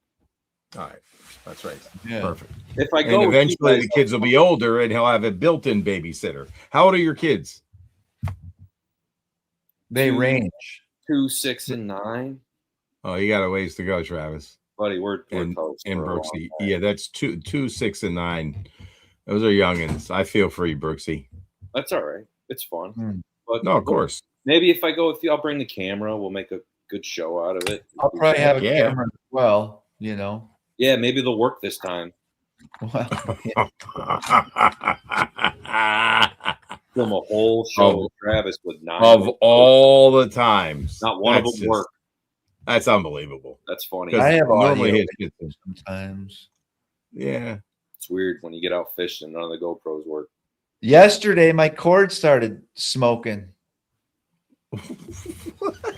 All right, that's right. Yeah. Perfect. If I go, and eventually the kids will be older, and he'll have a built-in babysitter. How old are your kids? They range 2, 6, and 9. Oh, you got a ways to go, Travis. Buddy, we're toast. And Brooksy. Yeah, that's 2, 6, and 9. Those are youngins. I feel for you, Brooksy. That's all right. It's fun. But no, of course. Maybe if I go with you, I'll bring the camera. We'll make a good show out of it. I'll probably have a camera as well, you know. Yeah, maybe they'll work this time. Well, Film a whole show with Travis with 9 of all the times. Not one of them work. That's unbelievable. That's funny. I have normally sometimes. Yeah. It's weird when you get out fishing, none of the GoPros work. Yesterday, my cord started smoking.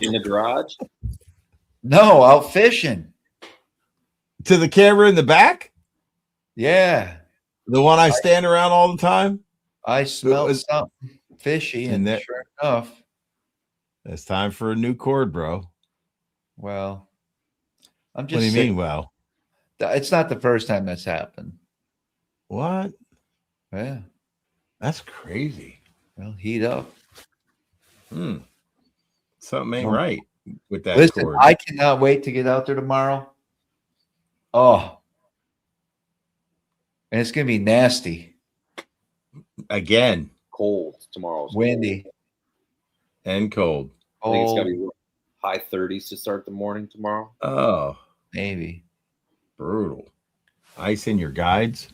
In the garage? No, out fishing. To the camera in the back? Yeah. The one I stand around all the time? I smelled something fishy, and sure enough. It's time for a new cord, bro. Well, I'm just What do you mean, well? It's not the first time that's happened. What? Yeah. That's crazy. Well, heat up. Something ain't right with that cord. I cannot wait to get out there tomorrow. Oh. And it's going to be nasty. Again. Cold. Tomorrow's windy. And cold. I think it's got to be high 30s to start the morning tomorrow. Oh. Maybe. Brutal. Ice in your guides?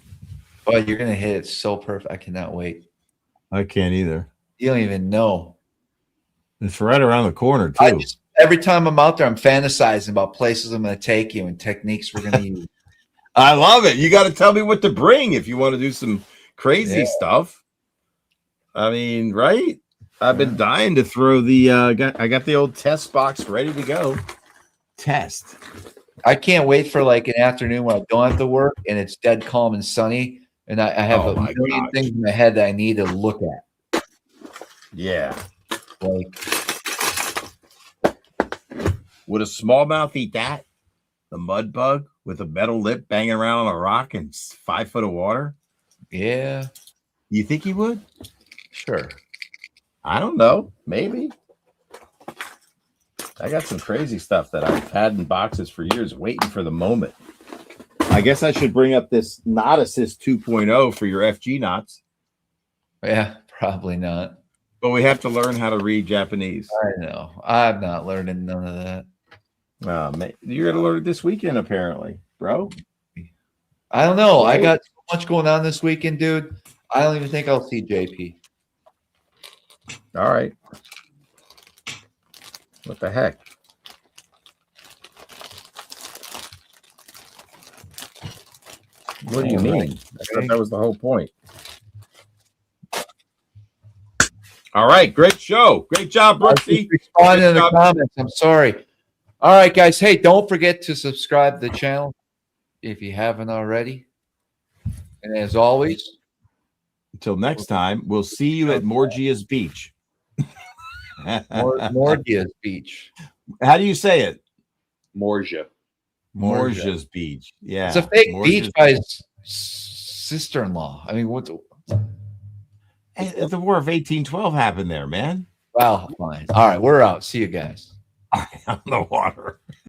Oh, you're going to hit it so perfect. I cannot wait. I can't either. You don't even know. It's right around the corner, too. Every time I'm out there, I'm fantasizing about places I'm going to take you and techniques we're going to use. I love it. You got to tell me what to bring if you want to do some crazy stuff. I mean, right? I've been dying to throw the I got the old test box ready to go. test. I can't wait for like an afternoon when I don't have to work and it's dead calm and sunny, and I have a million things in my head that I need to look at. Yeah. Like, would a smallmouth eat that? The mud bug with a metal lip banging around on a rock in 5 foot of water? Yeah. You think he would? Sure. I don't know. Maybe. I got some crazy stuff that I've had in boxes for years waiting for the moment. I guess I should bring up this Knot Assist 2.0 for your FG knots. Yeah, probably not. But we have to learn how to read Japanese. I know. I'm not learning none of that. You're going to learn it this weekend, apparently, bro. I don't know. Right? I got so much going on this weekend, dude. I don't even think I'll see JP. All right. What the heck? What do you mean? I thought that was the whole point. All right. Great show. Great job, Brooksy. Respond in the comments. I'm sorry. All right, guys. Hey, don't forget to subscribe to the channel if you haven't already. And as always, until next time, we'll see you at Morgia's Beach. Morgia's Beach. How do you say it? Morgia's Beach. Yeah. It's a fake beach by his sister-in-law. I mean, what? The War of 1812 happened there, man. Wow. Fine. All right. We're out. See you guys. On the water.